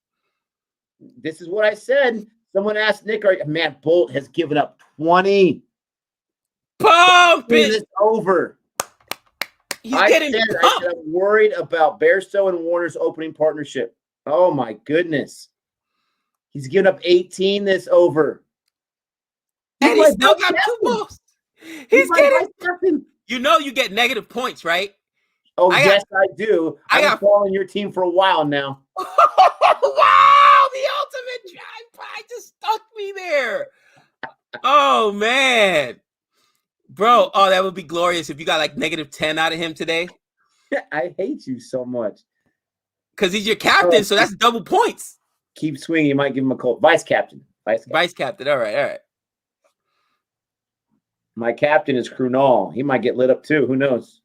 This is what I said. Someone asked Nick, man, Bolt has given up 20. Pump it. It's over. He's getting pumped. I'm worried about Bairstow and Warner's opening partnership. Oh, my goodness. He's given up 18 this over. And he's still got 2 balls. He's getting. You know you get negative points, right? Oh, yes, I do. I've been following your team for a while now. Wow, the ultimate drive by just stuck me there. Oh, man. Bro, that would be glorious if you got like negative 10 out of him today. I hate you so much. Because he's your captain, so that's double points. Keep swinging. You might give him a call. Vice captain. Vice captain. All right. My captain is Krunal. He might get lit up too. Who knows?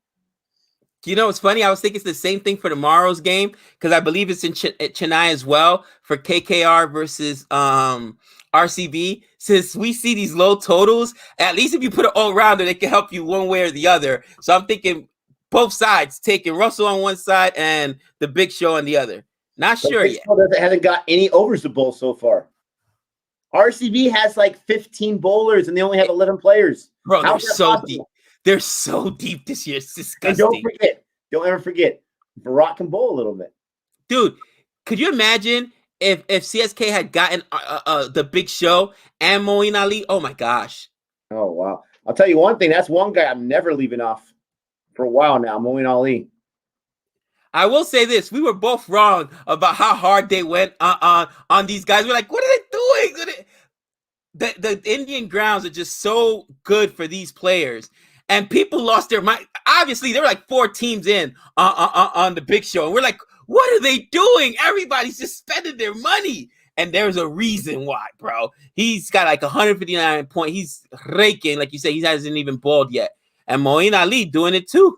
You know, it's funny. I was thinking it's the same thing for tomorrow's game because I believe it's in Chennai as well for KKR versus RCB. Since we see these low totals, at least if you put an all-rounder, they can help you one way or the other. So I'm thinking both sides, taking Russell on one side and the Big Show on the other. Not sure yet. Hasn't got any overs to bowl so far. RCB has like 15 bowlers and they only have 11 players. Bro, they're so deep. They're so deep this year. It's disgusting. And don't ever forget, Virat can bowl a little bit. Dude, could you imagine if CSK had gotten the Big Show and Moeen Ali? Oh, my gosh. Oh, wow. I'll tell you one thing. That's one guy I'm never leaving off for a while now, Moeen Ali. I will say this. We were both wrong about how hard they went on these guys. We're like, what are they doing? The Indian grounds are just so good for these players. And people lost their mind. Obviously, there were like 4 teams in on the Big Show. And we're like, what are they doing? Everybody's just spending their money. And there's a reason why, bro. He's got like 159 points. He's raking. Like you said, he hasn't even balled yet. And Moeen Ali doing it too.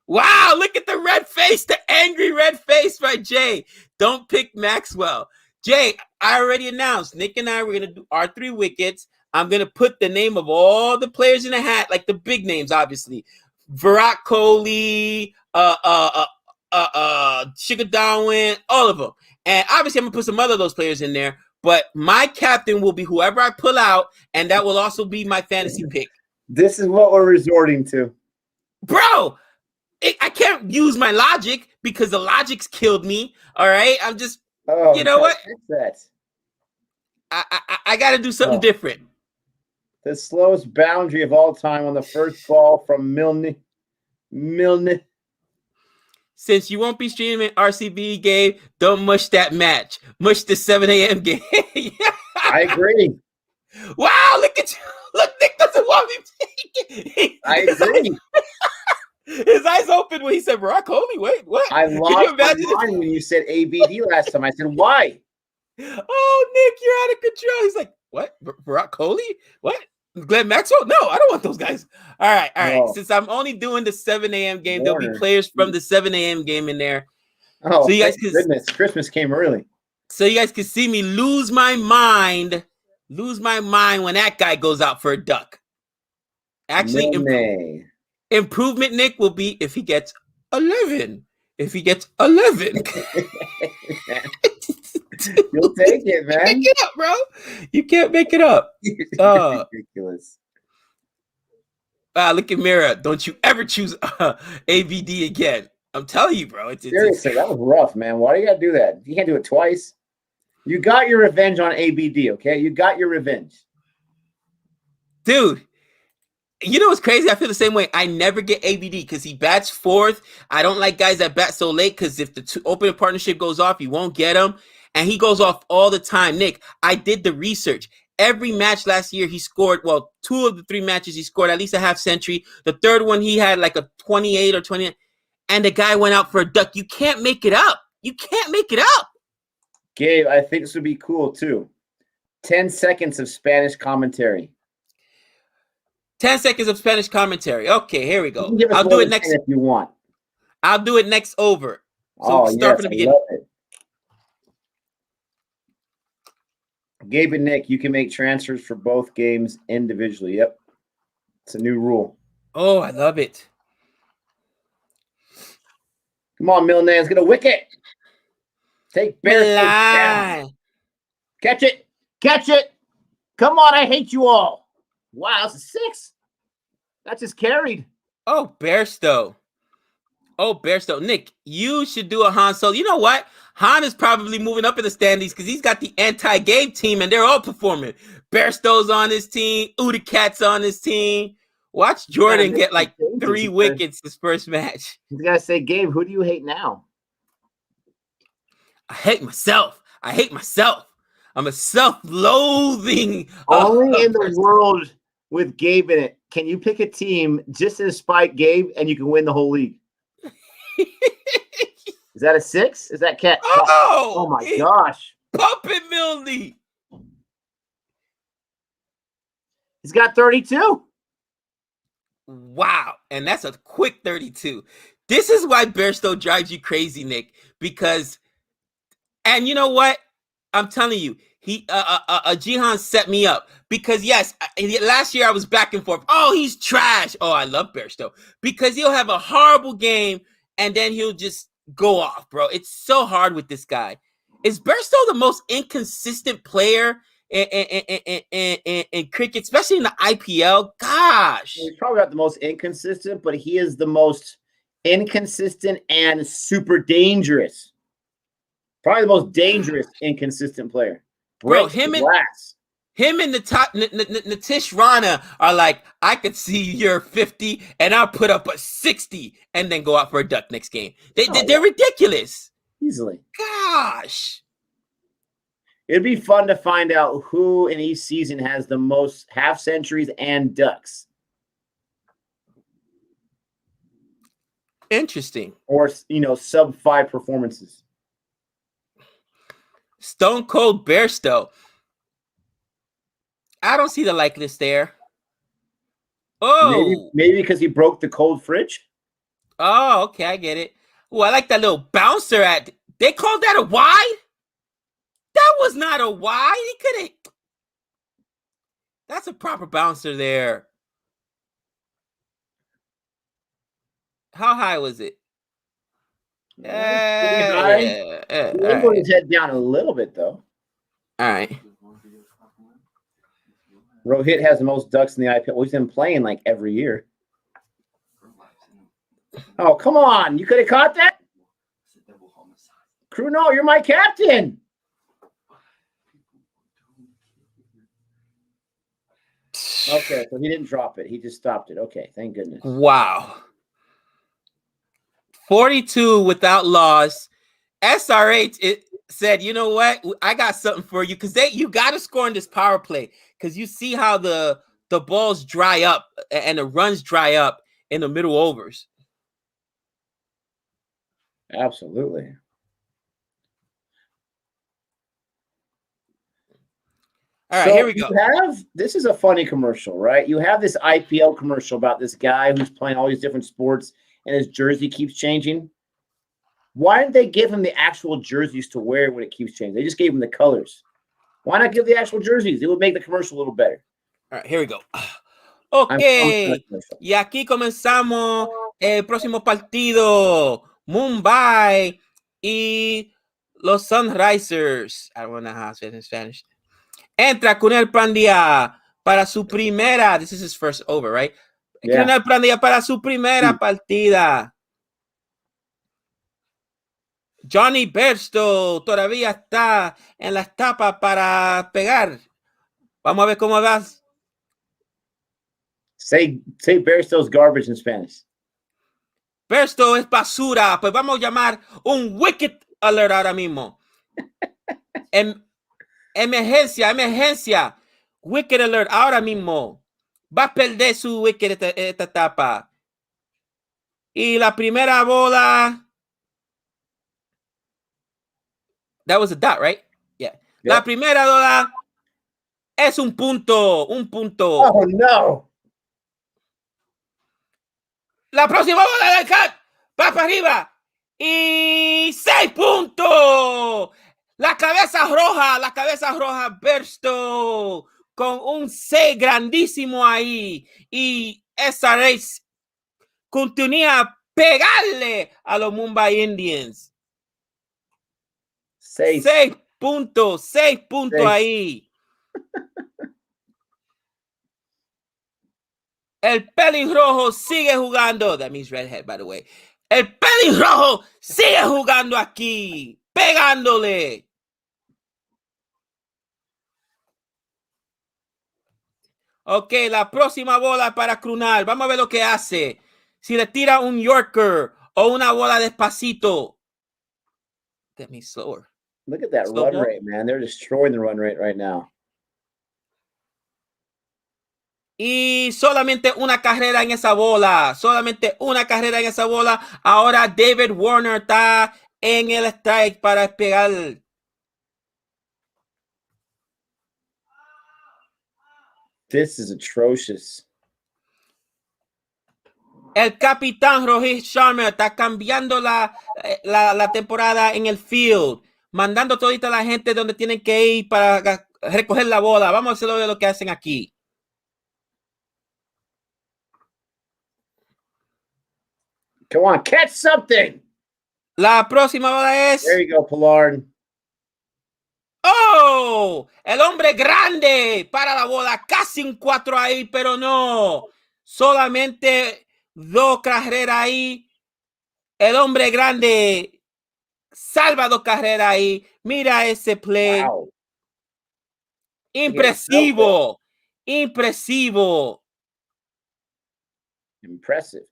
Wow, look at the red face, the angry red face by Jay. Don't pick Maxwell. Jay, I already announced, Nick and I were going to do our 3 wickets. I'm going to put the name of all the players in the hat, like the big names, obviously. Virat Kohli, Shikhar Dhawan, all of them. And obviously, I'm going to put some other of those players in there. But my captain will be whoever I pull out, and that will also be my fantasy pick. This is what we're resorting to. Bro, I can't use my logic because the logic's killed me. All right, I'm just, you know what? I got to do something different. The slowest boundary of all time on the first ball from Milne. Since you won't be streaming RCB, Gabe, don't mush that match. Mush the 7 a.m. game. I agree. Wow, look at you. Look, Nick doesn't want me taking. I agree. His eyes open when he said Virat Kohli. Wait, what? I lost my mind when you said ABD last time. I said, why? Oh, Nick, you're out of control. He's like, what? Barack Kohli? What? Glenn Maxwell? No, I don't want those guys. All right. Oh. Since I'm only doing the 7 a.m. game, there'll be Warner. players from the 7 a.m. game in there. Oh, so you guys thank goodness. Christmas came early. So you guys can see me lose my mind when that guy goes out for a duck. Actually, improvement, Nick, will be if he gets 11. If he gets 11. You'll take it, man. Make it up, bro. You can't make it up. Ridiculous. Look at Mira. Don't you ever choose ABD again. I'm telling you, bro. Seriously, that was rough, man. Why do you got to do that? You can't do it twice. You got your revenge on ABD, okay? You got your revenge. Dude, you know what's crazy? I feel the same way. I never get ABD because he bats fourth. I don't like guys that bat so late because if the opening partnership goes off, you won't get him. And he goes off all the time. Nick, I did the research. Every match last year, he scored, 2 of the 3 matches, he scored at least a half century. The third one, he had like a 28 or 20. And the guy went out for a duck. You can't make it up. You can't make it up. Gabe, I think this would be cool, too. 10 seconds of Spanish commentary. 10 seconds of Spanish commentary. Okay, here we go. I'll do it next if you want. I'll do it next over. So start from the beginning. Love it. Gabe and Nick, you can make transfers for both games individually. Yep. It's a new rule. Oh, I love it. Come on, Milnan's going to wicket. Take Bear down. Catch it. Catch it. Come on, I hate you all. Wow, that's a 6. That just carried. Oh, Bairstow. Nick, you should do a Han Solo. You know what? Han is probably moving up in the standings because he's got the anti-Gabe team, and they're all performing. Bairstow's on his team. Udicat's on his team. Watch Jordan get like 3 wickets this first match. You got to say, Gabe, who do you hate now? I hate myself. I'm a self-loathing. Only in the world with Gabe in it can you pick a team just to spite Gabe and you can win the whole league. Is that a 6? Is that cat? Oh my gosh. Puppet Milne. He's got 32. Wow. And that's a quick 32. This is why Bairstow drives you crazy, Nick, because, and you know what? I'm telling you, Jihan set me up because yes, last year I was back and forth. Oh, he's trash. Oh, I love Bairstow because he'll have a horrible game and then he'll just go off, bro. It's so hard with this guy. Is Bairstow the most inconsistent player in cricket, especially in the IPL? Gosh, he's probably not the most inconsistent, but he is the most inconsistent and super dangerous. Probably the most dangerous inconsistent player. Bro, him and Nitish Rana are like, I could see you're 50 and I'll put up a 60 and then go out for a duck next game. They're ridiculous. Easily. Gosh. It'd be fun to find out who in each season has the most half centuries and ducks. Interesting. Or, sub 5 performances. Stone Cold Bairstow. I don't see the likeness there. Oh. Maybe because he broke the cold fridge? Oh, okay, I get it. Oh, I like that little bouncer at. They called that a wide? That was not a wide. He couldn't. That's a proper bouncer there. How high was it? He put his head down a little bit, though. All right. Rohit has the most ducks in the IPL. Well, he's been playing like every year. Oh, come on. You could have caught that? Cruno, you're my captain. Okay, so he didn't drop it. He just stopped it. Okay, thank goodness. Wow. 42 without loss. SRH it said, you know what? I got something for you because you got to score in this power play because you see how the balls dry up and the runs dry up in the middle overs. Absolutely. All right, here we go. This is a funny commercial, right? You have this IPL commercial about this guy who's playing all these different sports and his jersey keeps changing. Why didn't they give him the actual jerseys to wear when it keeps changing? They just gave him the colors. Why not give the actual jerseys? It would make the commercial a little better. All right, here we go. Ok, y aquí comenzamos el próximo partido. Mumbai y los Sunrisers. I don't know how to say it in Spanish. Entra Kunal Pandya para su primera. This is his first over, right? Yeah. Kunal Pandya para su primera partida. Johnny Bairstow todavía está en las tapas para pegar. Vamos a ver cómo vas. Say Bairstow's garbage in Spanish. Bairstow es basura. Pues vamos a llamar un wicked alert ahora mismo. Emergencia. Wicked alert ahora mismo. Va a perder su wicked esta etapa. Y la primera bola. That was a dot, right? Yeah. Yep. La primera bola es un punto. Oh, no. La próxima bola del cat va para arriba. Y 6 puntos. La cabeza roja, Bairstow, con un 6 grandísimo ahí. Y esa race continúa a pegarle a los Mumbai Indians. 6 puntos ahí. El pelirrojo sigue jugando. That means redhead, by the way. El pelirrojo sigue jugando aquí, pegándole. Ok, la próxima bola para Krunal. Vamos a ver lo que hace. Si le tira un Yorker o una bola despacito. Get me slower. Look at that run rate, man. They're destroying the run rate right now. Y solamente una carrera en esa bola. Ahora David Warner está en el strike para pegar. This is atrocious. El capitán Rohit Sharma está cambiando la temporada en el field, mandando todita la gente donde tienen que ir para recoger la bola. Vamos a hacerlo de lo que hacen aquí. Come on, catch something. La próxima bola es. There you go, Pollard. ¡Oh! El hombre grande para la bola. Casi un 4 ahí, pero no. Solamente 2 carreras ahí. El hombre grande salva 2 carreras ahí. Mira ese play. Wow. Impresivo. Impressive.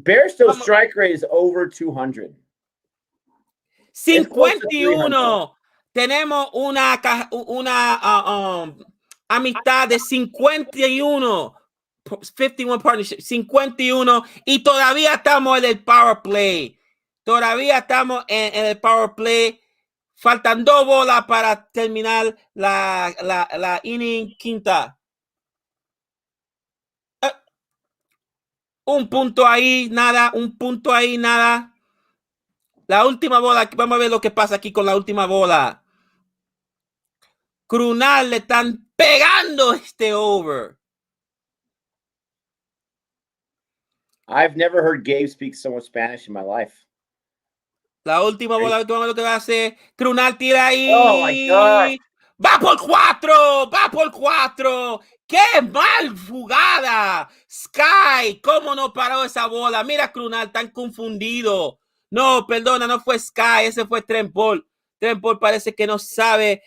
Bairstow's strike rate is over 200. 51. Tenemos una amistad de 51. 51 partnership. 51. Y todavía estamos en el power play. En el power play. Faltan 2 bolas para terminar la inning quinta. Un punto ahí, nada. La última bola, vamos a ver lo que pasa aquí con la última bola. Krunal le están pegando este over. I've never heard Gabe speak so much Spanish in my life. La última bola, vamos a ver lo que va a hacer. Krunal tira ahí. Oh my God. Va por 4. ¡Qué mal jugada! Sky, ¿cómo no paró esa bola? Mira, Krunal, tan confundido. No, perdona, no fue Sky, ese fue Trent Ball. Trent Ball parece que no sabe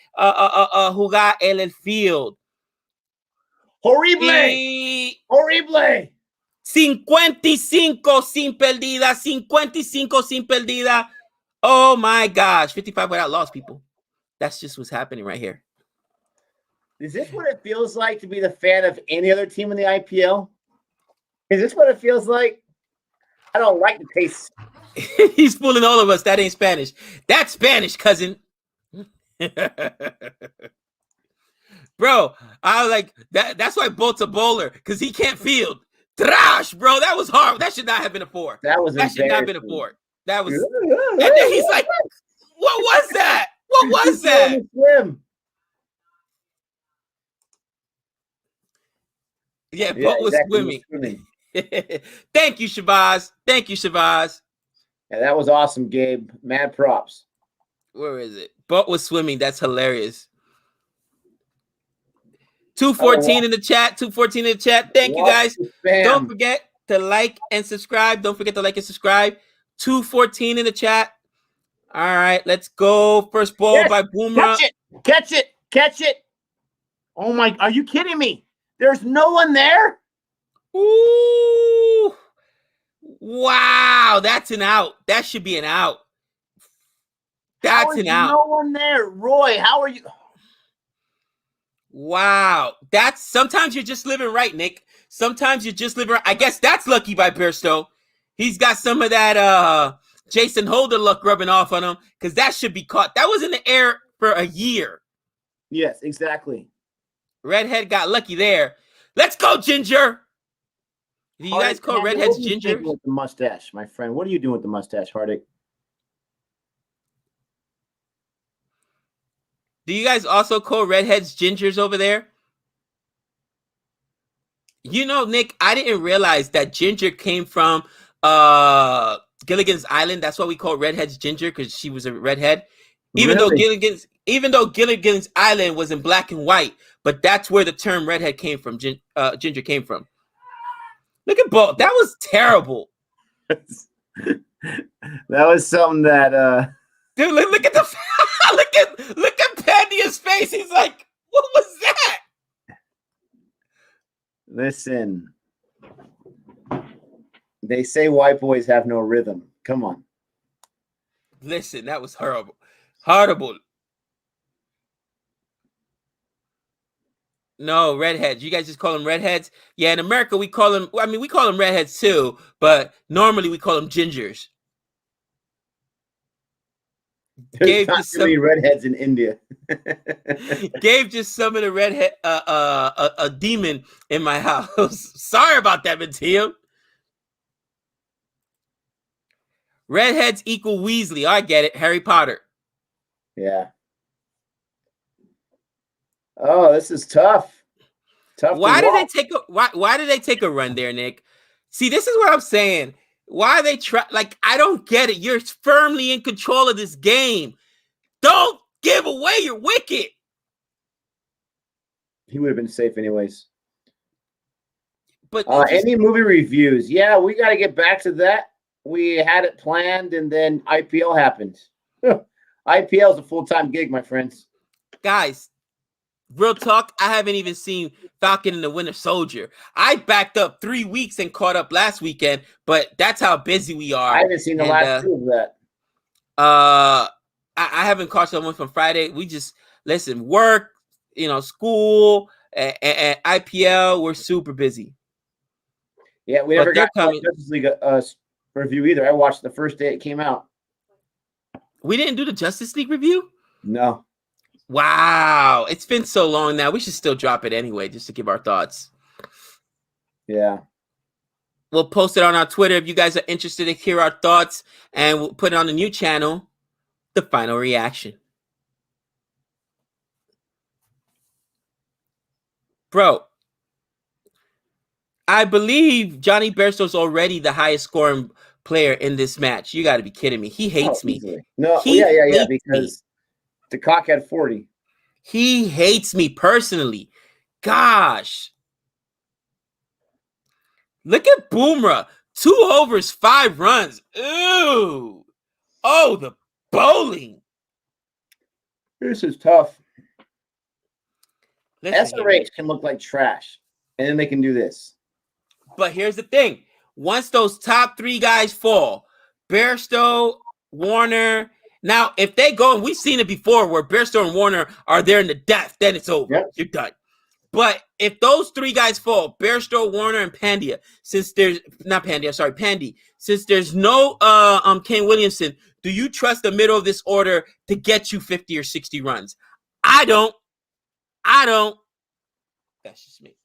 jugar en el field. ¡Horrible! ¡Horrible! 55 sin perdida. Oh my gosh, 55 without loss, people. That's just what's happening right here. Is this what it feels like to be the fan of any other team in the IPL? Is this what it feels like? I don't like the taste. He's fooling all of us. That ain't Spanish. That's Spanish, cousin. Bro, I was like, that's why Bolt's a bowler, because he can't field. Trash, bro. That was hard. That should not have been a 4. That should not have been a 4. That was, and then he's like, what was that? What was that? Yeah, Bolt was exactly, swimming. Thank you, Shabazz. Thank you, Shabazz. Yeah, that was awesome, Gabe. Mad props. Where is it? Bolt was swimming. That's hilarious. 214 in the chat. 214 in the chat. Thank you, guys. Don't forget to like and subscribe. Don't forget to like and subscribe. 214 in the chat. All right, let's go. First ball by Boomerang. Catch it. Oh my, are you kidding me? There's no one there? Ooh. Wow, that's an out. That should be an out. That's an out. No one there. Roy, how are you? Wow. That's sometimes you're just living right, Nick. Sometimes you're just living right. I guess that's lucky by Bairstow. He's got some of that Jason Holder luck rubbing off on him, because that should be caught. That was in the air for a year. Yes, exactly. Redhead got lucky there. Let's go, Ginger. Do you guys call redheads Ginger? With the mustache, my friend. What are you doing with the mustache, Hardik? Do you guys also call redheads Gingers over there? You know, Nick, I didn't realize that Ginger came from Gilligan's Island. That's why we call redheads Ginger, because she was a redhead. Even though Gilligan's Island was in black and white, but that's where the term redhead came from. Ginger came from. Look at Bolt. That was terrible. That was something that dude, look at the look at Pandia's face. He's like, what was that? Listen. They say white boys have no rhythm. Come on. Listen, that was horrible. Horrible. No, redheads. You guys just call them redheads? Yeah, in America, we call them, I mean, we call them redheads too, but normally we call them gingers. There's not too many redheads in India. Gabe just summoned a redhead, a demon in my house. Sorry about that, Mateo. Redheads equal Weasley. I get it. Harry Potter. Yeah. Oh, this is tough. Why did they take a run there, Nick? See, this is what I'm saying. Why they try? Like, I don't get it. You're firmly in control of this game. Don't give away your wicket. He would have been safe anyways. But any movie reviews? Yeah, we got to get back to that. We had it planned, and then IPL happened. IPL is a full-time gig, my friends. Guys, real talk, I haven't even seen Falcon and the Winter Soldier. I backed up 3 weeks and caught up last weekend, but that's how busy we are. I haven't seen the last 2 of that. I haven't caught someone from Friday. We just, listen, work, school, and IPL, we're super busy. Yeah, we never got Justice League review either. I watched the first day it came out. We didn't do the Justice League review? No. Wow. It's been so long now. We should still drop it anyway, just to give our thoughts. Yeah. We'll post it on our Twitter if you guys are interested to hear our thoughts, and we'll put it on the new channel, The Final Reaction. Bro, I believe Johnny Bairstow's already the highest scoring player in this match. You got to be kidding me. He hates me. No, yeah, because the cock had 40. He hates me personally. Gosh. Look at Boomerang. 2 overs, 5 runs. Ooh. Oh, the bowling. This is tough. Listen, SRH can look like trash, and then they can do this. But here's the thing. Once those top 3 guys fall, Bairstow, Warner. Now, if they go, and we've seen it before where Bairstow and Warner are there in the death, then it's over. Yep. You're done. But if those 3 guys fall, Bairstow, Warner, and Pandya, since there's Pandy, since there's no Kane Williamson, do you trust the middle of this order to get you 50 or 60 runs? I don't. That's just me.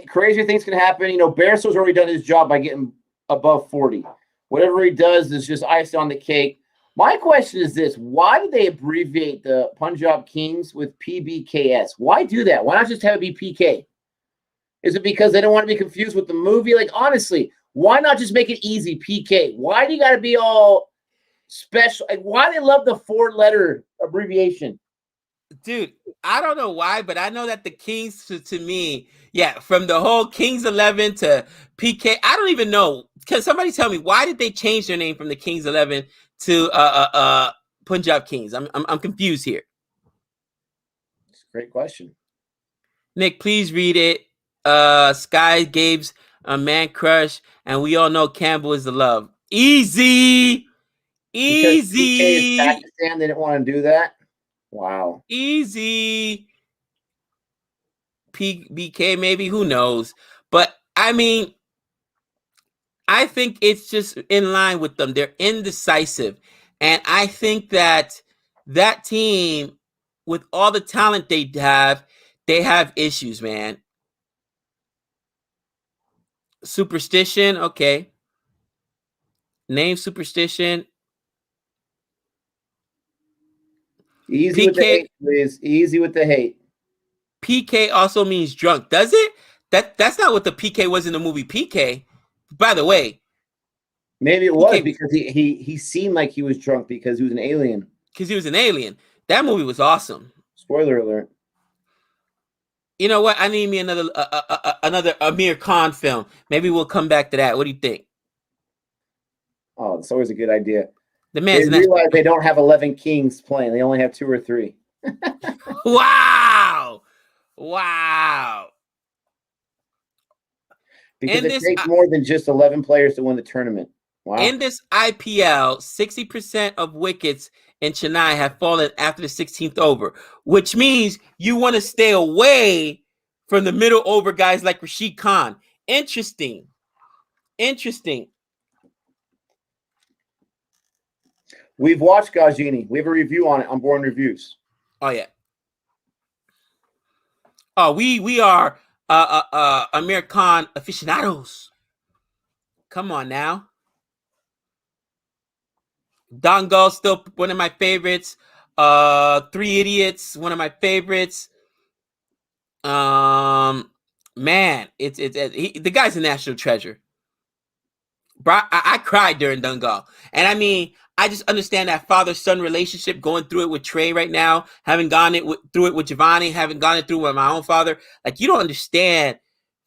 Crazier things can happen. Barristow's already done his job by getting above 40. Whatever he does is just icing on the cake. My question is this: why did they abbreviate the Punjab Kings with PBKS? Why do that? Why not just have it be PK? Is it because they don't want to be confused with the movie? Like, honestly, why not just make it easy, PK? Why do you got to be all special? Like, why do they love the 4-letter abbreviation? Dude, I don't know why, but I know that the Kings, to me, from the whole Kings 11 to PK, I don't even know. Can somebody tell me why did they change their name from the Kings 11 to Punjab Kings? I'm confused here. It's a great question. Nick, please read it. Sky, Gabe's a man crush, and we all know Campbell is the love. Easy. Because PK is Pakistan, they didn't want to do that. Wow. Easy. BK, maybe, who knows? But I mean, I think it's just in line with them. They're indecisive. And I think that team, with all the talent they have issues, man. Superstition, okay. Name Superstition. Easy PK, with the hate, please. Easy with the hate. PK also means drunk, does it? That's not what the PK was in the movie PK. By the way, maybe it was because he seemed like he was drunk because he was an alien. Because he was an alien. That movie was awesome. Spoiler alert. You know what? I need me another Amir Khan film. Maybe we'll come back to that. What do you think? Oh, it's always a good idea. The man's they realize they don't have 11 kings playing. They only have 2 or 3. Wow. Because it takes more than just 11 players to win the tournament. Wow. In this IPL, 60% of wickets in Chennai have fallen after the 16th over, which means you want to stay away from the middle over guys like Rashid Khan. Interesting. We've watched Gajini. We have a review on it on Born Reviews. Oh, yeah. Oh, we are Amir Khan aficionados. Come on now. Dangal, still one of my favorites. 3 Idiots, one of my favorites. Man, the guy's a national treasure. Bro, I cried during Dangal. And I mean, I just understand that father-son relationship, going through it with Trey right now, having gone through it with Giovanni, having gone through with my own father. Like, you don't understand.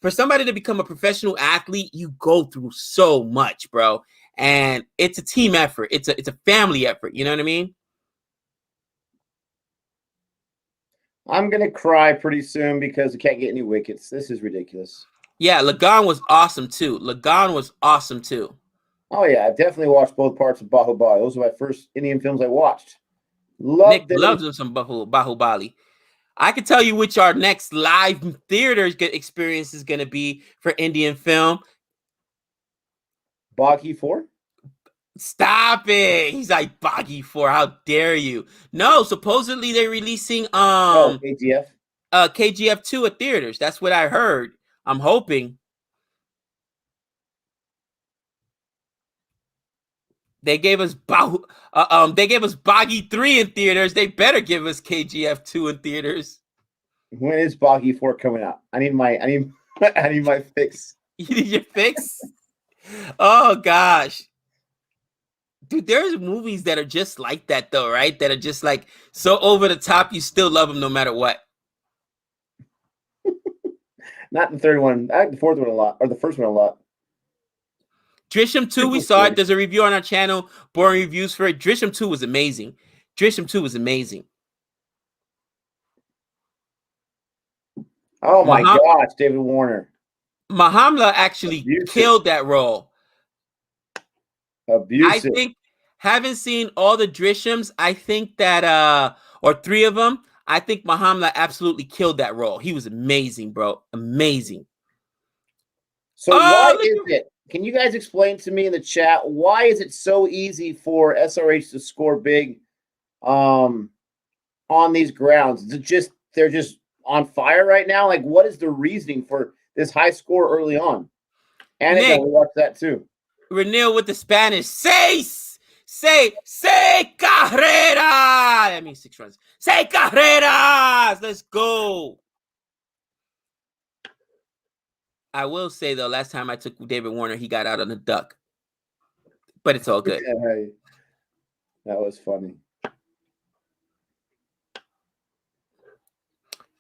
For somebody to become a professional athlete, you go through so much, bro. And it's a team effort. It's a family effort. You know what I mean? I'm going to cry pretty soon because we can't get any wickets. This is ridiculous. Yeah, Lagan was awesome, too. Oh, yeah. I've definitely watched both parts of Bahubali. Those are my first Indian films I watched. Nick loves him some Bahubali. I can tell you which our next live theater experience is going to be for Indian film. Baghi 4? Stop it. He's like, Baghi 4. How dare you? No, supposedly they're releasing KGF. KGF 2 at theaters. That's what I heard. I'm hoping. They gave us Baghi 3 in theaters. They better give us KGF 2 in theaters. When is Baghi 4 coming out? I need my fix. You need your fix? Oh gosh. Dude, there's movies that are just like that though, right? That are just like so over the top, you still love them no matter what. Not the third one. I like the fourth one a lot, or the first one a lot. Drishyam 2, we saw it. There's a review on our channel. Boring reviews for it. Drishyam 2 was amazing. Oh my gosh, David Warner. Mahamla actually killed that role. Abusive. I think, having seen all the Drishyams, I think that or 3 of them, I think Mahamla absolutely killed that role. He was amazing, bro. Amazing. So why is it? Can you guys explain to me in the chat, why is it so easy for SRH to score big on these grounds? Is it just they're just on fire right now? Like, what is the reasoning for this high score early on? And Nick, we watched that too. Renil with the Spanish. Say carrera. That means 6 runs. Say carreras. Let's go. I will say, though, last time I took David Warner, he got out on the duck. But it's all good. That was funny.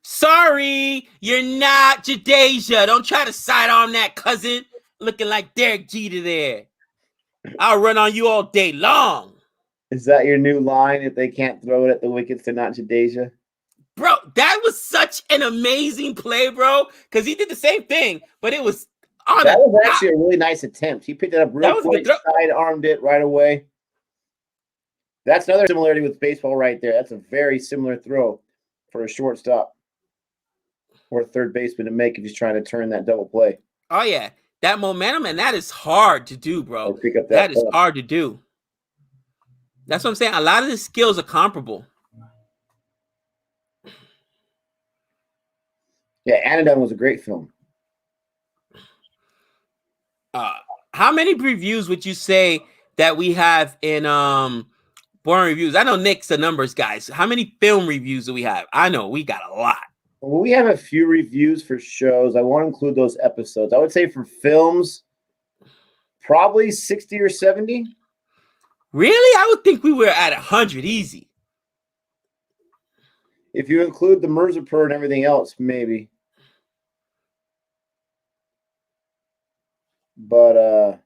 Sorry, you're not Jadeja. Don't try to sidearm that cousin looking like Derek Jeter there. I'll run on you all day long. Is that your new line? If they can't throw it at the wickets, they're not Jadeja? Bro, that was such an amazing play, bro, because he did the same thing, but it was on that was actually a really nice attempt. He picked it up real quick, side-armed it right away. That's another similarity with baseball right there. That's a very similar throw for a shortstop or a third baseman to make if he's trying to turn that double play. Oh, yeah. That momentum, and that is hard to do, bro. Pick up that is hard to do. That's what I'm saying. A lot of the skills are comparable. Yeah, Anodon was a great film. How many reviews would you say that we have in Boring Reviews? I know Nick's the numbers guys. How many film reviews do we have? I know we got a lot. Well, we have a few reviews for shows. I want to include those episodes. I would say for films, probably 60 or 70. Really? I would think we were at 100 easy. If you include the Mirzapur and everything else, maybe. But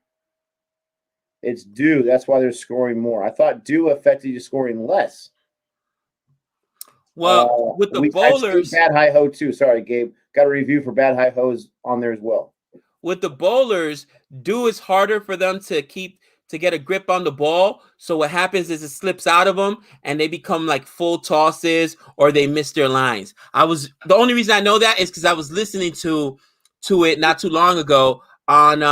it's due. That's why they're scoring more. I thought due affected you scoring less. Well, with the bowlers, Bad Hi Ho too. Sorry, Gabe. Got a review for Bad Hi Ho's on there as well. With the bowlers, due is harder for them to get a grip on the ball. So what happens is it slips out of them and they become like full tosses or they miss their lines. The only reason I know that is because I was listening to it not too long ago on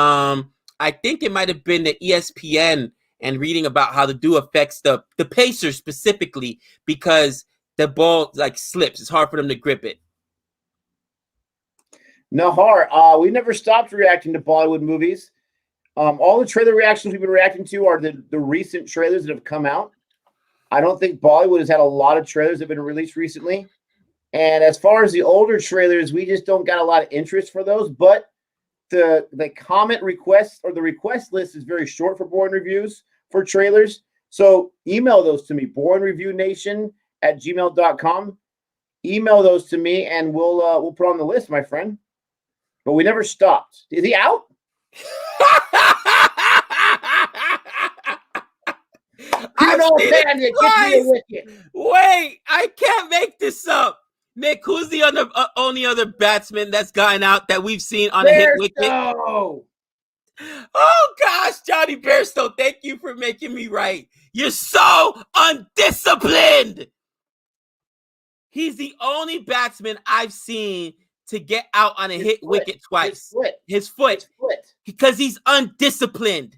I think it might have been the ESPN and reading about how the dew affects the Pacers specifically because the ball like slips. It's hard for them to grip it. Nahar, we never stopped reacting to Bollywood movies. All the trailer reactions we've been reacting to are the recent trailers that have come out. I don't think Bollywood has had a lot of trailers that have been released recently. And as far as the older trailers, we just don't got a lot of interest for those. But the comment requests or the request list is very short for Boring Reviews for trailers. So email those to me, boringreviewNation@gmail.com. Email those to me and we'll put on the list, my friend. But we never stopped. Is he out? Wait, I can't make this up. Nick, who's the only other batsman that's gotten out that we've seen on a hit wicket? Oh gosh, Johnny Bairstow, thank you for making me right. You're so undisciplined. He's the only batsman I've seen to get out on a hit wicket twice. His foot. Because he's undisciplined.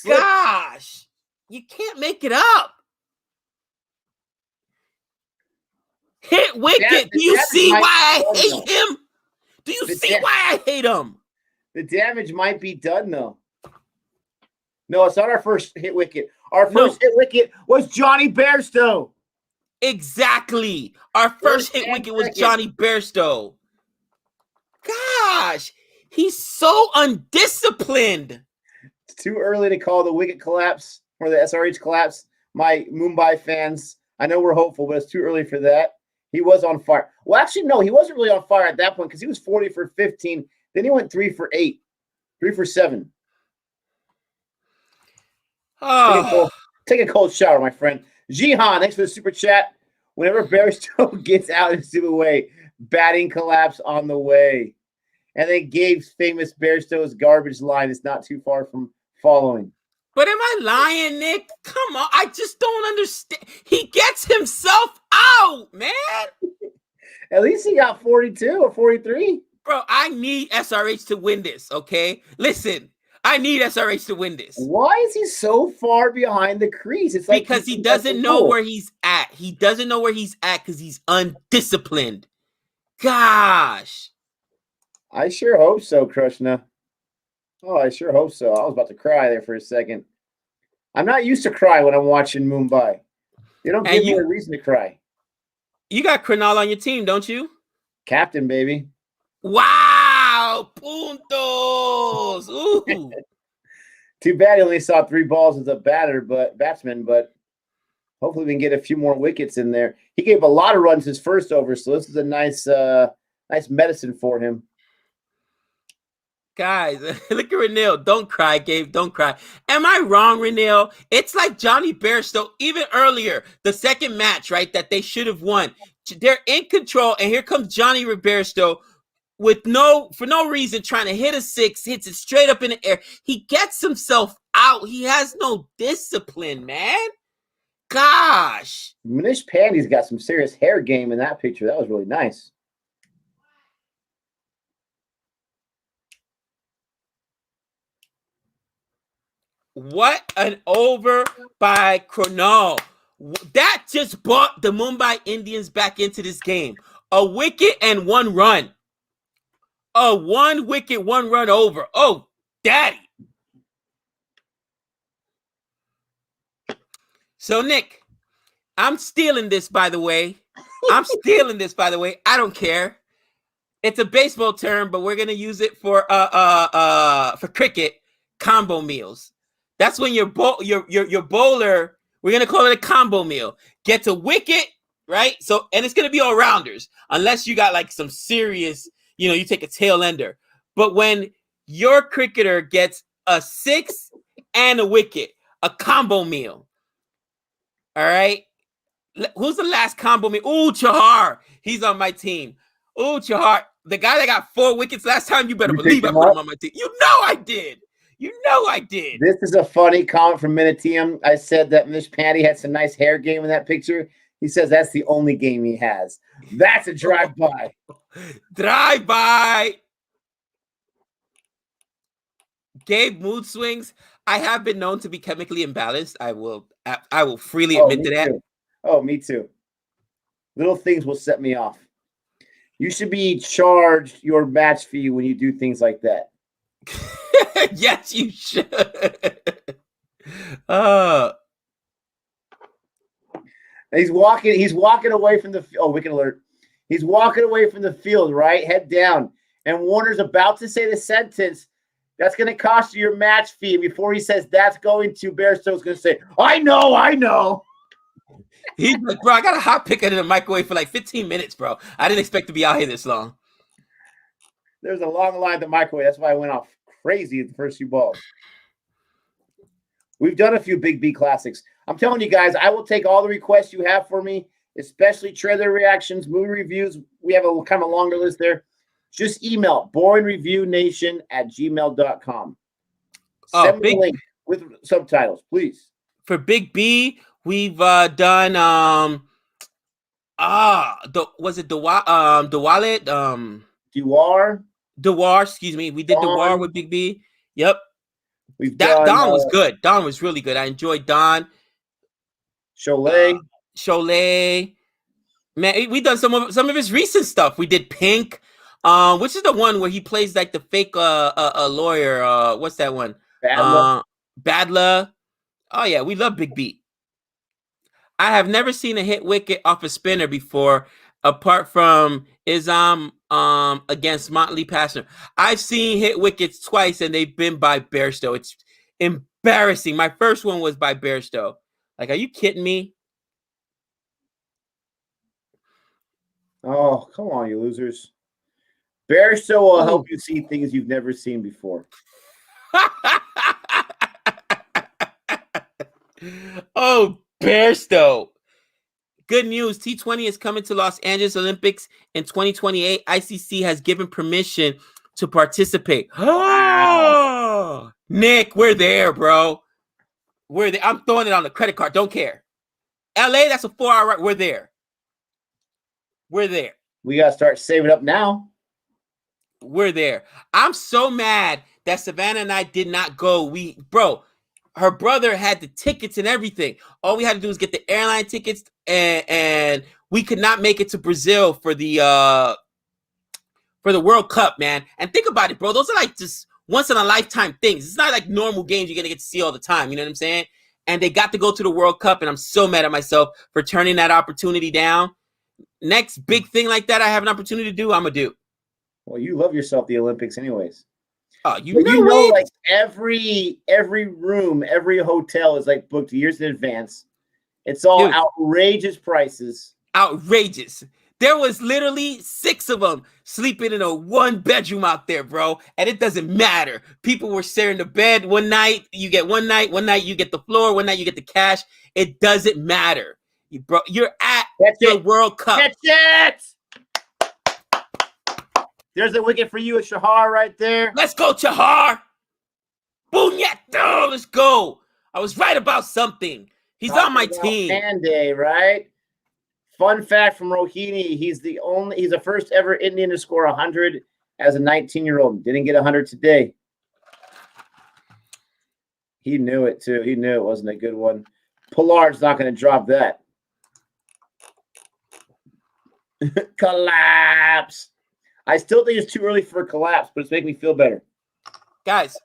Gosh, you can't make it up. Hit wicket. Do you see why I hate him? Do you see why I hate him? The damage might be done, though. No, it's not our first hit wicket. Our first hit wicket was Johnny Bairstow. Exactly. Our first hit wicket was Johnny Bairstow. Gosh, he's so undisciplined. It's too early to call the wicket collapse or the SRH collapse. My Mumbai fans, I know we're hopeful, but it's too early for that. He was on fire. Well, actually, no, he wasn't really on fire at that point because he was 40 for 15. Then he went 3 for 8, 3 for 7. Oh. Take a cold shower, my friend. Jihan, thanks for the super chat. Whenever Bairstow gets out into the way, batting collapse on the way. And then Gabe's famous Bairstow's garbage line is not too far from following. But am I lying, Nick? Come on. I just don't understand. He gets himself out, man. At least he got 42 or 43. Bro, I need SRH to win this, okay? Listen, I need SRH to win this. Why is he so far behind the crease? It's like because he doesn't know where he's at. He doesn't know where he's at because he's undisciplined. Gosh. I sure hope so, Krishna. Oh, I sure hope so. I was about to cry there for a second. I'm not used to cry when I'm watching Mumbai. They don't give And me a reason to cry. you got Cronulla on your team, don't you? Captain, baby. Wow. Puntos. Ooh. Too bad he only saw 3 balls as a batsman, but hopefully we can get a few more wickets in there. He gave a lot of runs his first over, so this is a nice medicine for him. Guys, look at Renil. Don't cry, Gabe. Don't cry. Am I wrong, Renil? It's like Johnny Bairstow, even earlier, the second match, right, that they should have won. They're in control, and here comes Johnny Bairstow for no reason, trying to hit a 6, hits it straight up in the air. He gets himself out. He has no discipline, man. Gosh. Manish Pandey's got some serious hair game in that picture. That was really nice. What an over by Cronulla. That just brought the Mumbai Indians back into this game. A wicket and 1 run. A 1 wicket, 1 run over. Oh, daddy. So, Nick, I'm stealing this, by the way. I don't care. It's a baseball term, but we're gonna use it for cricket. Combo meals. That's when your bowler, we're gonna call it a combo meal, gets a wicket, right? So, and it's gonna be all rounders, unless you got like some serious, you take a tail ender. But when your cricketer gets a 6 and a wicket, a combo meal. All right. Who's the last combo meal? Ooh, Chahar. He's on my team. Ooh, Chahar. The guy that got 4 wickets last time, you better believe I put him on my team. You know I did. This is a funny comment from Minitium. I said that Mish Pandy had some nice hair game in that picture. He says that's the only game he has. That's a drive-by. Drive-by. Gabe mood swings. I have been known to be chemically imbalanced. I will freely admit to that. Too. Oh, me too. Little things will set me off. You should be charged your match fee when you do things like that. Yes, you should. He's walking away from the wicket alert. He's walking away from the field, right? Head down. And Warner's about to say the sentence that's going to cost you your match fee. Before he says that's going to, Bairstow's going to say, I know. He's like, bro, I got a hot pick in the microwave for like 15 minutes, bro. I didn't expect to be out here this long. There's a long line at the microwave. That's why I went off crazy at the first few balls. We've done a few Big B classics. I'm telling you guys, I will take all the requests you have for me, especially trailer reactions, movie reviews. We have a kind of longer list there. Just email boringreviewNation@gmail.com. Send me a link with subtitles, please. For Big B, we've done Dewar, excuse me. We did Dewar with Big B. Yep. Don was good. Don was really good. I enjoyed Don. Cholet. Man, we done some of his recent stuff. We did Pink, which is the one where he plays like the fake lawyer. What's that one? Badla. Oh yeah, we love Big B. I have never seen a hit wicket off a spinner before, apart from Izam against Motley Passer. I've seen hit wickets twice, and they've been by Bairstow. It's embarrassing. My first one was by Bairstow. Like, are you kidding me? Oh, come on, you losers. Bairstow will help you see things you've never seen before. Oh, Bairstow. Good news. T20 is coming to Los Angeles Olympics in 2028. ICC has given permission to participate. Wow. Nick, we're there, bro. We're there. I'm throwing it on the credit card. Don't care. LA, that's a 4-hour ride. We're there. We got to start saving up now. We're there. I'm so mad that Savannah and I did not go. Her brother had the tickets and everything. All we had to do was get the airline tickets, and we could not make it to Brazil for the for the World Cup, man. And think about it, bro. Those are like just once in a lifetime things. It's not like normal games you're gonna get to see all the time. You know what I'm saying? And they got to go to the World Cup, and I'm so mad at myself for turning that opportunity down. Next big thing like that I have an opportunity to do, I'm gonna do. Well, you love yourself the Olympics anyways. Oh, you But know it? like every room, every hotel is like booked years in advance. It's all outrageous prices. Outrageous. There was literally 6 of them sleeping in a 1-bedroom out there, bro. And it doesn't matter. People were sharing the bed one night. You get one night you get the floor, one night you get the cash. It doesn't matter. You're at the World Cup. That's it. There's a wicket for you at Shahar right there. Let's go, Chahar. Bunyato, let's go. I was right about something. He's on my team. Monday, right? Fun fact from Rohini, he's the first ever Indian to score 100 as a 19-year-old. Didn't get 100 today. He knew it too. He knew it wasn't a good one. Pollard's not going to drop that. Collapse. I still think it's too early for a collapse, but it's making me feel better. Guys.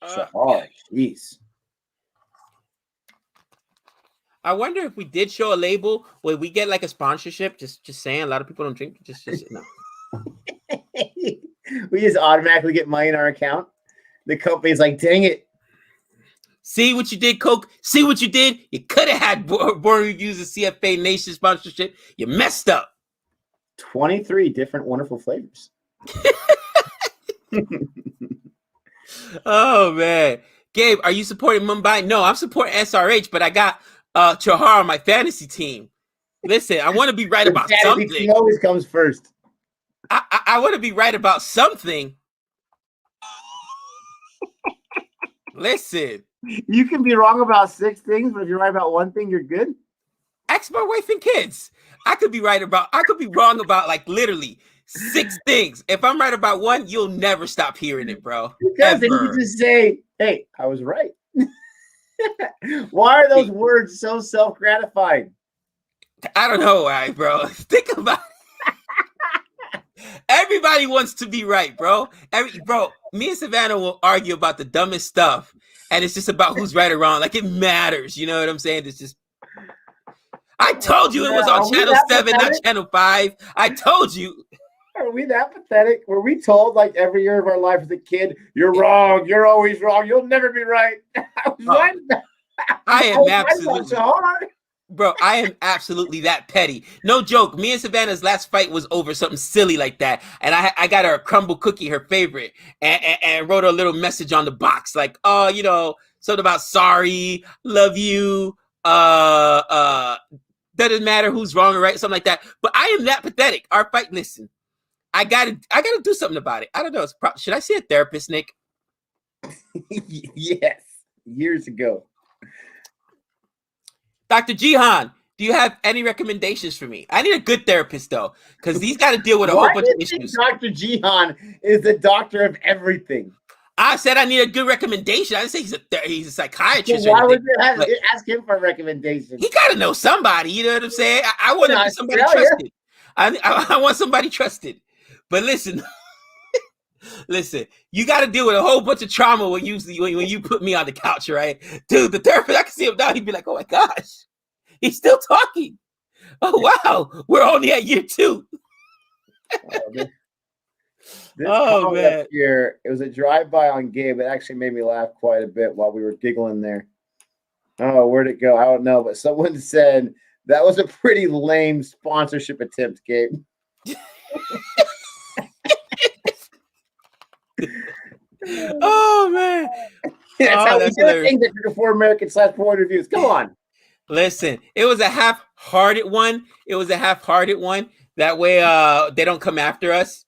Jeez. I wonder if we did show a label, would we get like a sponsorship? Just saying, a lot of people don't drink. Just no. We just automatically get money in our account. The company's like, dang it. See what you did, Coke? See what you did? You could have had Born Reviews and CFA Nation sponsorship. You messed up. 23 different wonderful flavors. Oh, man. Gabe, are you supporting Mumbai? No, I'm supporting SRH, but I got Chahar on my fantasy team. Listen, I want to be right about something. He always comes first. I want to be right about something. Listen. You can be wrong about 6 things, but if you're right about one thing, you're good. Ask my wife and kids. I could be wrong about like literally 6 things. If I'm right about one, you'll never stop hearing it, bro. Because then you just say, hey, I was right. Why are those words so self-gratifying? I don't know why, bro. Think about it. Everybody wants to be right, bro. Me and Savannah will argue about the dumbest stuff, and it's just about who's right or wrong. Like, it matters. You know what I'm saying? It's just... I told you it was on Channel 7, not Channel 5. I told you. Are we that pathetic? Were we told like every year of our life as a kid, you're wrong, you're always wrong, you'll never be right? I was right. I am absolutely bro, I am absolutely that petty. No joke. Me and Savannah's last fight was over something silly like that. And I got her a crumble cookie, her favorite, and wrote her a little message on the box, like, oh, you know, something about sorry, love you, doesn't matter who's wrong or right, something like that. But I am that pathetic. Our fight, listen, I gotta do something about it. I don't know. Should I see a therapist, Nick? Yes, years ago. Dr. Jihan, do you have any recommendations for me? I need a good therapist though, because he's got to deal with a whole bunch of issues. Dr. Jihan is the doctor of everything. I said I need a good recommendation. I didn't say he's a psychiatrist. So why would you ask him for a recommendation? He got to know somebody. You know what I'm saying? I want to be somebody trusted. I want somebody trusted. But listen, you got to deal with a whole bunch of trauma when you put me on the couch, right? Dude, the therapist, I can see him now. He'd be like, oh my gosh, he's still talking. Oh, wow. We're only at year 2. This man. Here, it was a drive-by on Gabe. It actually made me laugh quite a bit while we were giggling there. Oh, where'd it go? I don't know. But someone said that was a pretty lame sponsorship attempt, Gabe. Oh, man. That's how we do things at For American / Point Reviews. Come on. Listen, it was a half-hearted one. That way they don't come after us.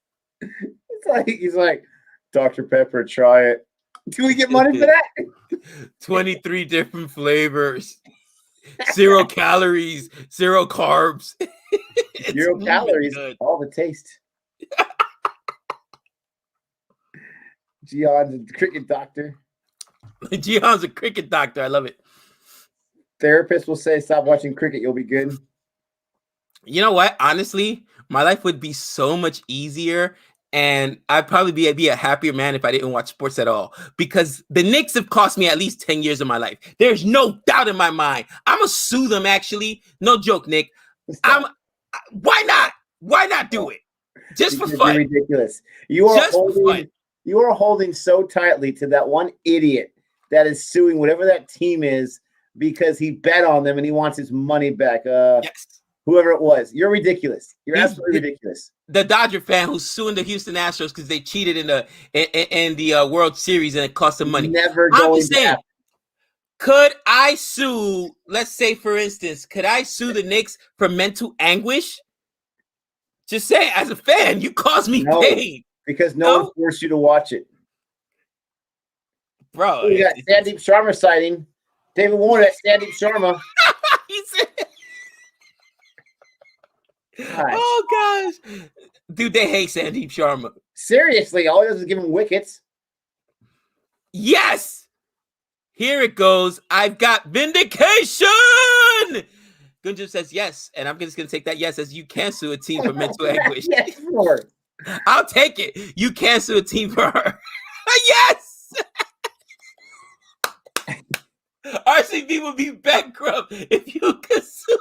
He's like, Dr. Pepper, try it. Do we get money for that? 23 different flavors. 0 calories, 0 carbs. 0 calories, all the taste. Jihan's a cricket doctor. Jihan's a cricket doctor. I love it. Therapists will say, stop watching cricket. You'll be good. You know what? Honestly, my life would be so much easier, and I'd probably be a happier man if I didn't watch sports at all. Because the Knicks have cost me at least 10 years of my life. There's no doubt in my mind. I'm gonna sue them. Actually, no joke, Nick. Why not? Why not do it? Just because for fun. You're ridiculous. You are holding so tightly to that one idiot that is suing whatever that team is because he bet on them and he wants his money back. Yes. Whoever it was. You're ridiculous. You're absolutely ridiculous. The Dodger fan who's suing the Houston Astros because they cheated in the World Series and it cost them money. Never I'm going just saying, back. could I sue, let's say, for instance, could I sue the Knicks for mental anguish? Just say, as a fan, you caused me pain. Because no one forced you to watch it. Bro. We got Sandeep Sharma sighting. David Warner at Sandeep Sharma. He said, oh, gosh. Dude, they hate Sandeep Sharma. Seriously, all he does is give him wickets. Yes! Here it goes. I've got vindication! Gunjan says yes, and I'm just going to take that yes as you can sue a team for mental anguish. Yes, sure. I'll take it. You can sue a team for her. Yes! RCB would be bankrupt if you could sue.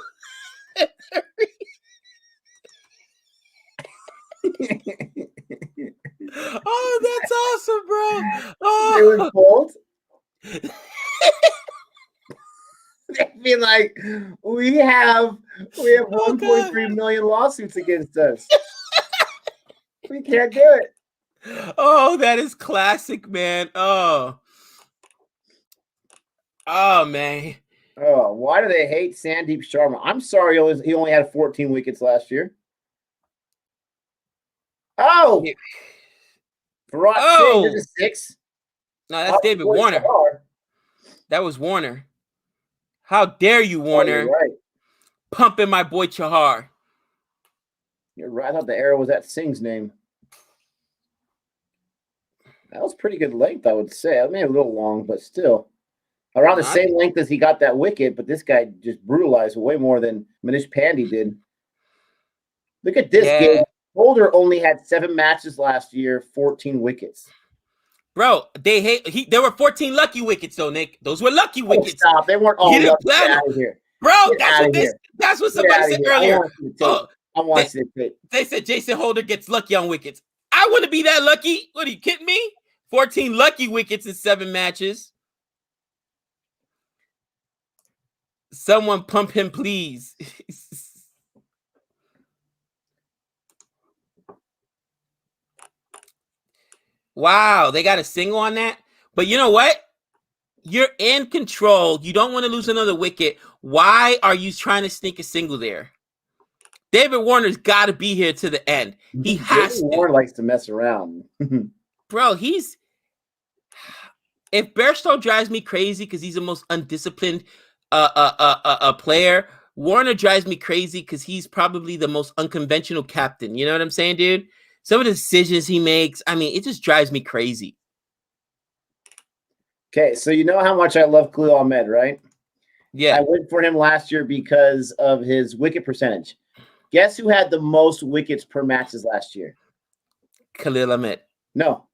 Oh, that's awesome, bro. Oh. They would fold. They'd be like, we have 1.3 million lawsuits against us. We can't do it. Oh, that is classic, man. Oh, man. Oh, why do they hate Sandeep Sharma? I'm sorry, he only had 14 wickets last year. Oh, Virat Singh is a 6. No, that's David Warner. That was Warner. How dare you, Warner? You're right. Pumping my boy Chahar. You're right. I thought the arrow was at Singh's name. That was pretty good length, I would say. I mean, a little long, but still. Around the same length as he got that wicket, but this guy just brutalized way more than Manish Pandey did. Look at this game. Holder only had 7 matches last year, 14 wickets. Bro, there were 14 lucky wickets, though, Nick. Those were lucky wickets. Stop. They weren't all lucky. Get out of here. Bro, that's what somebody said earlier. I'm watching it. They said Jason Holder gets lucky on wickets. I wouldn't be that lucky. What, are you kidding me? 14 lucky wickets in 7 matches. Someone pump him, please. Wow, they got a single on that. But you know what? You're in control. You don't want to lose another wicket. Why are you trying to sneak a single there? David Warner's got to be here to the end. He has to. Warner likes to mess around. Bro, if Bairstow drives me crazy because he's the most undisciplined player, Warner drives me crazy because he's probably the most unconventional captain. You know what I'm saying, dude? Some of the decisions he makes, I mean, it just drives me crazy. Okay, so you know how much I love Khalil Ahmed, right? Yeah. I went for him last year because of his wicket percentage. Guess who had the most wickets per matches last year? Khalil Ahmed. No.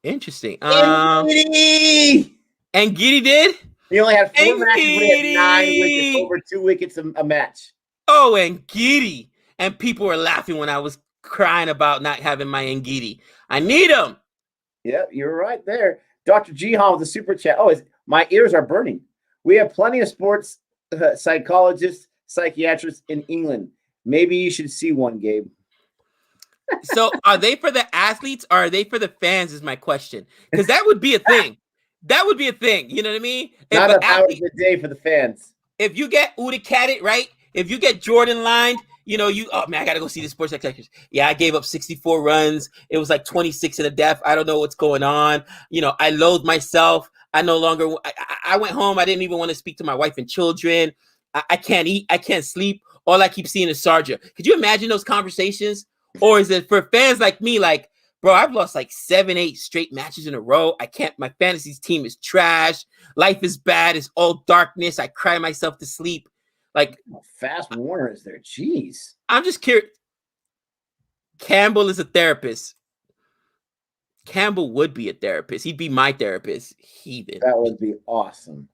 Interesting. Ngidi! And Giddy did? He only had 4 matches, but he had 9 wickets, over 2 wickets a match. Oh, and Giddy. And people were laughing when I was crying about not having my Ngidi. I need him. Yep, you're right there. Dr. Jihan with the super chat. Oh, my ears are burning. We have plenty of sports psychologists, psychiatrists in England. Maybe you should see one, Gabe. So are they for the athletes or are they for the fans is my question. Because that would be a thing. That would be a thing. You know what I mean? Not enough hours a day for the fans. If you get Udicatted, right? If you get Jordan lined, you know, oh man, I gotta go see the sports executives. Yeah, I gave up 64 runs. It was like 26 in a death. I don't know what's going on. You know, I loathe myself. I no longer, I went home. I didn't even want to speak to my wife and children. I can't eat. I can't sleep. All I keep seeing is Sarja. Could you imagine those conversations? Or is it for fans like me, like, bro, I've lost like 7-8 straight matches in a row. I can't, my fantasy team is trash. Life is bad. It's all darkness. I cry myself to sleep. Like, Fast Warner is there. Jeez. I'm just curious. Campbell is a therapist. Campbell would be a therapist. He'd be my therapist. Heathen. That would be awesome.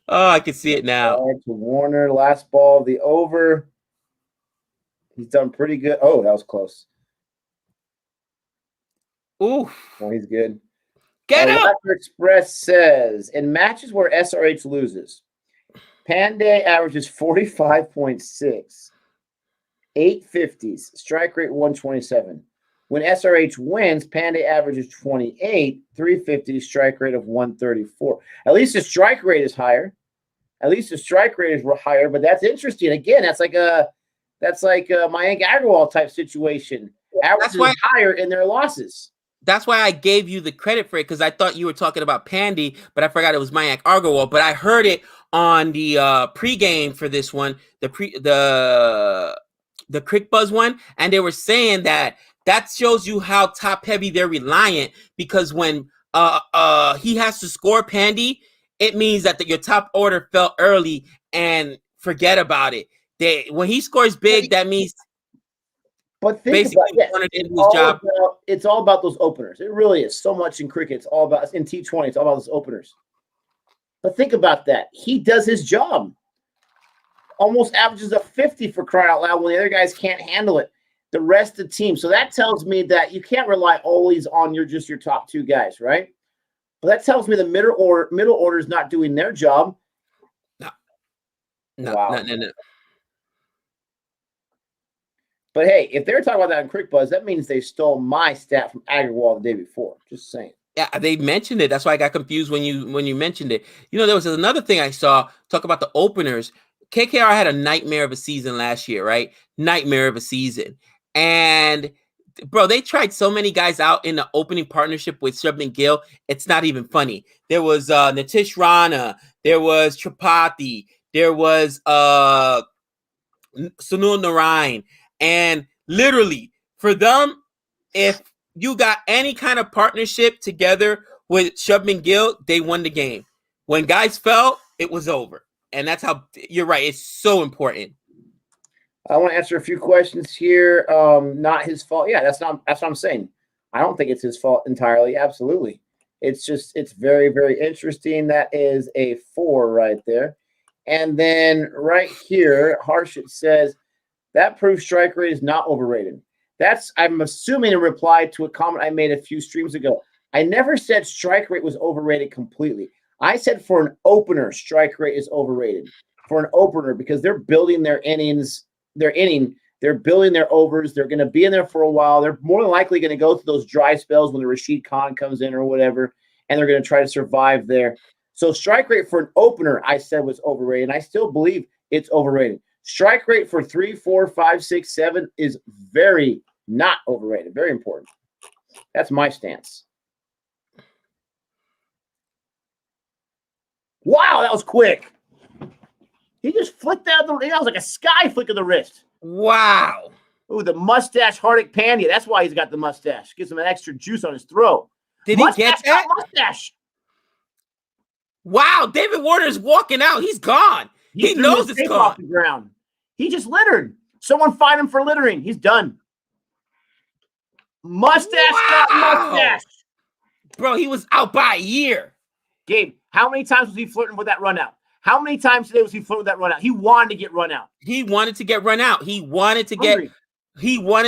Oh, I can see it now. All right, to Warner, last ball of the over. He's done pretty good. Oh, that was close. Ooh. Oh, he's good. Get up! Laughter Express says, in matches where SRH loses, Panday averages 45.6, 850s, strike rate 127. When SRH wins, Panday averages 28, 350, strike rate of 134. At least the strike rate is higher. But that's interesting. Again, that's like a Mayank Agarwal type situation. Averages why higher in their losses. That's why I gave you the credit for it, because I thought you were talking about Pandy, but I forgot it was Mayank Agarwal. But I heard it on the pregame for this one, the Crick Buzz one, and they were saying that shows you how top heavy they're reliant, because when he has to score Pandy, it means that your top order fell early and forget about it. When he scores big, that means. But think about it. It's all about those openers. It really is. So much in cricket. It's all about in T20. It's all about those openers. But think about that. He does his job. Almost averages a 50 for crying out loud when the other guys can't handle it. The rest of the team. So that tells me that you can't rely always on your top two guys, right? But that tells me the middle order is not doing their job. No. But hey, if they're talking about that in Crick Buzz, that means they stole my stat from Agarwal the day before. Just saying. Yeah, they mentioned it. That's why I got confused when you mentioned it. There was another thing I saw talk about the openers. KKR had a nightmare of a season last year, right? Nightmare of a season. And bro, they tried so many guys out in the opening partnership with Shubman Gill. It's not even funny. There was Nitish Rana, there was Tripathi, there was Sunil Narayan. And literally, for them, if you got any kind of partnership together with Shubman Gill, they won the game. When guys fell, it was over. And that's how, you're right, it's so important. I want to answer a few questions here. Not his fault. Yeah, that's what I'm saying. I don't think it's his fault entirely. Absolutely. It's very, very interesting. That is a 4 right there. And then right here, Harshit says, that proves strike rate is not overrated. I'm assuming a reply to a comment I made a few streams ago. I never said strike rate was overrated completely. I said for an opener, strike rate is overrated. For an opener, because they're building their innings, they're building their overs. They're going to be in there for a while. They're more than likely going to go through those dry spells when the Rashid Khan comes in or whatever, and they're going to try to survive there. So strike rate for an opener, I said, was overrated, and I still believe it's overrated. Strike rate for 3, 4, 5, 6, 7 is very not overrated. Very important. That's my stance. Wow, that was quick. He just flicked out that was like a sky flick of the wrist. Wow. Ooh, the mustache Hardik Pandya. That's why he's got the mustache. Gives him an extra juice on his throat. Did he get that? Mustache. Wow, David Warner's walking out. He's gone. He knows it's gone. Off the ground. He just littered. Someone find him for littering. He's done. Mustache got mustache. Bro, he was out by a year. Gabe, how many times was he flirting with that run out? How many times today was he flirting with that run out? He wanted to get run out. He wanted to get run out. He wanted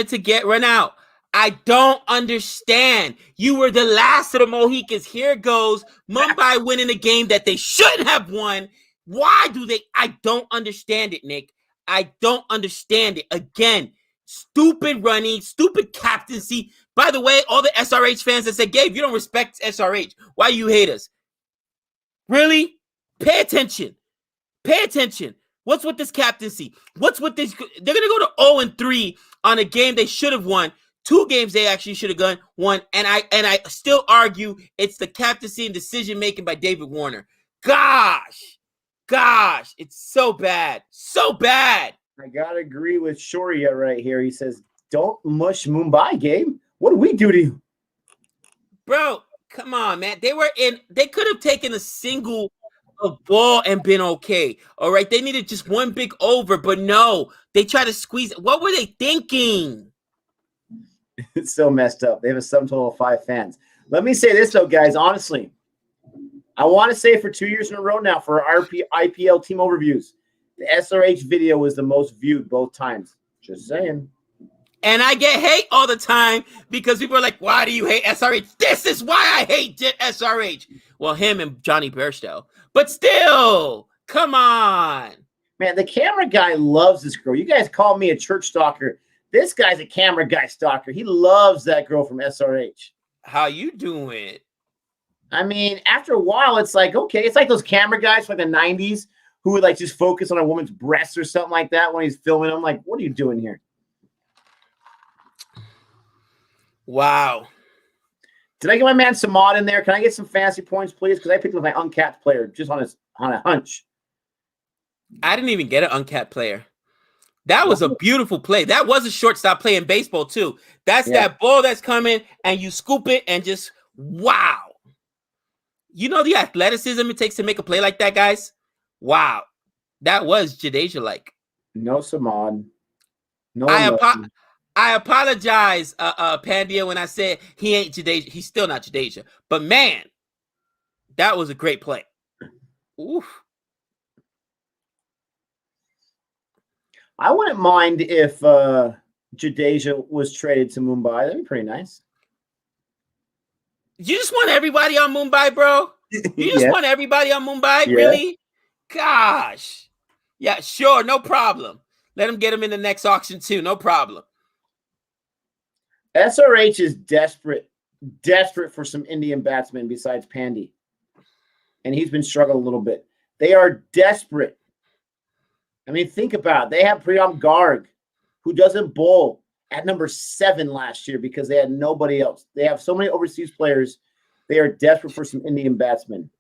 to get run out. I don't understand. You were the last of the Mohicans. Here goes Mumbai winning a game that they shouldn't have won. Why do they? I don't understand it, Nick. I don't understand it. Again, stupid running, stupid captaincy. By the way, all the SRH fans that said, Gabe, you don't respect SRH. Why you hate us? Really? Pay attention. Pay attention. What's with this captaincy? What's with this? They're going to go to 0-3 on a game they should have won. 2 games they actually should have won. And I still argue it's the captaincy and decision-making by David Warner. Gosh, it's so bad. So bad. I got to agree with Shoria right here. He says, don't mush Mumbai, Gabe. What do we do to you? Bro, come on, man. They could have taken a single a ball and been okay. All right, they needed just one big over, but no, they tried to squeeze. What were they thinking? It's so messed up. They have a sum total of 5 fans. Let me say this though, guys. Honestly, I want to say for 2 years in a row now for our IPL team overviews, the SRH video was the most viewed both times. Just saying. And I get hate all the time because people are like, why do you hate SRH? This is why I hate SRH. Well, him and Johnny Bairstow. But still, come on. Man, the camera guy loves this girl. You guys call me a church stalker. This guy's a camera guy stalker. He loves that girl from SRH. How you doing? I mean, after a while, it's like, okay, it's like those camera guys from the 90s who would like just focus on a woman's breasts or something like that when he's filming them. Like, what are you doing here? Wow. Did I get my man Samad in there? Can I get some fantasy points, please? Because I picked up my uncapped player just on a hunch. I didn't even get an uncapped player. That was a beautiful play. That was a shortstop play in baseball, too. That's that ball that's coming, and you scoop it, and just, wow. You know the athleticism it takes to make a play like that, guys? Wow. That was Jadeja-like. No Samad. No. I apologize, Pandya, when I said he ain't Jadeja. He's still not Jadeja. But, man, that was a great play. Oof. I wouldn't mind if Jadeja was traded to Mumbai. That'd be pretty nice. You just want everybody on Mumbai, bro? You just want everybody on Mumbai? Yeah. Really? Gosh. Yeah, sure. No problem. Let him get him in the next auction, too. No problem. SRH is desperate for some Indian batsmen besides Pandey. And he's been struggling a little bit. They are desperate. I mean, think about it. They have Priyam Garg, who doesn't bowl at number 7 last year because they had nobody else. They have so many overseas players. They are desperate for some Indian batsmen.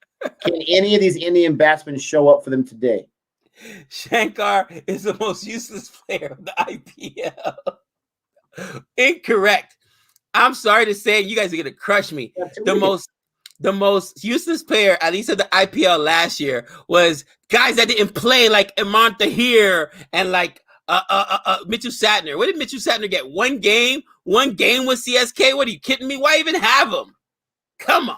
Can any of these Indian batsmen show up for them today? Shankar is the most useless player of the IPL. Incorrect. I'm sorry to say, you guys are going to crush me. The most useless player, at least of the IPL last year, was guys that didn't play like Imran Tahir and like Mitchell Satner. What did Mitchell Satner get? One game with CSK? What are you kidding me? Why even have him? Come on.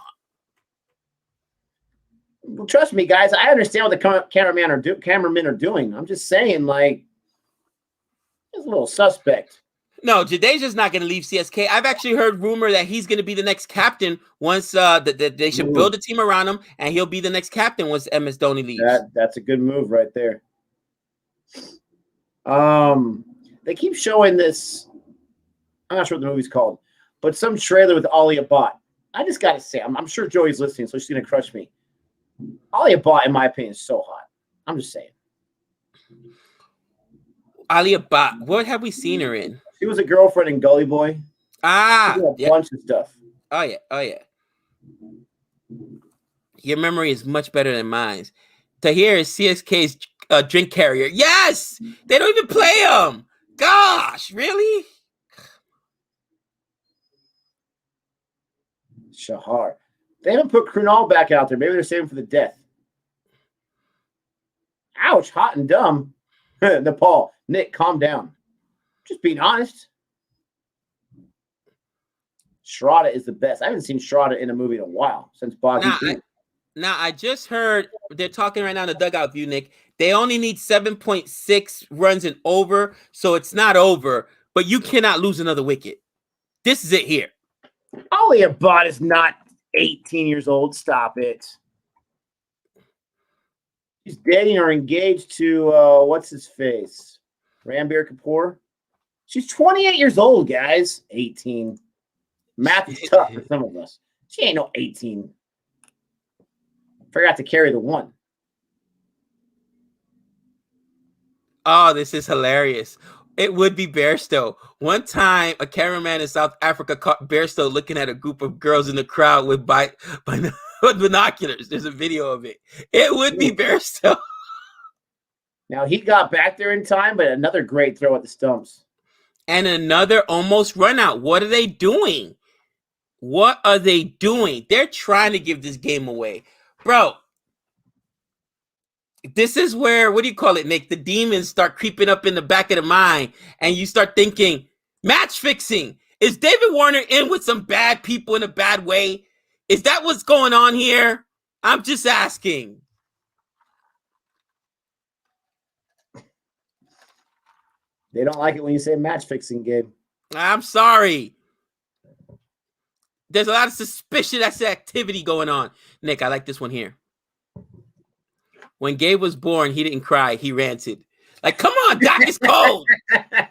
Well, trust me, guys. I understand what the cameramen are doing. I'm just saying, like, it's a little suspect. No, Jadeja's not going to leave CSK. I've actually heard rumor that he's going to be the next captain once that they should build a team around him, and he'll be the next captain once MS Dhoni leaves. That's a good move right there. They keep showing this. I'm not sure what the movie's called, but some trailer with Ali Abad. I just got to say, I'm sure Joey's listening, so she's going to crush me. Ali Abad, in my opinion, is so hot. I'm just saying. Ali Abad, what have we seen her in? She was a girlfriend in Gully Boy. A bunch of stuff. Oh yeah. Your memory is much better than mine. Tahir is CSK's drink carrier. Yes, they don't even play him. Gosh, really? Shahar. They haven't put Krunal back out there. Maybe they're saving for the death. Ouch, hot and dumb. Nepal. Nick, calm down. Just being honest. Shraddha is the best. I haven't seen Shraddha in a movie in a while since Bobby. Now, I just heard they're talking right now in the dugout view, Nick. They only need 7.6 runs and over, so it's not over, but you cannot lose another wicket. This is it here. Ali Abad is not 18 years old. Stop it. She's dating or engaged to, what's his face? Ranbir Kapoor. She's 28 years old, guys. 18. Math is tough for some of us. She ain't no 18. Forgot to carry the 1. Oh, this is hilarious. It would be Bairstow. One time, a cameraman in South Africa caught Bairstow looking at a group of girls in the crowd with binoculars. There's a video of it. It would be Bairstow. Now, he got back there in time, but another great throw at the stumps. And another almost run out. What are they doing? What are they doing? They're trying to give this game away. Bro, This is where, what do you call it, Nick? The demons start creeping up in the back of the mind, and you start thinking, match fixing. Is David Warner in with some bad people in a bad way? Is that what's going on here? I'm just asking. They don't like it when you say match fixing, Gabe. I'm sorry. There's a lot of suspicious activity going on. Nick, I like this one here. When Gabe was born, he didn't cry. He ranted. Like, come on, Doc, it's cold.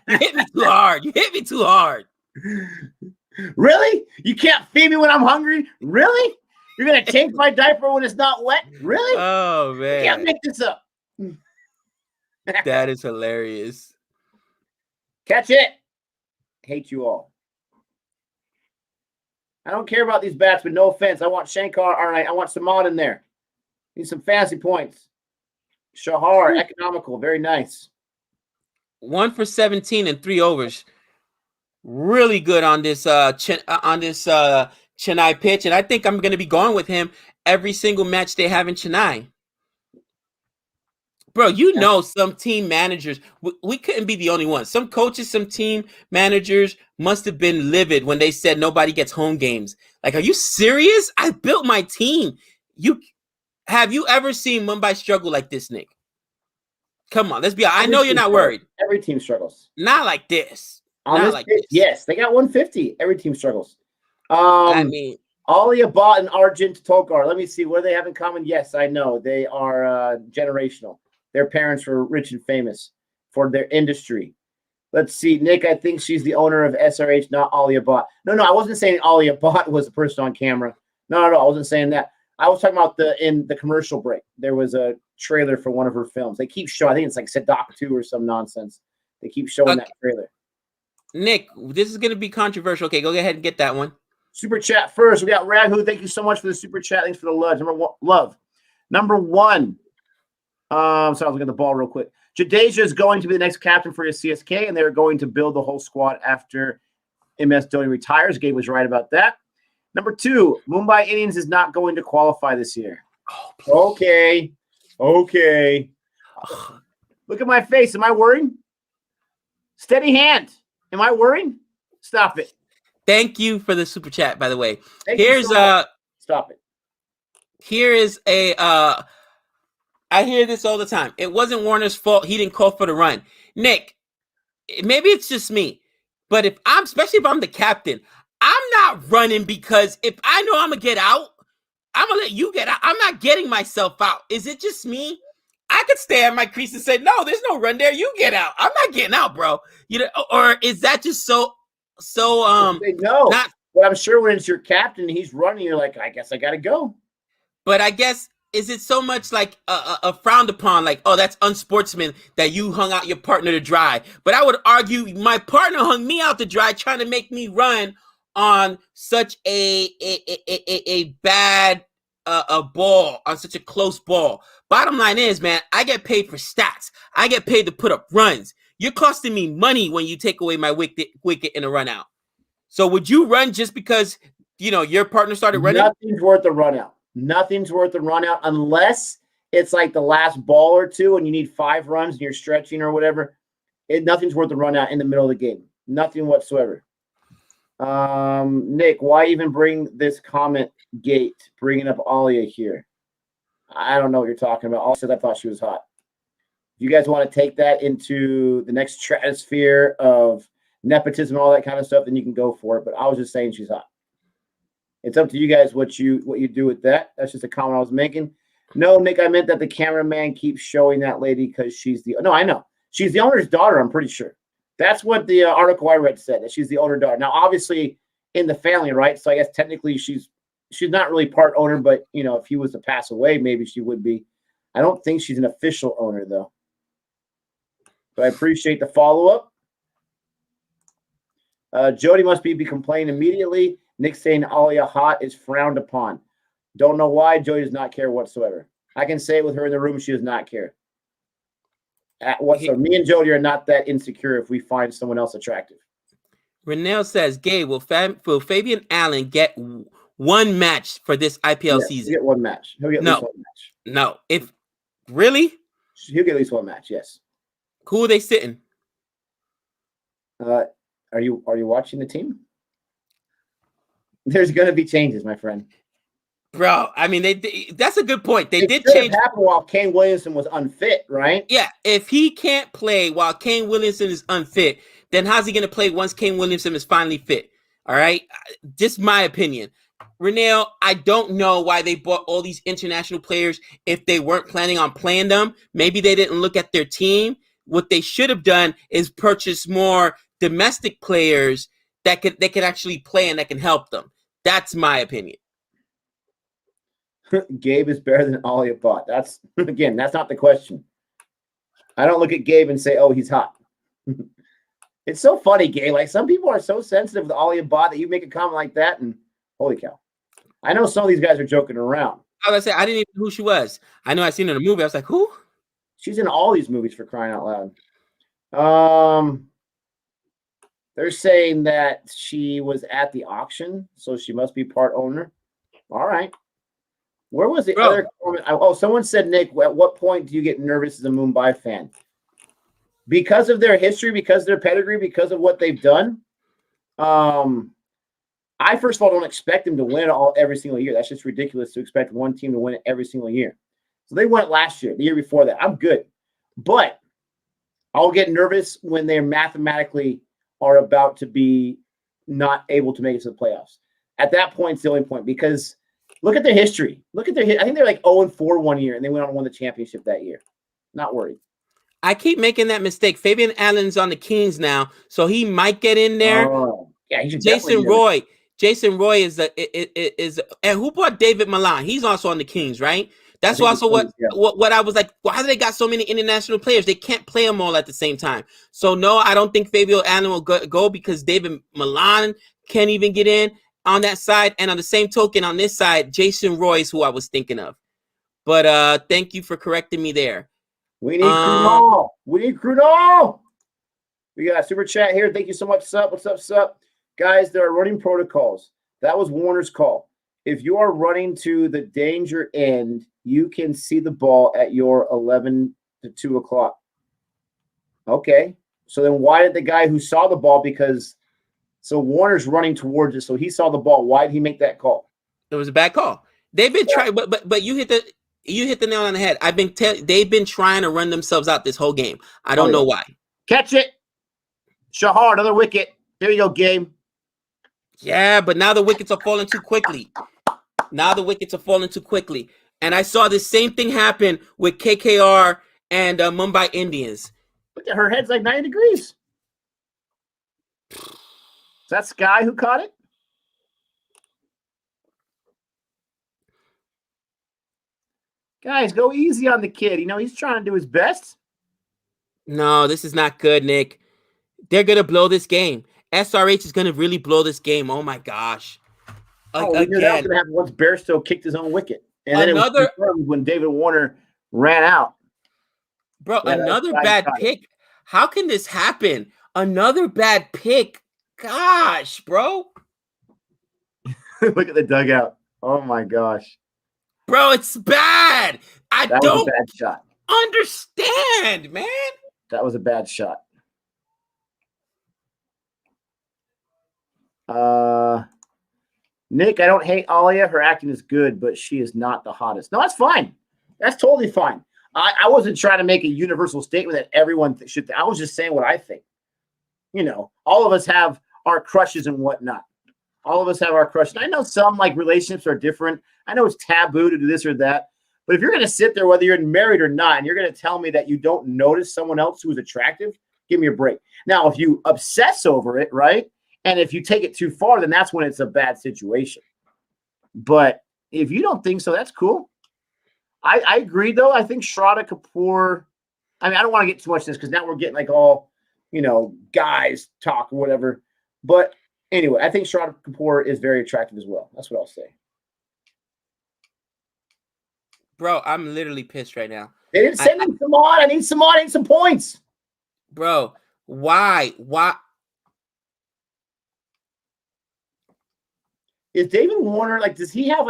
You hit me too hard. You hit me too hard. Really? You can't feed me when I'm hungry? Really? You're going to change my diaper when it's not wet? Really? Oh, man. You can't make this up. That is hilarious. Catch it. Hate you all. I don't care about these bats, but no offense. I want Shankar. All right, I want Samad in there. Need some fancy points. Shahar, economical, very nice. 1 for 17 and 3 overs. Really good on this Chennai pitch, and I think I'm going to be going with him every single match they have in Chennai. Bro, you know, some team managers, we couldn't be the only ones. Some coaches, some team managers must have been livid when they said nobody gets home games. Like, are you serious? I built my team. Have you ever seen Mumbai struggle like this, Nick? Come on, let's be honest. I know you're not worried. Every team struggles. Not like this. On not this like pitch, this. yes, they got 150. Every team struggles. I mean, Alia Bhatt and Arjun Tokar. Let me see. What do they have in common? Yes, I know. They are generational. Their parents were rich and famous for their industry. Let's see. Nick, I think she's the owner of SRH, not Alia Bhatt. No, I wasn't saying Alia Bhatt was the person on camera. No, I wasn't saying that. I was talking about in the commercial break. There was a trailer for one of her films. They keep showing, I think it's like Sadak 2 or some nonsense. They keep showing that trailer. Nick, this is going to be controversial. Okay, go ahead and get that one. Super chat first. We got Raghu. Thank you so much for the super chat. Thanks for the love. Number one. So I was looking at the ball real quick. Jadeja is going to be the next captain for his CSK, and they're going to build the whole squad after MS Dhoni retires. Gabe was right about that. Number two, Mumbai Indians is not going to qualify this year. Oh, okay. Look at my face. Am I worried? Steady hand. Am I worried? Stop it. Thank you for the super chat, by the way. Stop it. Here is I hear this all the time. It wasn't Warner's fault. He didn't call for the run. Nick, maybe it's just me, but especially if I'm the captain, I'm not running because if I know I'm going to get out, I'm going to let you get out. I'm not getting myself out. Is it just me? I could stay at my crease and say, no, there's no run there. You get out. I'm not getting out, bro. You know, or is that just so no. But I'm sure when it's your captain, he's running, you're like, I guess I got to go. But I guess, is it so much like a frowned upon, like, oh, that's unsportsman that you hung out your partner to dry? But I would argue my partner hung me out to dry trying to make me run on such a bad ball, on such a close ball. Bottom line is, man, I get paid for stats. I get paid to put up runs. You're costing me money when you take away my wicket in a run out. So would you run just because, you know, your partner started running? Nothing's worth the run out. Nothing's worth the run out unless it's like the last ball or two and you need 5 runs and you're stretching or whatever. Nothing's worth the run out in the middle of the game. Nothing whatsoever. Nick, why even bring this comment gate, bringing up Alia here? I don't know what you're talking about. Also, I thought she was hot. If you guys want to take that into the next stratosphere of nepotism and all that kind of stuff, then you can go for it. But I was just saying she's hot. It's up to you guys what you do with that. That's just a comment I was making. No, Nick, I meant that the cameraman keeps showing that lady because she's the – no, I know. She's the owner's daughter, I'm pretty sure. That's what the article I read said, that she's the owner's daughter. Now, obviously, in the family, right? So I guess technically she's not really part owner, but, you know, if he was to pass away, maybe she would be. I don't think she's an official owner, though. But I appreciate the follow-up. Jody must be complaining immediately. Nick saying Alia hot is frowned upon. Don't know why. Jody does not care whatsoever. I can say it with her in the room. She does not care. So me and Jody are not that insecure if we find someone else attractive. Renell says, Gabe, will Fabian Allen get one match for this IPL season? He'll get one match. He'll get at least one match. No. If really? He'll get at least one match. Yes. Who are they sitting? Are you watching the team? There's going to be changes, my friend. Bro, I mean, that's a good point. They did change. change. Happened while Kane Williamson was unfit, right? Yeah, if he can't play while Kane Williamson is unfit, then how's he going to play once Kane Williamson is finally fit? All right, just my opinion. Renell, I don't know why they bought all these international players if they weren't planning on playing them. Maybe they didn't look at their team. What they should have done is purchase more domestic players that could actually play and that can help them. That's my opinion. Gabe is better than Alia Bot. That's not the question. I don't look at Gabe and say, "Oh, he's hot." It's so funny, Gabe. Like some people are so sensitive with Alia Bot that you make a comment like that, and holy cow! I know some of these guys are joking around. I was gonna say I didn't even know who she was. I know I seen her in a movie. I was like, who? She's in all these movies for crying out loud. They're saying that she was at the auction, so she must be part owner. All right. Where was the other comment? Oh, someone said, Nick, at what point do you get nervous as a Mumbai fan? Because of their history, because of their pedigree, because of what they've done. I, first of all, don't expect them to win it every single year. That's just ridiculous to expect one team to win it every single year. So they won it last year, the year before that. I'm good. But I'll get nervous when they mathematically are about to be not able to make it to the playoffs. At that point, it's the only point because look at their history. I think they're like 0-4 one year, and they went on and won the championship that year. Not worried. I keep making that mistake. Fabian Allen's on the Kings now, so he might get in there. Oh, yeah, Jason Roy is and who bought David Milan? He's also on the Kings, right? That's also what I was like. Why do they got so many international players? They can't play them all at the same time. So no, I don't think Fabian Allen will go because David Milan can't even get in on that side. And on the same token, on this side, Jason Roy is who I was thinking of. But thank you for correcting me there. We need Krunal. We need Krunal. We got a super chat here. Thank you so much, Sup. What's up, Sup? Guys, there are running protocols. That was Warner's call. If you are running to the danger end, you can see the ball at your 11 to 2 o'clock. Okay. So then why did the guy who saw the ball, so Warner's running towards it, so he saw the ball. Why did he make that call? It was a bad call. They've been trying, but you hit the nail on the head. They've been trying to run themselves out this whole game. I don't know why. Catch it. Shahar, another wicket. There you go, Gabe. Yeah, but now the wickets are falling too quickly. And I saw the same thing happen with KKR and Mumbai Indians. Look at her head's like 90 degrees. Is that Sky who caught it? Guys, go easy on the kid. He's trying to do his best. No, this is not good, Nick. They're going to blow this game. SRH is going to really blow this game. Oh, my gosh. We knew that was going to happen once Bairstow kicked his own wicket. And then it was confirmed when David Warner ran out. Bro, another bad pick. How can this happen? Another bad pick. Gosh, bro. Look at the dugout. Oh, my gosh. Bro, it's bad. I don't was a bad shot. Understand, man. That was a bad shot. Nick, I don't hate Alia. Her acting is good, but she is not the hottest. No, that's fine. That's totally fine. I wasn't trying to make a universal statement that everyone should. I was just saying what I think. All of us have our crushes and whatnot. All of us have our crushes. I know some relationships are different. I know it's taboo to do this or that. But if you're going to sit there, whether you're married or not, and you're going to tell me that you don't notice someone else who is attractive, give me a break. Now, if you obsess over it, right? And if you take it too far, then that's when it's a bad situation. But if you don't think so, that's cool. I agree, though. I think Shraddha Kapoor, I don't want to get too much in this because now we're getting all, guys talk or whatever. But anyway, I think Shraddha Kapoor is very attractive as well. That's what I'll say. Bro, I'm literally pissed right now. They didn't send him some on. I need some points. Bro, why? Is David Warner, does he have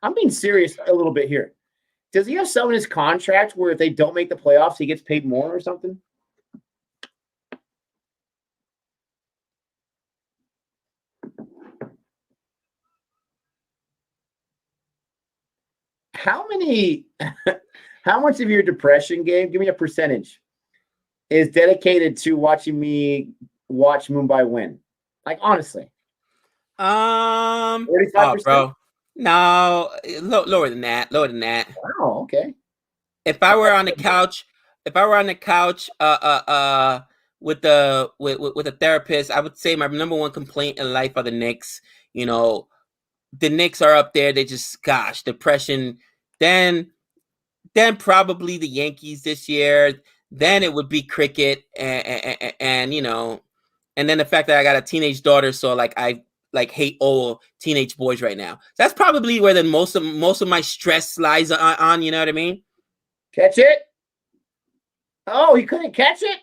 I'm being serious a little bit here. Does he have some in his contract where if they don't make the playoffs, he gets paid more or something? How much of your depression, Gabe, give me a percentage, is dedicated to watching me watch Mumbai win? Like, honestly. 45%? Oh, bro. No, lower than that. Lower than that. Wow, okay. If I were on the couch, with a therapist, I would say my number one complaint in life are the Knicks. You know, the Knicks are up there. They just, gosh, depression. Then probably the Yankees this year. Then it would be cricket, and you know, and then the fact that I got a teenage daughter, so like I hate all teenage boys right now. That's probably where the most of my stress lies on. You know what I mean? Catch it. Oh, he couldn't catch it.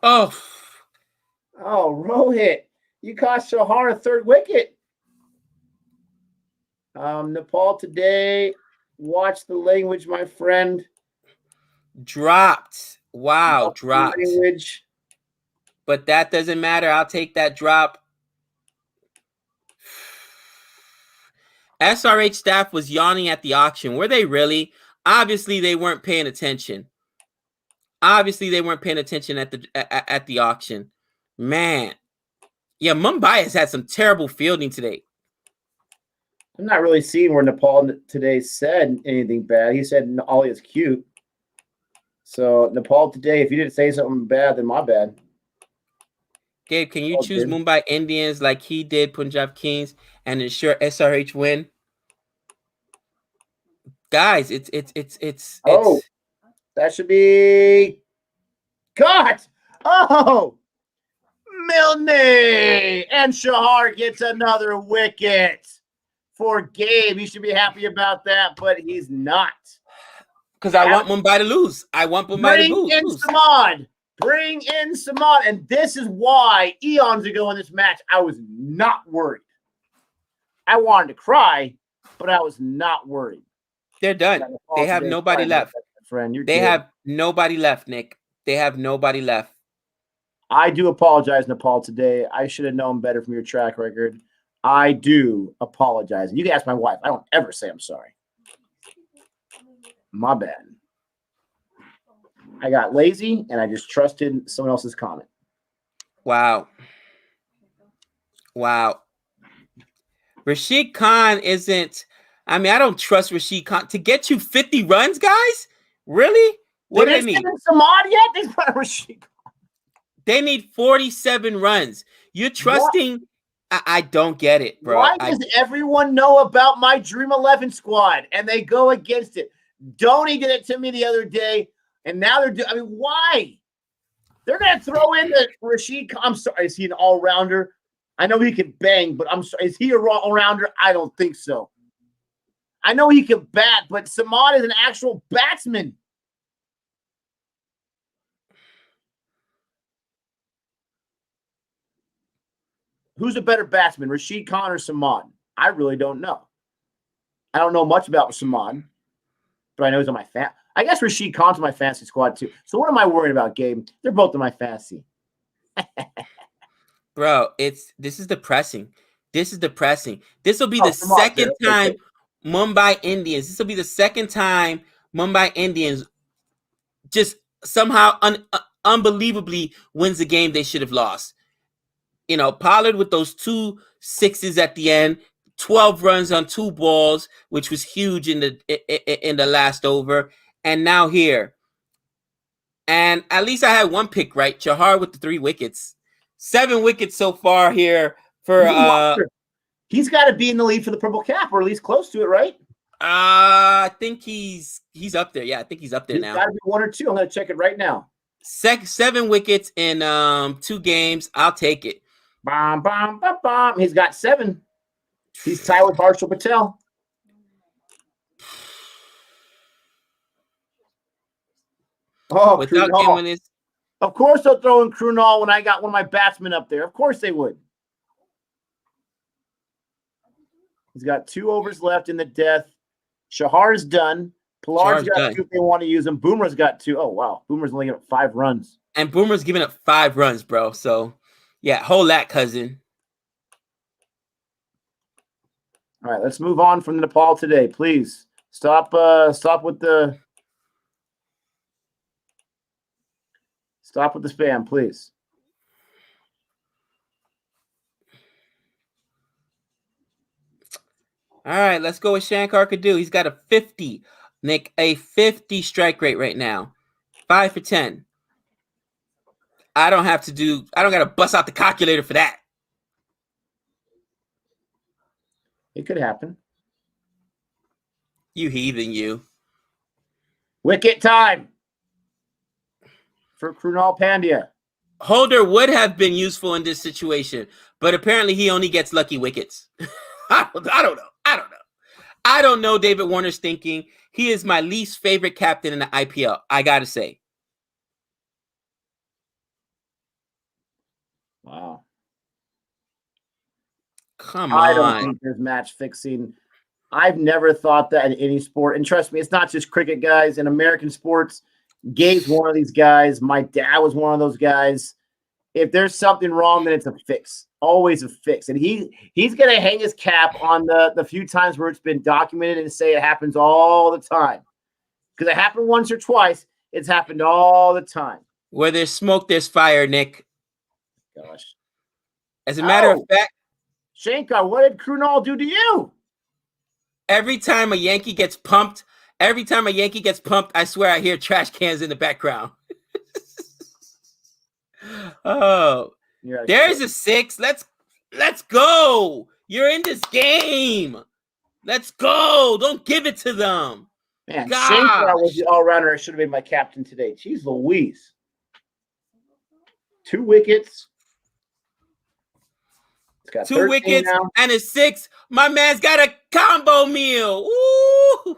Oh, Rohit, you cost Shahar a third wicket. Nepal today. Watch the language, my friend. dropped. Wow, Watch dropped. the language. But that doesn't matter. I'll take that drop. SRH staff was yawning at the auction. Were they really? Obviously, they weren't paying attention. Obviously, they weren't paying attention at the auction. Man. Yeah, Mumbai has had some terrible fielding today. I'm not really seeing where Nepal today said anything bad. He said Ollie is cute. So Nepal today, if you didn't say something bad, then my bad. Gabe, can you choose Mumbai Indians like he did Punjab Kings and ensure SRH win? Guys, it's that should be cut. Oh, Milne and Shahar gets another wicket for Gabe. He should be happy about that, but he's not. Because I want Mumbai to lose. I want Mumbai to lose. Bring in Samad. Bring in Samad. And this is why eons ago in this match, I was not worried. I wanted to cry, but I was not worried. They're done. They have nobody left. They have nobody left, Nick. They have nobody left. I do apologize, Nepal, today. I should have known better from your track record. I do apologize. You can ask my wife. I don't ever say I'm sorry. My bad. I got lazy, and I just trusted someone else's comment. Wow. Rashid Khan isn't... I mean, I don't trust Rashid Khan. To get you 50 runs, guys? Really? What do they need? Samad yet? They put Rashid Khan. They need 47 runs. You're trusting... I don't get it, bro. Why does everyone know about my Dream 11 squad, and they go against it? Donnie did it to me the other day, and now they're doing... I mean, why? They're going to throw in the Rashid Khan. I'm sorry. Is he an all-rounder? I know he can bang, but I'm sorry. Is he a all-rounder? I don't think so. I know he can bat, but Samad is an actual batsman. Who's a better batsman, Rashid Khan or Samad? I really don't know. I don't know much about Samad, but I know he's on my I guess Rashid Khan's on my fantasy squad too. So what am I worried about, Gabe? They're both in my fantasy. Bro, this is depressing. This is depressing. This will be the second time Mumbai Indians. This will be the second time Mumbai Indians just somehow unbelievably wins the game they should have lost. You know, Pollard with those 2 sixes at the end, 12 runs on 2 balls, which was huge in the last over, and now here. And at least I had one pick right. Chahar with the 3 wickets. 7 wickets so far here for he's got to be in the lead for the purple cap, or at least close to it, right? I think he's up there. Yeah, I think he's up there now. Got to be 1 or 2. I'm going to check it right now. 7 wickets in 2 games. I'll take it. Bom, bom, bom, bom. He's got 7. He's tied with Harshal Patel. Oh, of course they'll throw in Krunal when I got one of my batsmen up there. Of course they would. He's got 2 overs left in the death. Shahar's done. Pillar's Shahar's got done. 2 if they want to use him. Boomer's got 2. Oh, wow. Boomer's only got 5 runs. And Boomer's giving up 5 runs, bro. So, yeah, hold that, cousin. All right, let's move on from Nepal today, please. Stop with the spam, please. All right, let's go with Shankar Kadu. He's got a 50, Nick, a 50 strike rate right now. 5 for 10. I don't got to bust out the calculator for that. It could happen. You heathen, you. Wicket time for Krunal Pandya. Holder would have been useful in this situation, but apparently he only gets lucky wickets. I don't know. I don't know David Warner's thinking. He is my least favorite captain in the IPL, I got to say. Wow. Come on. I don't think there's match fixing. I've never thought that in any sport. And trust me, it's not just cricket, guys. In American sports, Gabe's one of these guys. My dad was one of those guys. If there's something wrong, then it's a fix. Always a fix. And he's going to hang his cap on the few times where it's been documented and say it happens all the time. Because it happened once or twice. It's happened all the time. Where there's smoke, there's fire, Nick. Gosh. As a matter of fact, Shankar, what did Krunal do to you? every time a Yankee gets pumped, I swear I hear trash cans in the background. Oh, there's a 6. Let's go. You're in this game. Let's go. Don't give it to them. Man, Shankar was the all-rounder. I should have been my captain today. Jeez Louise. 2 wickets. It's got 2 wickets now. And a 6. My man's got a combo meal. Ooh.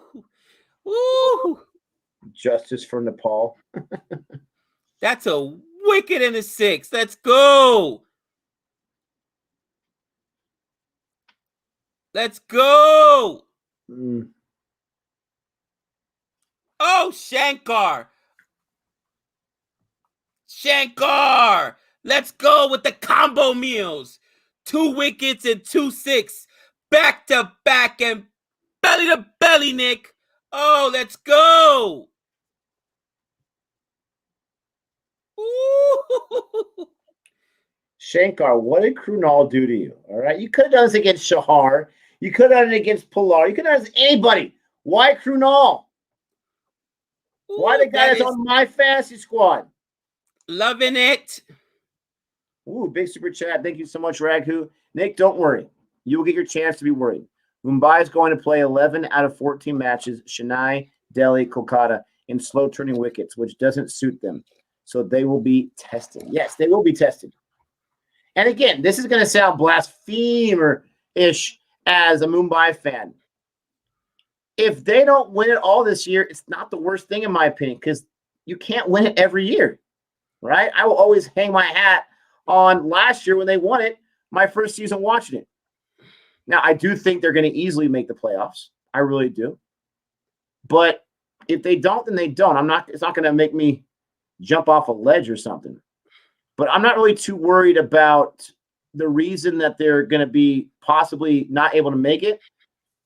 Ooh. Justice for Nepal. That's a wicket and a 6. Let's go. Let's go. Oh, Shankar. Let's go with the combo meals. 2 wickets and 2 6. Back to back and belly to belly, Nick. Oh, let's go. Ooh. Shankar, what did Krunal do to you? All right. You could have done this against Shahar. You could have done it against Pilar. You could have done this anybody. Why Krunal? Why the guy that's on my fantasy squad? Loving it. Ooh, big super chat. Thank you so much, Raghu. Nick, don't worry. You will get your chance to be worried. Mumbai is going to play 11 out of 14 matches, Chennai, Delhi, Kolkata, in slow turning wickets, which doesn't suit them. So they will be tested. Yes, they will be tested. And again, this is going to sound blasphemer-ish as a Mumbai fan. If they don't win it all this year, it's not the worst thing in my opinion because you can't win it every year, right? I will always hang my hat on last year when they won it, my first season watching it. Now, I do think they're going to easily make the playoffs. I really do. But if they don't, then they don't. It's not going to make me jump off a ledge or something. But I'm not really too worried about the reason that they're going to be possibly not able to make it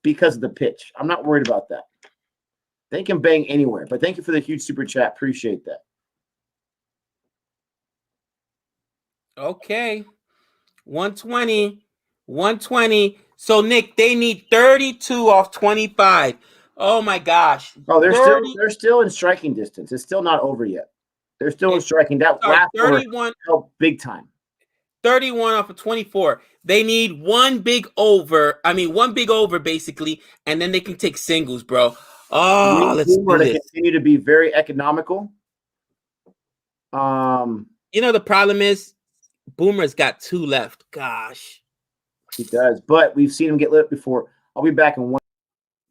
because of the pitch. I'm not worried about that. They can bang anywhere. But thank you for the huge super chat. Appreciate that. Okay. 120. So, Nick, they need 32 off 25. Oh, my gosh. Oh, they're still in striking distance. It's still not over yet. They're still in striking. That last 31 helped big time. 31 off of 24. They need one big over. One big over, basically, and then they can take singles, bro. Oh, let's do this. To continue to be very economical. The problem is Boomer's got 2 left. Gosh. He does, but we've seen him get lit before. I'll be back in 1.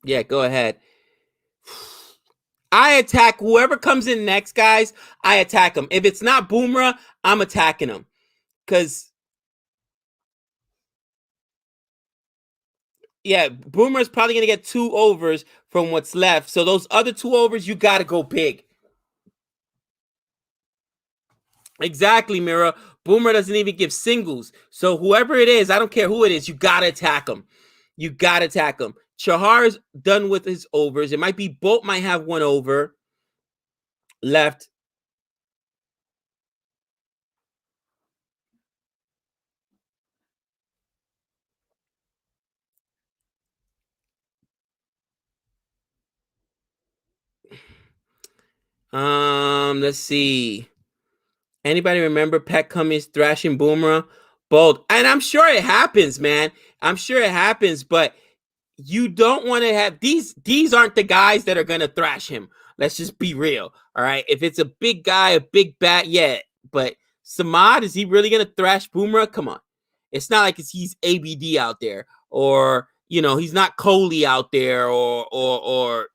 Yeah, go ahead. I attack whoever comes in next, guys. I attack him. If it's not Boomer, I'm attacking him. Because, yeah, Boomer's probably going to get 2 overs from what's left. So those other 2 overs, you got to go big. Exactly, Mira. Boomer doesn't even give singles. So whoever it is, I don't care who it is, you got to attack him. You got to attack him. Chahar is done with his overs. It might be Bolt might have 1 over left. Let's see. Anybody remember Pat Cummins thrashing Boomer? Bold. And I'm sure it happens, man. I'm sure it happens, but you don't want to have these aren't the guys that are gonna thrash him. Let's just be real. All right. If it's a big guy, a big bat, yeah. But Samad, is he really gonna thrash Boomer? Come on. It's not like he's ABD out there, or he's not Coley out there, or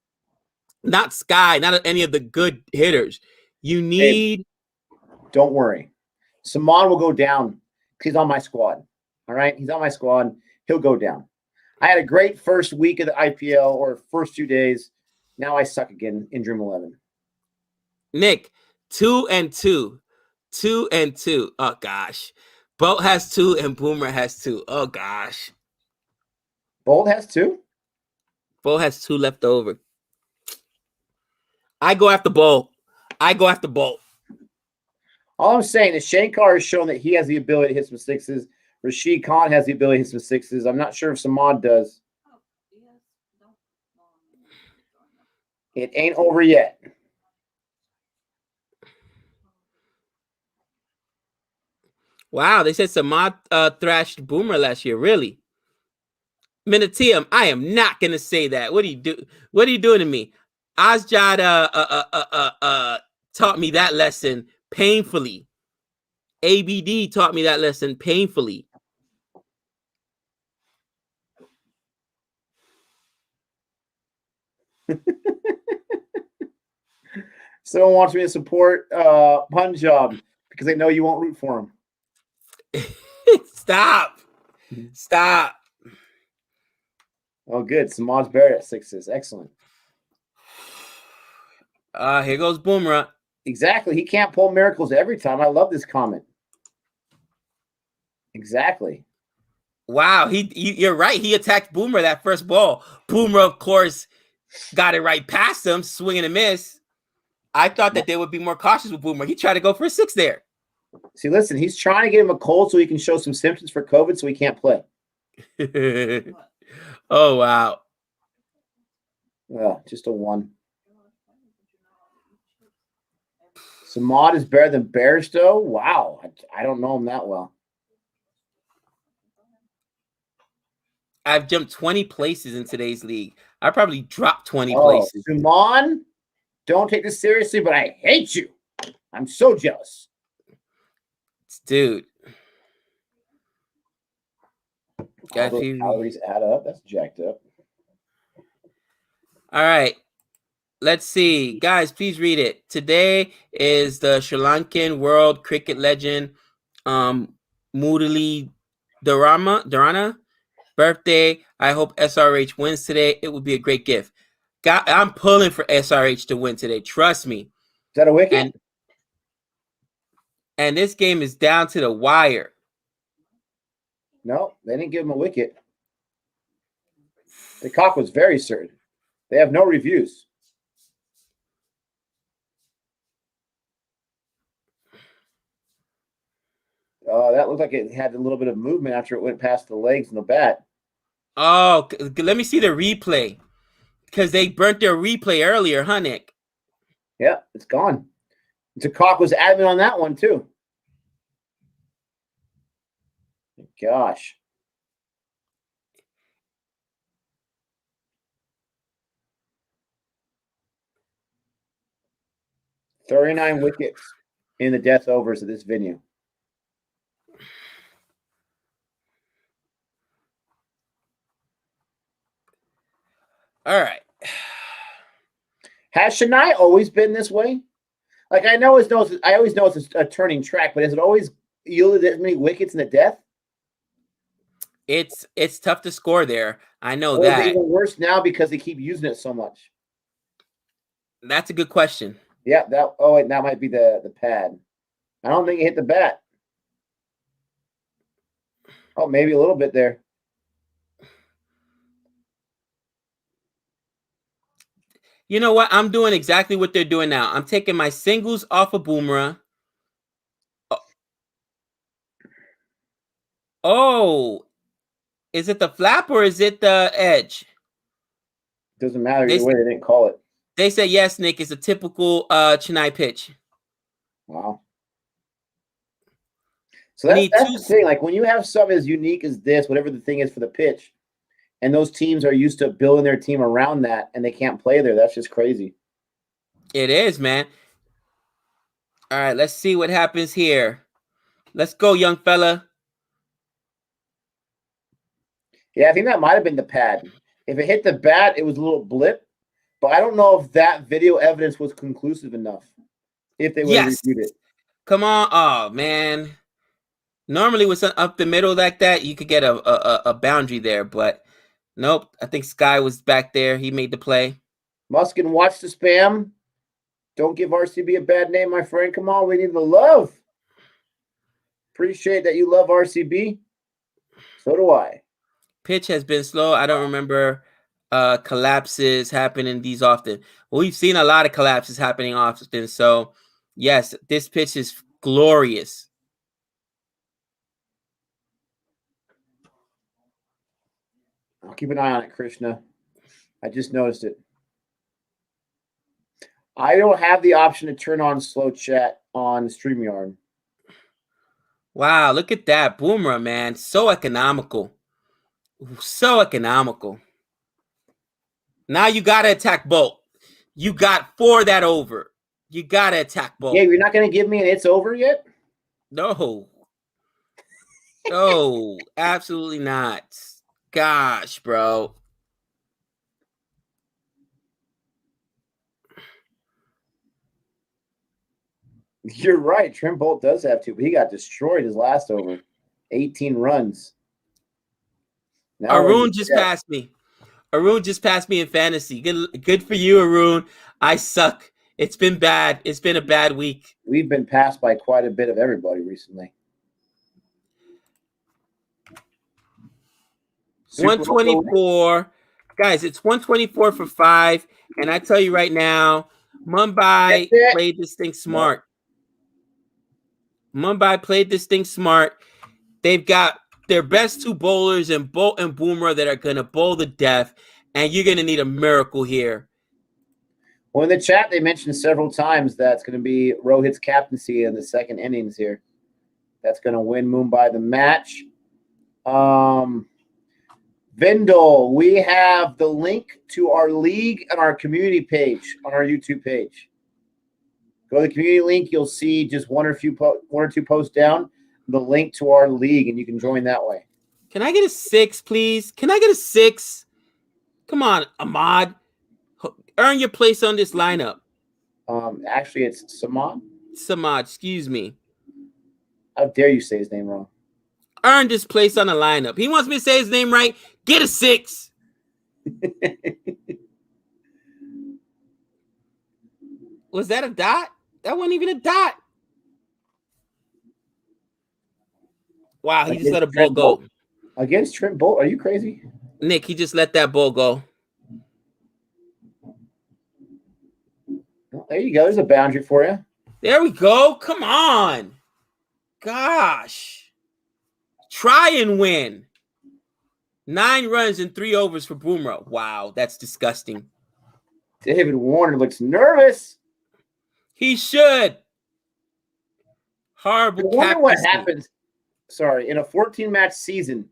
not Sky, not any of the good hitters. You need. Don't worry. Saman will go down. He's on my squad. All right. He's on my squad. He'll go down. I had a great first week of the IPL or first 2 days. Now I suck again in Dream 11. Nick, 2 and 2. 2 and 2. Oh, gosh. Bolt has 2 and Boomer has 2. Oh, gosh. Bolt has 2? Bolt has 2 left over. I go after Bolt. All I'm saying is Shankar has shown that he has the ability to hit some sixes. Rashid Khan has the ability to hit some sixes. I'm not sure if Samad does. It ain't over yet. Wow, they said Samad thrashed Boomer last year. Really? Minatium, I am not gonna say that. What do you do? What are you doing to me? Asjad taught me that lesson painfully. ABD taught me that lesson painfully. Someone wants me to support Punjab because they know you won't root for him. Stop. Oh, good. Samad's Barrett at sixes. Excellent. Here goes Boomerang. Exactly. He can't pull miracles every time. I love this comment. Exactly. Wow, you're right. He attacked Boomer that first ball. Boomer, of course, got it right past him, swing and a miss. I thought that they would be more cautious with Boomer. He tried to go for a 6 there. See, listen, he's trying to get him a cold so he can show some symptoms for COVID so he can't play. Oh, wow. Well, just a 1. Samad is better than Bairstow? Wow. I don't know him that well. I've jumped 20 places in today's league. I probably dropped 20 places. Suman, don't take this seriously, but I hate you. I'm so jealous. Dude. All those calories add up. That's jacked up. All right. Let's see. Guys, please read it. Today is the Sri Lankan world cricket legend Murali Dharana birthday. I hope SRH wins today. It would be a great gift. I'm pulling for SRH to win today. Trust me. Is that a wicket? And this game is down to the wire. No, they didn't give him a wicket. The cop was very certain. They have no reviews. That looked like it had a little bit of movement after it went past the legs and the bat. Oh, let me see the replay. Because they burnt their replay earlier, huh, Nick? Yeah, it's gone. Takak was adamant on that one, too. Gosh. "39 wickets in the death overs of this venue." All right. Has Chennai always been this way? Like, I always know it's a turning track, but has it always yielded that many wickets in the death? It's tough to score there. I know Or is it that. even worse now because they keep using it so much? That's a good question. Yeah, that might be the pad. I don't think it hit the bat. Oh, maybe a little bit there. You know what? I'm doing exactly what they're doing now. I'm taking my singles off of Boomerang. Oh, is it the flap or is it the edge? Doesn't matter either way. They didn't call it. They said yes, Nick. It's a typical Chennai pitch. Wow. So that's the thing. Like when you have something as unique as this, whatever the thing is for the pitch, and those teams are used to building their team around that, and they can't play there. That's just crazy. It is, man. All right, let's see what happens here. Let's go, young fella. Yeah, I think that might have been the pad. If it hit the bat, it was a little blip. But I don't know if that video evidence was conclusive enough. If they would have reviewed it. Come on. Oh, man. Normally with some up the middle like that, you could get a boundary there. But nope. I think Sky was back there. He made the play. Muskin, watch the spam. Don't give RCB a bad name, my friend. Come on, we need the love. Appreciate that you love RCB. So do I. Pitch has been slow. I don't remember collapses happening these often. Well, we've seen a lot of collapses happening often. So, yes, this pitch is glorious. I'll keep an eye on it, Krishna. I just noticed it. I don't have the option to turn on slow chat on StreamYard. Wow, look at that. Boomerang, man. So economical. So economical. Now you got to attack Bolt. You got 4 that over. You got to attack Bolt. Yeah, you're not going to give me an it's over yet? No. No, absolutely not. Gosh, bro. You're right. Trent Bolt does have 2, but he got destroyed his last over. 18 runs. Now Arun just passed me. Arun just passed me in fantasy. Good for you, Arun. I suck. It's been bad. It's been a bad week. We've been passed by quite a bit of everybody recently. 124. Guys, it's 124 for 5. And I tell you right now, Mumbai played this thing smart. Mumbai played this thing smart. They've got their best 2 bowlers in Bolt and Boomerang that are going to bowl the death. And you're going to need a miracle here. Well, in the chat, they mentioned several times that's going to be Rohit's captaincy in the second innings here. That's going to win Mumbai the match. Vindel, we have the link to our league and our community page on our YouTube page. Go to the community link. You'll see just one or 2 posts down the link to our league, and you can join that way. Can I get a 6, please? Can I get a 6? Come on, Ahmad. Earn your place on this lineup. Actually, it's Samad. Samad, excuse me. How dare you say his name wrong? Earn this place on the lineup. He wants me to say his name right. Get a 6. Was that a dot? That wasn't even a dot. Wow, he just let a ball go. Against Trent Bolt? Are you crazy? Nick, he just let that ball go. Well, there you go. There's a boundary for you. There we go. Come on. Gosh. Try and win. 9 runs and 3 overs for Boomerang. Wow, that's disgusting. David Warner looks nervous. He should. Horrible. I wonder what happens. Sorry, in a 14-match season,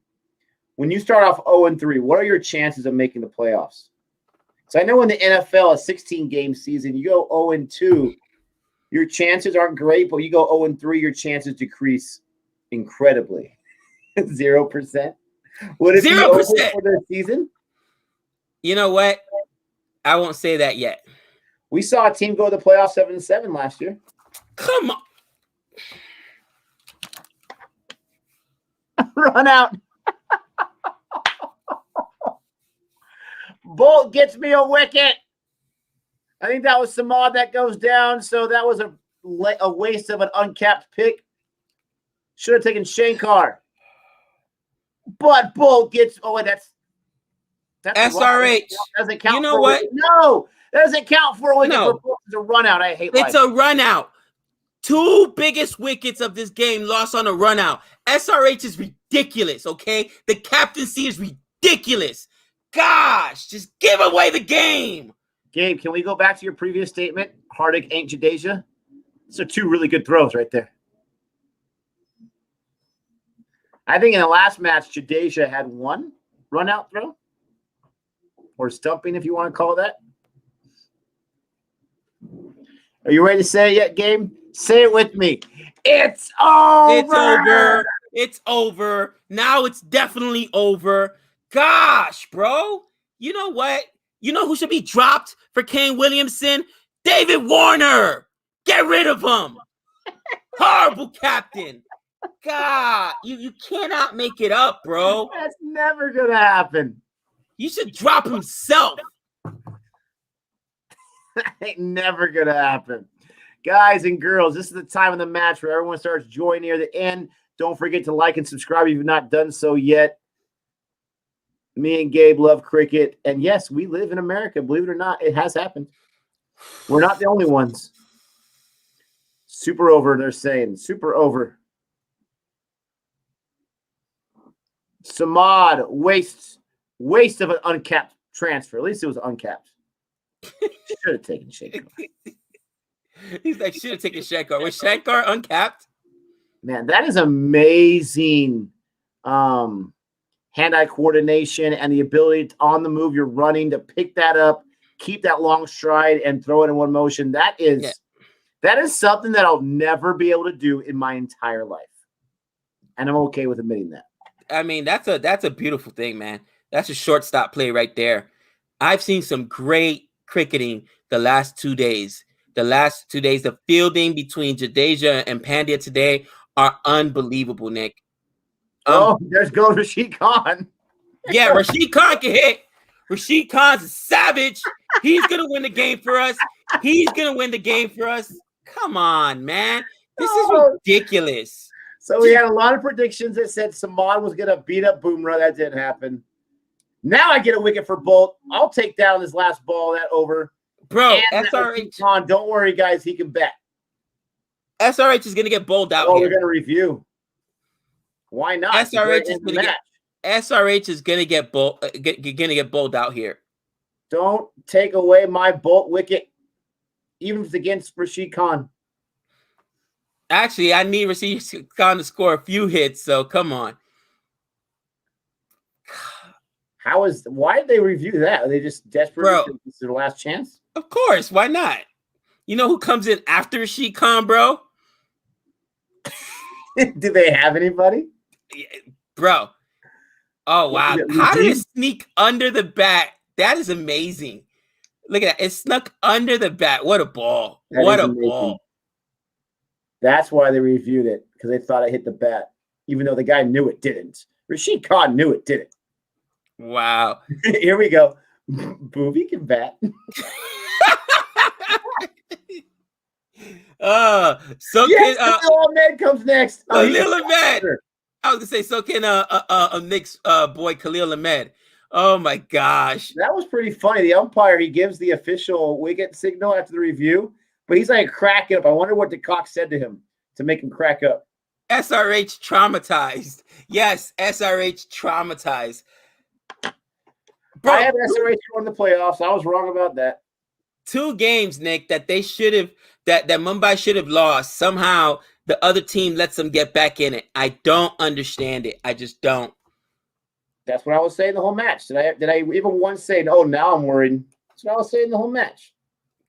when you start off 0-3, what are your chances of making the playoffs? So I know in the NFL, a 16-game season, you go 0-2, your chances aren't great, but you go 0-3, your chances decrease incredibly. 0%. Would it 0% be over for the season? You know what? I won't say that yet. We saw a team go to the playoffs 7-7 last year. Come on. Run out. Bolt gets me a wicket. I think that was Samad that goes down. So that was a waste of an uncapped pick. Should have taken Shankar. But Bolt gets. Oh, that's SRH. Doesn't count. You know what? No, that doesn't count for a wicket. No. For Bolt. It's a run out. I hate It's life. a run out. 2 biggest wickets of this game lost on a run out. SRH is ridiculous, okay? The captaincy is ridiculous. Gosh, just give away the game. Gabe, can we go back to your previous statement? Hardik ain't Jadeja. Those are 2 really good throws right there. I think in the last match, Jadeja had 1 run out throw. Or stumping, if you want to call it that. Are you ready to say it yet, Gabe? Say it with me. It's over. It's over. It's over. Now it's definitely over. Gosh, bro. You know what? You know who should be dropped for Kane Williamson? David Warner. Get rid of him. Horrible captain. God, you cannot make it up, bro. That's never going to happen. You should drop himself. That ain't never going to happen. Guys and girls, this is the time of the match where everyone starts joining near the end. Don't forget to like and subscribe if you've not done so yet. Me and Gabe love cricket. And yes, we live in America. Believe it or not, it has happened. We're not the only ones. Super over, they're saying. Super over. Samad, waste of an uncapped transfer. At least it was uncapped. Should have taken Shankar. He's like, should have taken Shankar. Was Shankar uncapped? Man, that is amazing hand-eye coordination and the ability to, on the move you're running, to pick that up, keep that long stride, and throw it in one motion. That is something that I'll never be able to do in my entire life. And I'm okay with admitting that. I mean, that's a beautiful thing, man. That's a shortstop play right there. I've seen some great cricketing the last 2 days. The fielding between Jadeja and Pandya today are unbelievable, Nick. There's goes Rashid Khan. Yeah, Rashid Khan can hit. Rashid Khan's a savage. He's going to win the game for us. Come on, man. This is ridiculous. So we had a lot of predictions that said Samad was going to beat up Boomerang. That didn't happen. Now I get a wicket for Bolt. I'll take down this last ball, that over. Bro, and SRH. Don't worry, guys. He can bet. SRH is going to get bowled out here. We're going to review. Why not? SRH is going to get bowled out here. Don't take away my Bolt wicket, even if it's against Rashid Khan. Actually, I need Rashid Khan to score a few hits, so come on. Why did they review that? Are they just desperate? Bro, this is their last chance? Of course, why not? You know who comes in after Rashid Khan, bro? Do they have anybody? Bro. Oh, wow. How did it sneak under the bat? That is amazing. Look at that. It snuck under the bat. What a ball. What a ball. That's why they reviewed it, because they thought it hit the bat, even though the guy knew it didn't. Rashid Khan knew it didn't. Wow. Here we go. Booby can bat. So yes, can Khalil Ahmed comes next. Khalil Ahmed. I was gonna say, so can Nick's boy Khalil Ahmed. Oh my gosh. That was pretty funny. The umpire, he gives the official wicket signal after the review, but he's like cracking up. I wonder what the cock said to him to make him crack up. SRH traumatized. Yes, SRH traumatized. Bro, I had SRH going the playoffs. I was wrong about that. 2 games, Nick, that they should have, that Mumbai should have lost. Somehow the other team lets them get back in it. I don't understand it. I just don't. That's what I was saying the whole match. Did I even once say, oh, now I'm worried? That's what I was saying the whole match.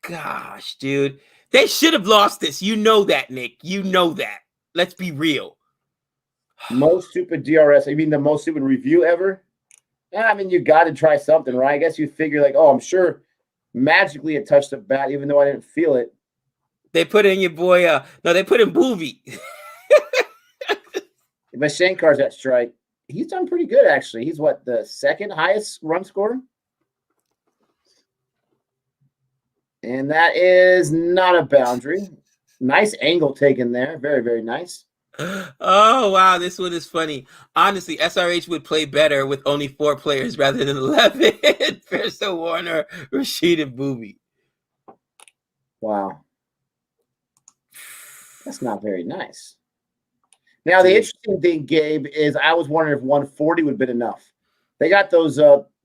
Gosh, dude. They should have lost this. You know that, Nick. You know that. Let's be real. Most stupid DRS. I mean, the most stupid review ever? I mean, you got to try something, right? I guess you figure like, oh, I'm sure magically it touched the bat, even though I didn't feel it. They put in your boy. No, they put in Boovy. But Shankar's at strike. He's done pretty good, actually. He's what, the second highest run scorer? And that is not a boundary. Nice angle taken there. Very, very nice. Oh wow, this one is funny. Honestly, SRH would play better with only 4 players rather than 11. First Warner, Rashid, and Booby. Wow. That's not very nice. Now, the interesting thing, Gabe, is I was wondering if 140 would have been enough. They got those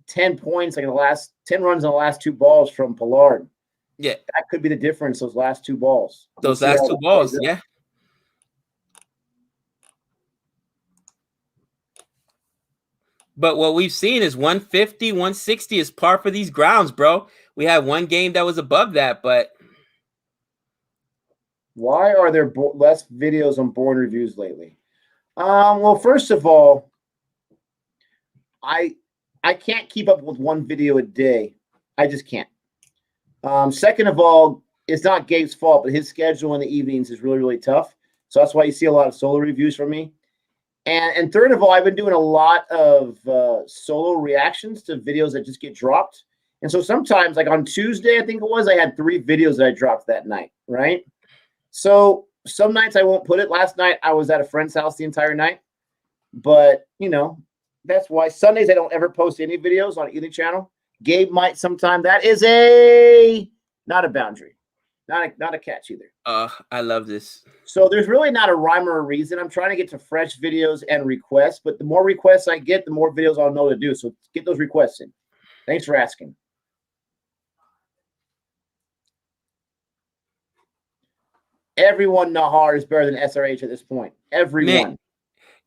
10 points, like in the last 10 runs on the last 2 balls from Pollard. Yeah. That could be the difference, those last 2 balls. Those last 2 balls, yeah. But what we've seen is 150, 160 is par for these grounds, bro. We had one game that was above that, but why are there less videos on board reviews lately? Well, first of all, I can't keep up with one video a day. I just can't. Second of all, it's not Gabe's fault, but his schedule in the evenings is really, really tough. So that's why you see a lot of solo reviews from me. And third of all, I've been doing a lot of solo reactions to videos that just get dropped. And so sometimes, like on Tuesday, I think it was, I had 3 videos that I dropped that night, right? So some nights I won't put it. Last night, I was at a friend's house the entire night. But, you know, that's why Sundays I don't ever post any videos on either channel. Gabe might sometime. That is not a boundary. Not a catch either. I love this. So there's really not a rhyme or a reason. I'm trying to get to fresh videos and requests, but the more requests I get, the more videos I'll know to do. So get those requests in. Thanks for asking. Everyone Nahar is better than SRH at this point. Everyone. Nick,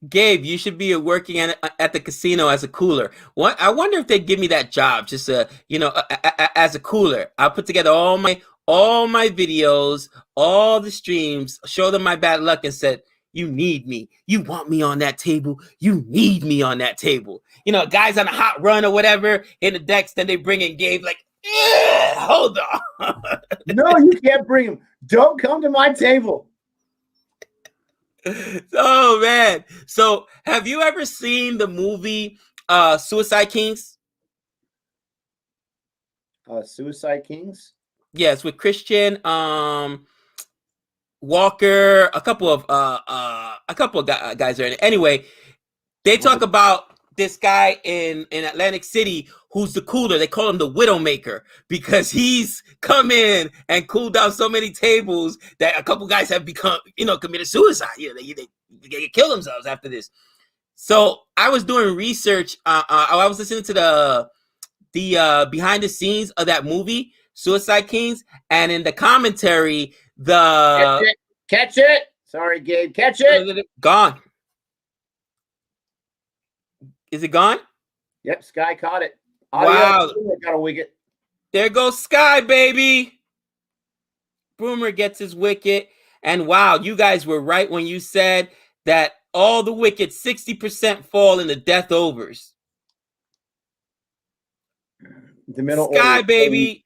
Gabe, you should be working at the casino as a cooler. I wonder if they'd give me that job, just as a cooler. I'll put together all my videos, all the streams, show them my bad luck, and said, "You need me. You want me on that table. You need me on that table." You know, guys on a hot run or whatever in the decks, then they bring in Gabe like, hold on. No, you can't bring him. Don't come to my table. Oh man. So have you ever seen the movie Suicide Kings? Suicide Kings? Yes, with Christian Walker, a couple of guys are in it. Anyway, they talk about this guy in Atlantic City who's the cooler. They call him the Widowmaker because he's come in and cooled down so many tables that a couple guys have become, committed suicide. They kill themselves after this. So I was doing research. I was listening to the behind the scenes of that movie, Suicide Kings, and in the commentary, Catch it. Sorry, Gabe. Catch it. Gone. Is it gone? Yep, Sky caught it. Wow. Got a wicket. There goes Sky, baby. Boomer gets his wicket. And wow, you guys were right when you said that all the wickets, 60% fall in the death overs. The middle Sky, order. baby.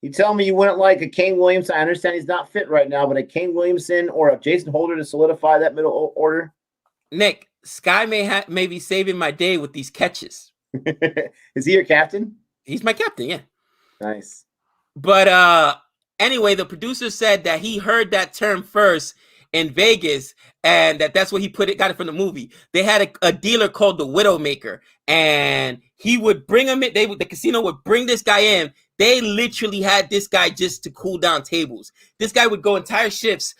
You tell me you wouldn't like a Kane Williamson. I understand he's not fit right now, but a Kane Williamson or a Jason Holder to solidify that middle order. Nick, Sky may be saving my day with these catches. Is he your captain? He's my captain, yeah. Nice. But anyway, the producer said that he heard that term first in Vegas, and that's what he got it from the movie. They had a dealer called the Widowmaker, and he would bring him in. The casino would bring this guy in. They literally had this guy just to cool down tables. This guy would go entire shifts,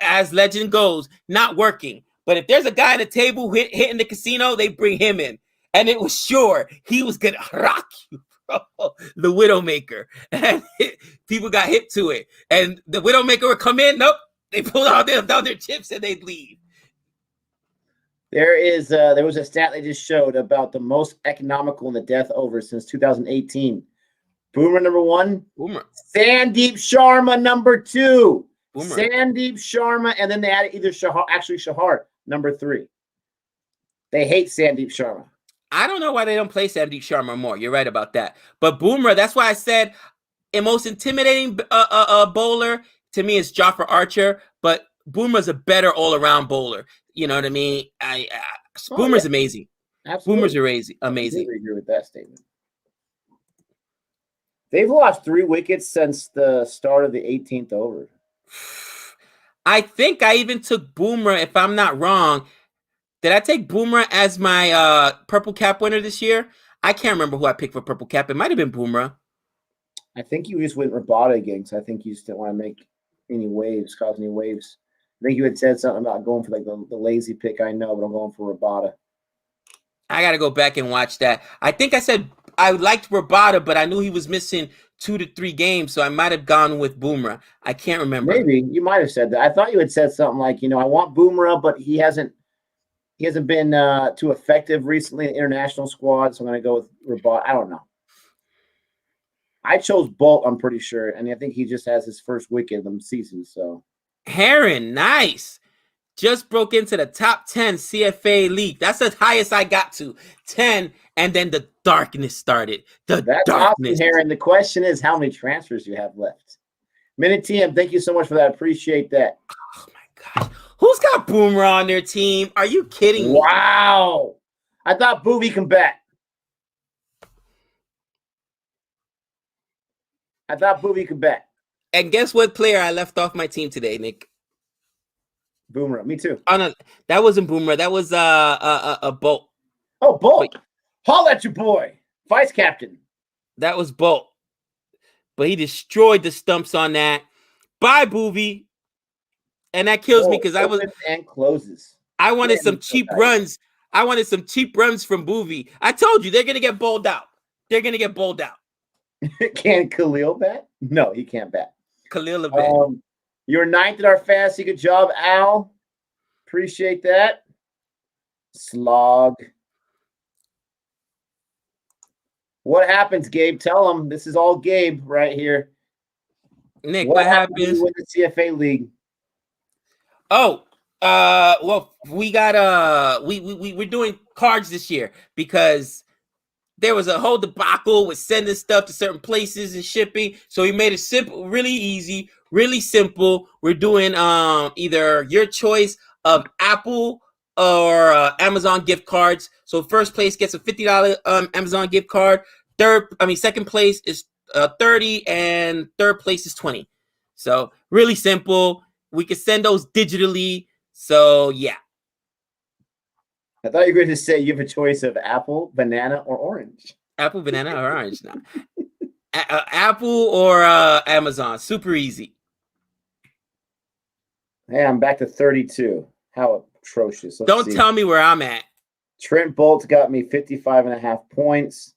as legend goes, not working. But if there's a guy at a table hitting the casino, they bring him in. And it was sure he was going to rock you, bro. The Widowmaker. And people got hip to it. And the Widowmaker would come in. Nope. They pulled out their chips and they'd leave. There was a stat they just showed about the most economical in the death over since 2018. Boomer number 1. Boomer. Sandeep Sharma number 2. Boomer. Sandeep Sharma, and then they added either Shahar number 3. They hate Sandeep Sharma. I don't know why they don't play Sandeep Sharma more. You're right about that. But Boomer, that's why I said the most intimidating bowler to me is Jofra Archer, but Boomer's a better all-around bowler. You know what I mean? Boomer's amazing. Absolutely. Boomer's amazing. I agree with that statement. They've lost 3 wickets since the start of the 18th over. I think I even took Boomer, if I'm not wrong. Did I take Boomer as my purple cap winner this year? I can't remember who I picked for purple cap. It might have been Boomer. I think you just went Rabada again because I think you just didn't want to make any waves, cause any waves. I think you had said something about going for like the lazy pick. I know, but I'm going for Rabada. I got to go back and watch that. I think I said I liked Rabada, but I knew he was missing 2 to 3 games, so I might have gone with Boomer. I can't remember. Maybe you might have said that. I thought you had said something like, I want Boomer, but he hasn't been too effective recently in the international squad, so I'm going to go with Rabada. I don't know. I chose Bolt, I'm pretty sure, and I think he just has his first wicket of the season. So Heron, nice. Just broke into the top 10 CFA league. That's the highest I got to, 10, and then the darkness started. That's darkness. Awesome, Heron. The question is how many transfers you have left. Minute TM, thank you so much for that. Appreciate that. Oh, my gosh. Who's got Boomer on their team? Are you kidding me? Wow. I thought Boovy can bat. And guess what player I left off my team today, Nick? Boomer. Me too. Oh, no, that wasn't Boomer. That was a Bolt. Oh, Bolt. Holla at your boy. Vice captain. That was Bolt. But he destroyed the stumps on that. Bye, Boovy. And that kills me because I was and closes. I wanted some cheap runs. I wanted some cheap runs from Boovy. I told you they're gonna get bowled out. Can Khalil bat? No, he can't bat. Khalil bat. You're 9th in our fantasy. Good job, Al. Appreciate that. Slog. What happens, Gabe? Tell him this is all Gabe right here. Nick, what happens with the CFA league? Oh, well, we got we're doing cards this year because there was a whole debacle with sending stuff to certain places and shipping. So we made it simple, really easy, really simple. We're doing either your choice of Apple or Amazon gift cards. So first place gets a $50 Amazon gift card. Second place is 30 and third place is 20. So really simple. We can send those digitally. So yeah. I thought you were going to say you have a choice of apple, banana, or orange. Apple, banana, or orange. No. Apple or Amazon. Super easy. Hey, I'm back to 32. How atrocious. Don't tell me where I'm at. Trent Bolt got me 55.5 points.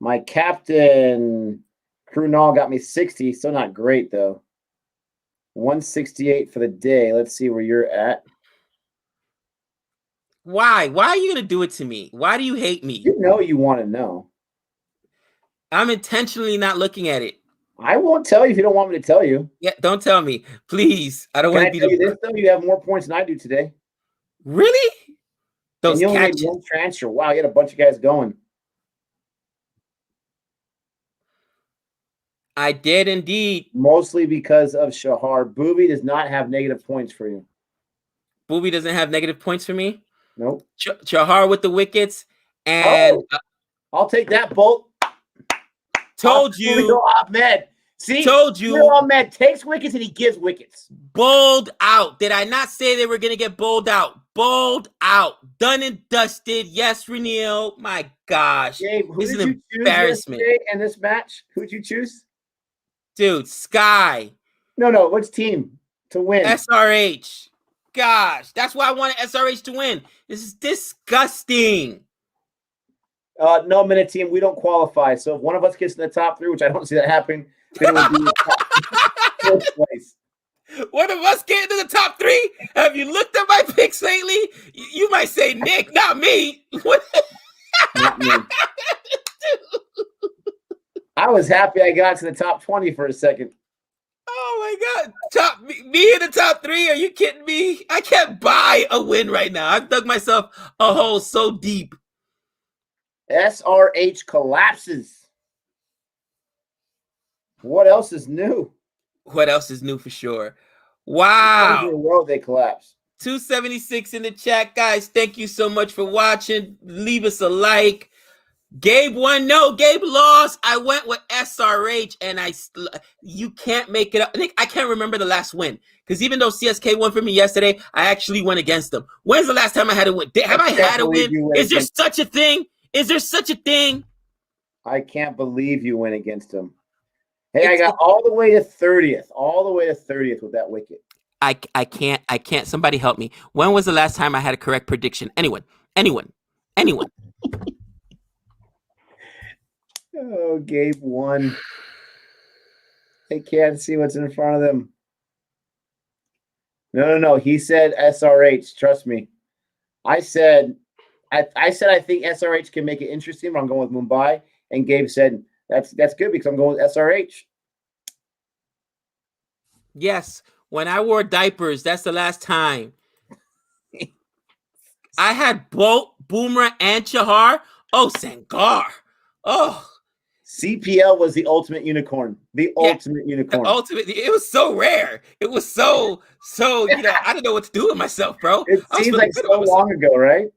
My captain, Krunal, got me 60. Still not great, though. 168 for the day. Let's see where you're at. Why? Why are you going to do it to me? Why do you hate me? You know you want to know. I'm intentionally not looking at it. I won't tell you if you don't want me to tell you. Yeah, don't tell me. Please. I don't want to be you this, though? You have more points than I do today. Really? Those and you only made one transfer. Wow, you had a bunch of guys going. I did indeed. Mostly because of Shahar. Booby does not have negative points for you. Booby doesn't have negative points for me? Nope. Shahar with the wickets. And I'll take that, Bolt. Told you. Ahmed. See? Told you. Ahmed takes wickets and he gives wickets. Bowled out. Did I not say they were going to get bowled out? Bowled out. Done and dusted. Yes, Renil. My gosh. Gabe, who this did is you an choose embarrassment. in this match? Who'd you choose? Dude, Sky. No. Which team to win? SRH. Gosh, that's why I wanted SRH to win. This is disgusting. No, Minute Team, we don't qualify. So if one of us gets in the top 3, which I don't see that happening, then it would be fourth place. One of us get into the top 3? Have you looked at my picks lately? You might say Nick, not me. Not me. I was happy I got to the top 20 for a second. Oh my God. Me in the top 3? Are you kidding me? I can't buy a win right now. I've dug myself a hole so deep. SRH collapses. What else is new? What else is new for sure? Wow. In a row they collapse. 276 in the chat, guys. Thank you so much for watching. Leave us a like. Gabe won. No, Gabe lost. I went with SRH, and you can't make it up. Nick, I can't remember the last win because even though CSK won for me yesterday, I actually went against them. When's the last time I had a win? Have I had a win? Is there such a thing? Is there such a thing? I can't believe you went against him. Hey, I got all the way to 30th. All the way to 30th with that wicket. I can't. Somebody help me. When was the last time I had a correct prediction? Anyone? Oh, Gabe won. They can't see what's in front of them. No. He said SRH. Trust me. I said I think SRH can make it interesting, but I'm going with Mumbai. And Gabe said that's good because I'm going with SRH. Yes, when I wore diapers, that's the last time. I had Bolt, Boomer, and Chahar. Oh, Sangar. Oh. CPL was the ultimate unicorn. Ultimate unicorn. It was so rare. It was so, I don't know what to do with myself, bro. It seems like so long ago, right?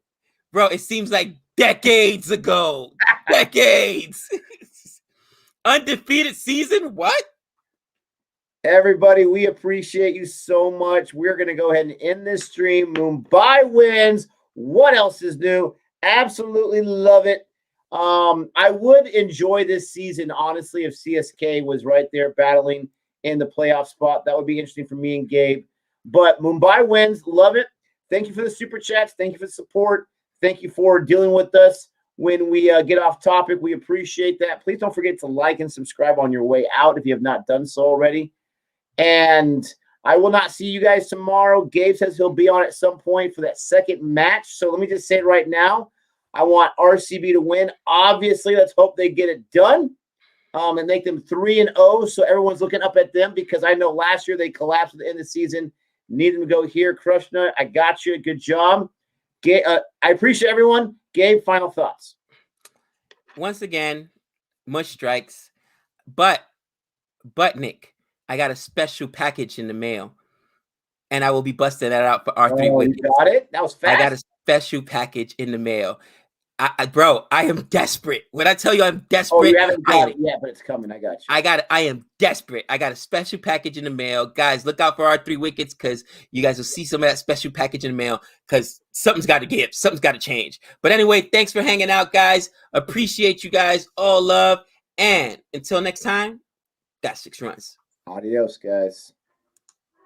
Bro, it seems like decades ago. Decades. Undefeated season? What? Everybody, we appreciate you so much. We're going to go ahead and end this stream. Mumbai wins. What else is new? Absolutely love it. I would enjoy this season, honestly, if CSK was right there battling in the playoff spot. That would be interesting for me and Gabe. But Mumbai wins. Love it. Thank you for the super chats. Thank you for the support. Thank you for dealing with us when we get off topic. We appreciate that. Please don't forget to like and subscribe on your way out if you have not done so already. And I will not see you guys tomorrow. Gabe says he'll be on at some point for that second match. So let me just say it right now. I want RCB to win. Obviously, let's hope they get it done and make them 3-0. So everyone's looking up at them because I know last year they collapsed at the end of the season. Need them to go here. Krishna, I got you. Good job. I appreciate everyone. Gabe, final thoughts. Once again, Mush strikes. But Nick, I got a special package in the mail, and I will be busting that out for R3 wickets. You got it? That was fast. I got a special package in the mail. Bro, I am desperate. When I tell you I'm desperate, you haven't got it yet, but it's coming. I got you. I am desperate. I got a special package in the mail. Guys, look out for R3 wickets because you guys will see some of that special package in the mail because something's got to give. Something's got to change. But anyway, thanks for hanging out, guys. Appreciate you guys. All love. And until next time, that's 6 runs. Adios, guys.